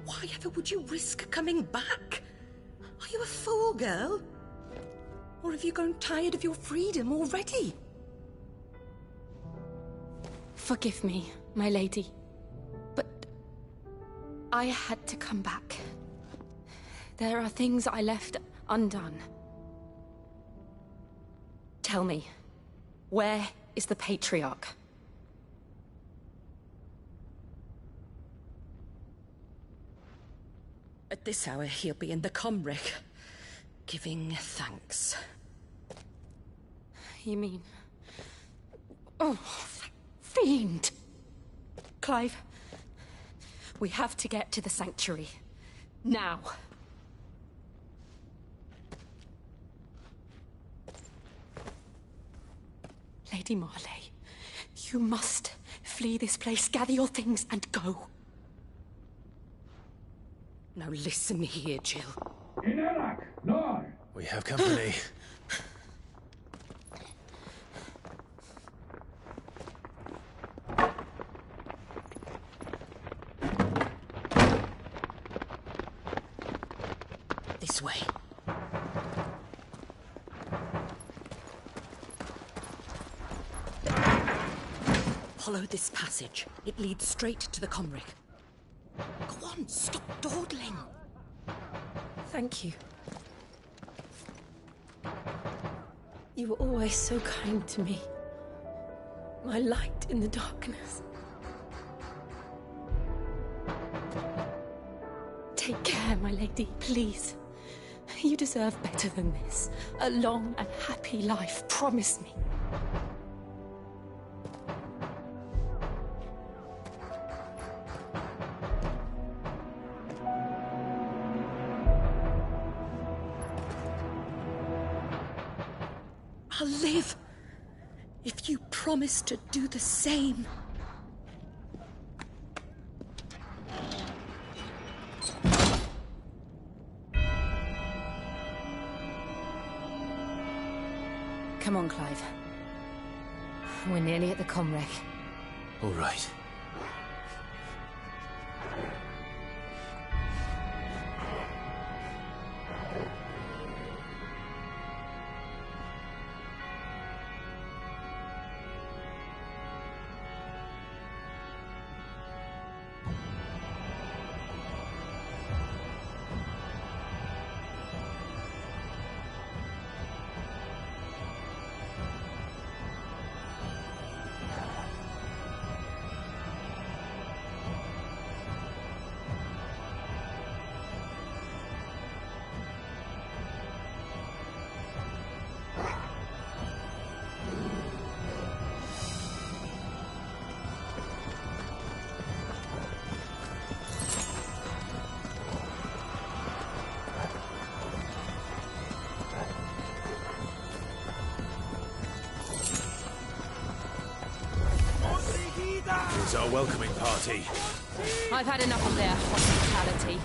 [SPEAKER 6] Why ever would you risk coming back? Are you a fool, girl? Or have you grown tired of your freedom already?
[SPEAKER 1] Forgive me, my lady. But I had to come back. There are things I left undone. Tell me, where is the Patriarch?
[SPEAKER 6] At this hour, he'll be in the Comric, giving thanks.
[SPEAKER 1] You mean... Oh, fiend! Clive, we have to get to the sanctuary. Now. Lady Marley, you must flee this place, gather your things, and go.
[SPEAKER 6] Now listen here, Jill.
[SPEAKER 10] We have company.
[SPEAKER 6] This way. Follow this passage. It leads straight to the Comric. Go on, stop dawdling.
[SPEAKER 1] Thank you. You were always so kind to me. My light in the darkness. Take care, my lady, please. You deserve better than this. A long and happy life, promise me.
[SPEAKER 6] I'll live if you promise to do the same.
[SPEAKER 1] Come on, Clive. We're nearly at the Comric.
[SPEAKER 10] All right. is our welcoming party.
[SPEAKER 1] I've had enough of their hospitality.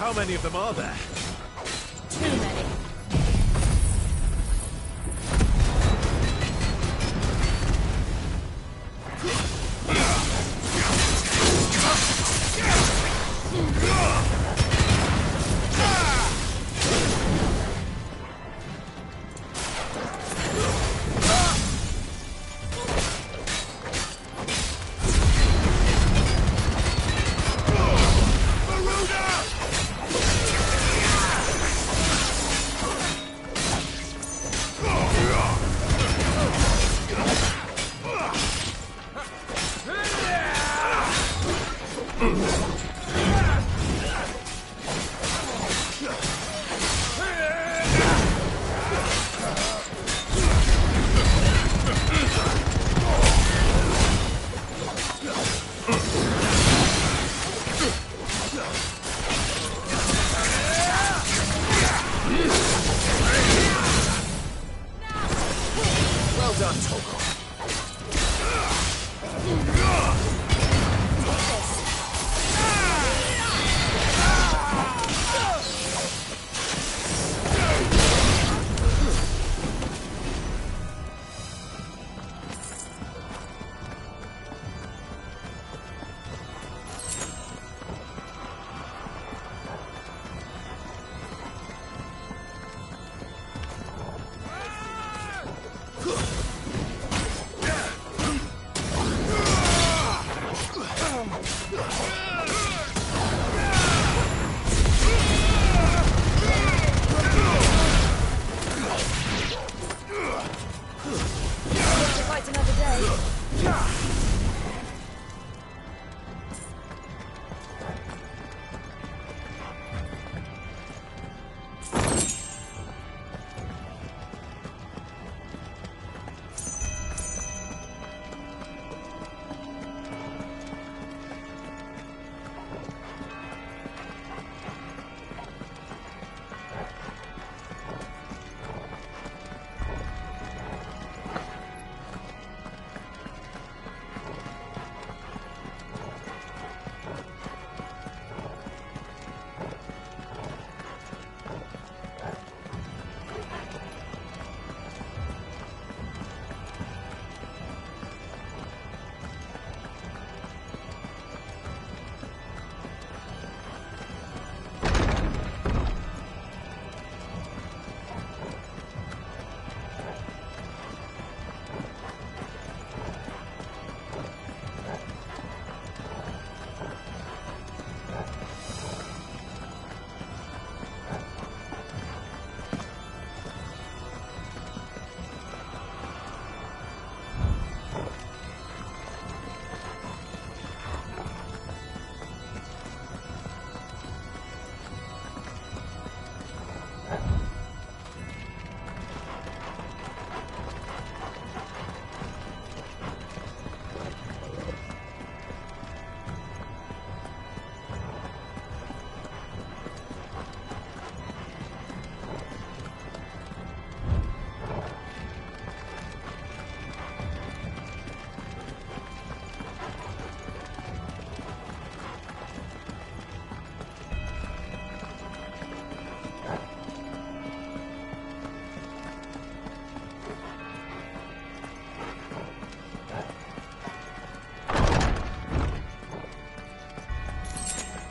[SPEAKER 10] How many of them are there?
[SPEAKER 1] Too many.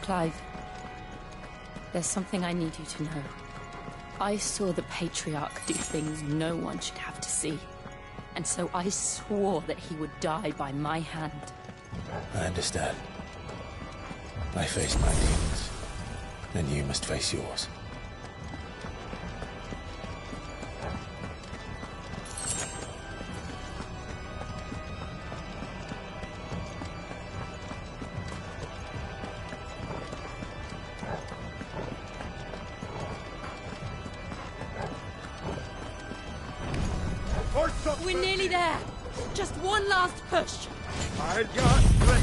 [SPEAKER 1] Clive, there's something I need you to know. I saw the Patriarch do things no one should have to see. And so I swore that he would die by my hand.
[SPEAKER 10] I understand. I face my demons. Then you must face yours.
[SPEAKER 6] We're nearly there. Just one last push.
[SPEAKER 11] I got the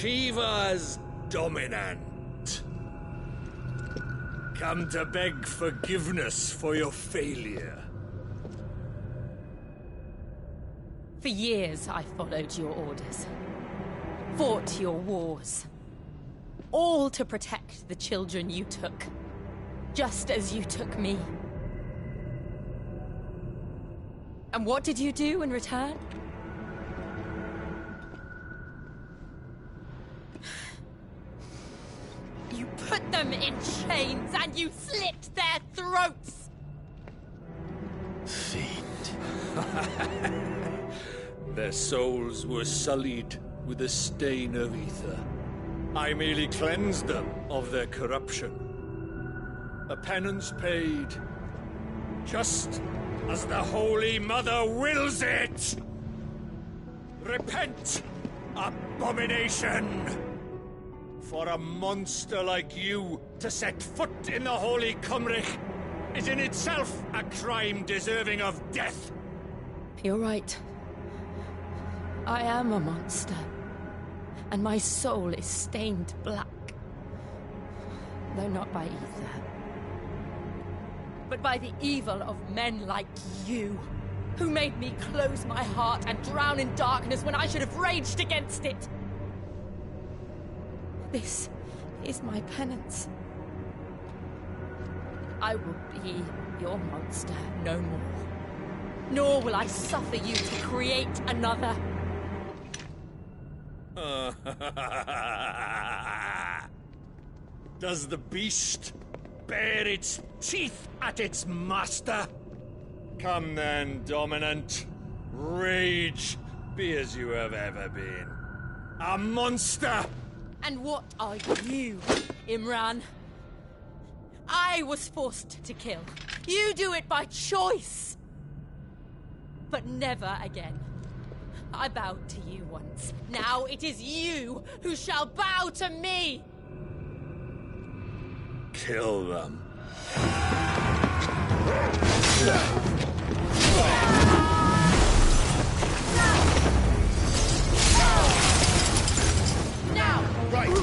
[SPEAKER 4] Shiva's dominant. Come to beg forgiveness for your failure.
[SPEAKER 1] For years, I followed your orders. Fought your wars. All to protect the children you took. Just as you took me. And what did you do in return? You put them in chains and you slit their throats!
[SPEAKER 10] Fiend.
[SPEAKER 4] Their souls were sullied with the stain of ether. I merely cleansed them of their corruption. A penance paid, just as the Holy Mother wills it! Repent, abomination! For a monster like you to set foot in the Holy Cymric is in itself a crime deserving of death!
[SPEAKER 1] You're right. I am a monster. And my soul is stained black. Though not by ether. But by the evil of men like you, who made me close my heart and drown in darkness when I should have raged against it. This is my penance. I will be your monster no more. Nor will I suffer you to create another.
[SPEAKER 4] Does the beast bare its teeth at its master? Come then, Dominant. Rage, be as you have ever been. A monster!
[SPEAKER 1] And what are you, Imran? I was forced to kill. You do it by choice. But never again. I bowed to you once. Now it is you who shall bow to me!
[SPEAKER 4] Kill them.
[SPEAKER 1] Now!
[SPEAKER 4] Right!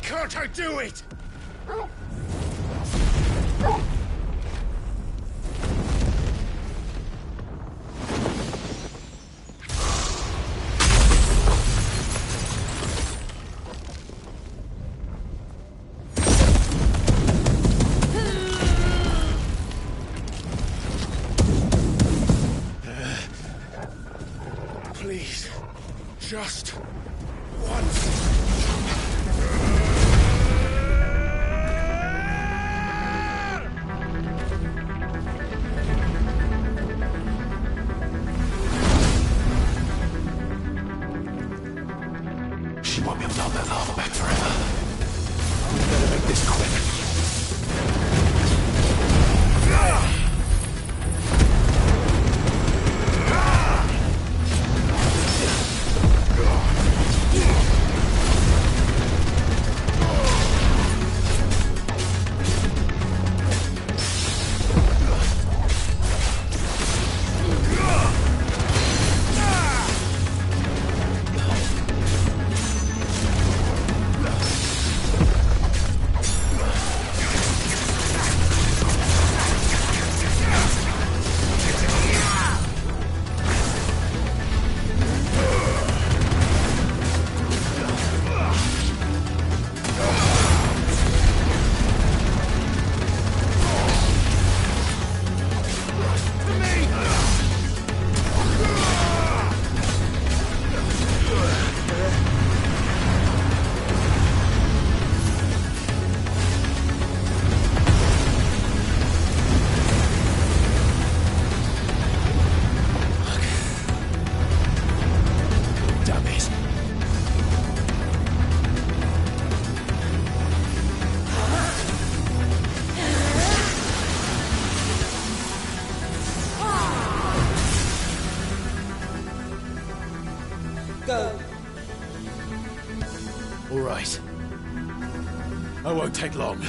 [SPEAKER 4] Can't I do it? Please, just once.
[SPEAKER 2] She won't be able to hold that lava back forever. We better make this quick.
[SPEAKER 10] right. I won't take long.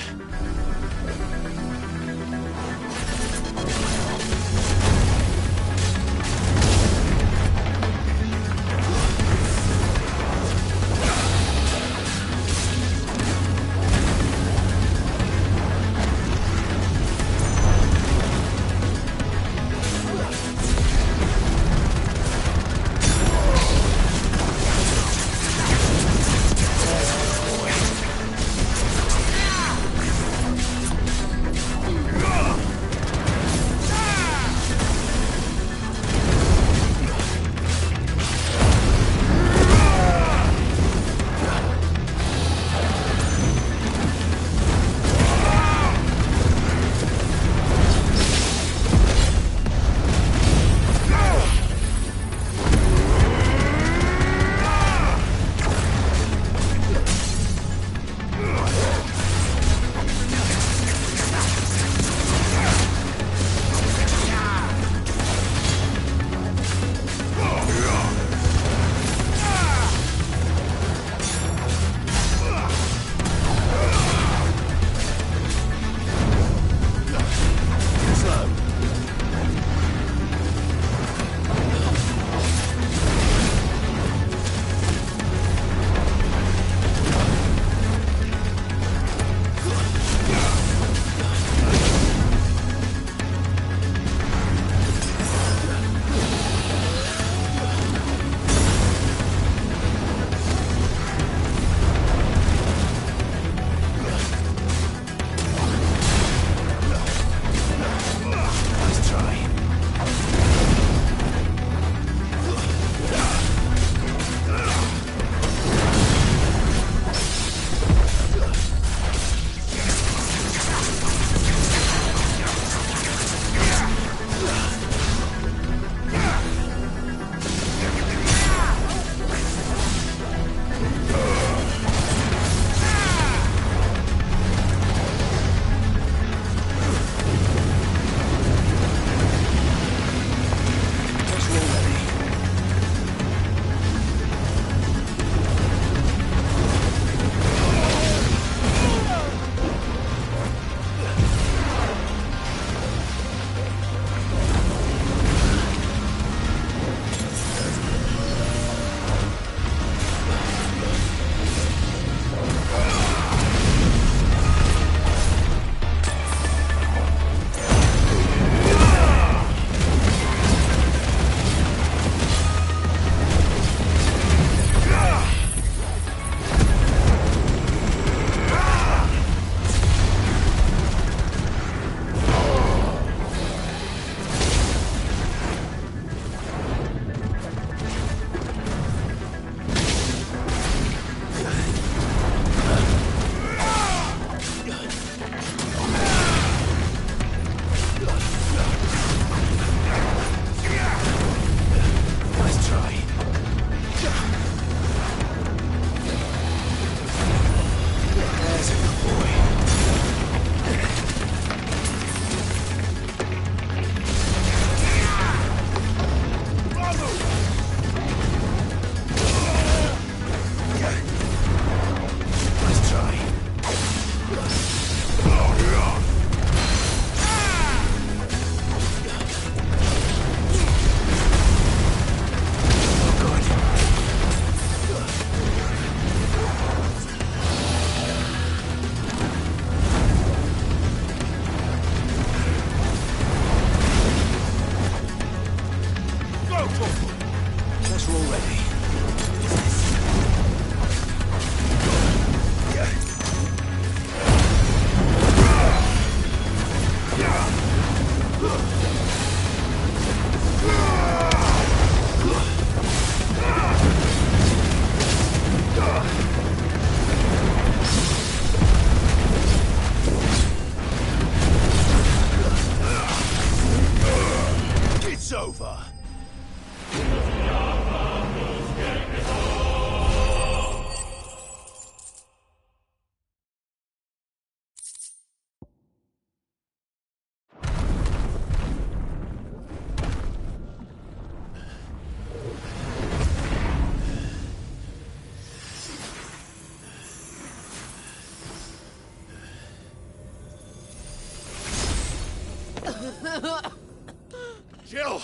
[SPEAKER 10] Jill!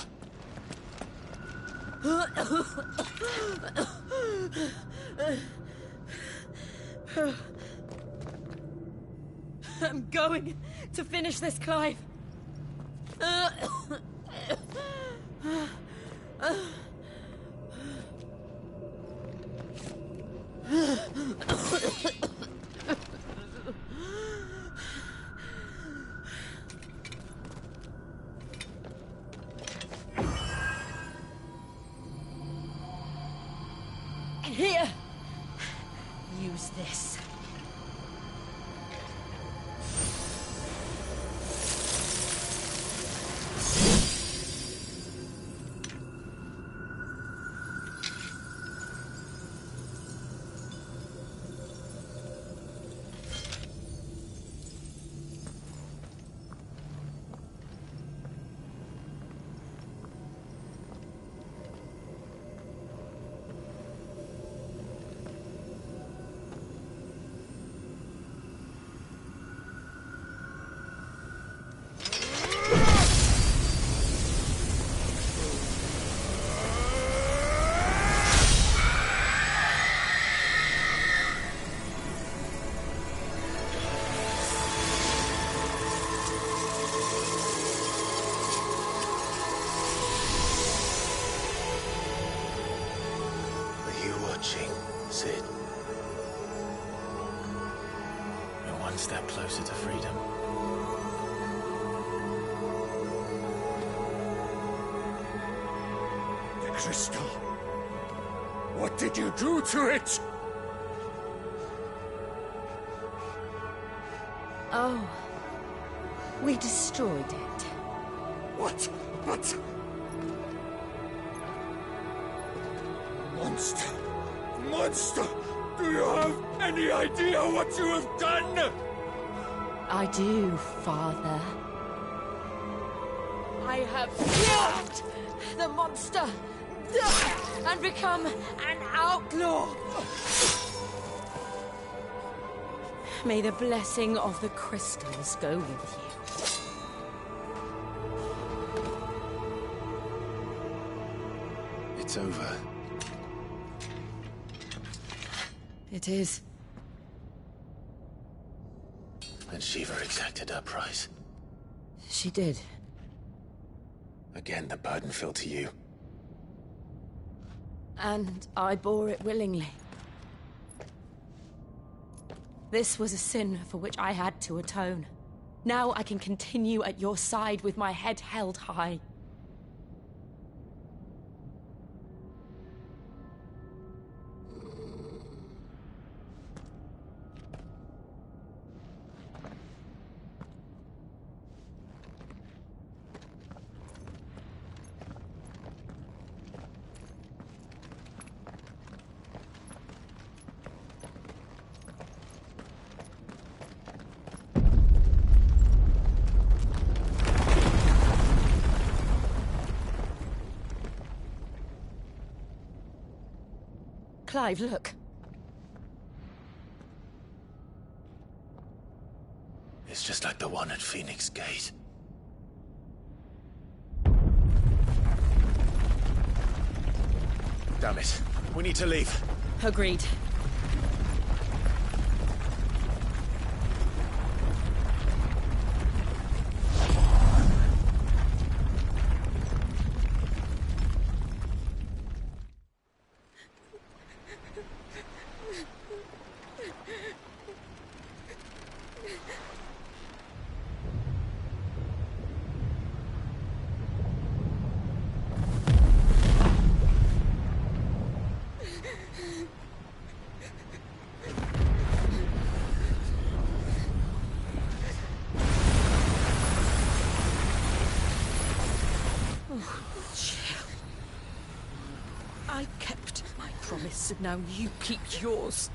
[SPEAKER 1] I'm going to finish this, Clive. Here, use this.
[SPEAKER 2] Cid. You're one step closer to freedom.
[SPEAKER 11] The crystal. What did you do to it?
[SPEAKER 1] Oh. We destroyed it.
[SPEAKER 11] What? But... Monster! Monster! Do you have any idea what you have done?
[SPEAKER 1] I do, Father. I have killed the monster and become an outlaw. May the blessing of the crystals go with you.
[SPEAKER 2] It's over.
[SPEAKER 1] It is.
[SPEAKER 2] And Shiva exacted her price.
[SPEAKER 1] She did.
[SPEAKER 2] Again, the burden fell to you.
[SPEAKER 1] And I bore it willingly. This was a sin for which I had to atone. Now I can continue at your side with my head held high. Clive, look.
[SPEAKER 2] It's just like the one at Phoenix Gate. Damn it. We need to leave.
[SPEAKER 1] Agreed. I kept my promise, and now you keep yours.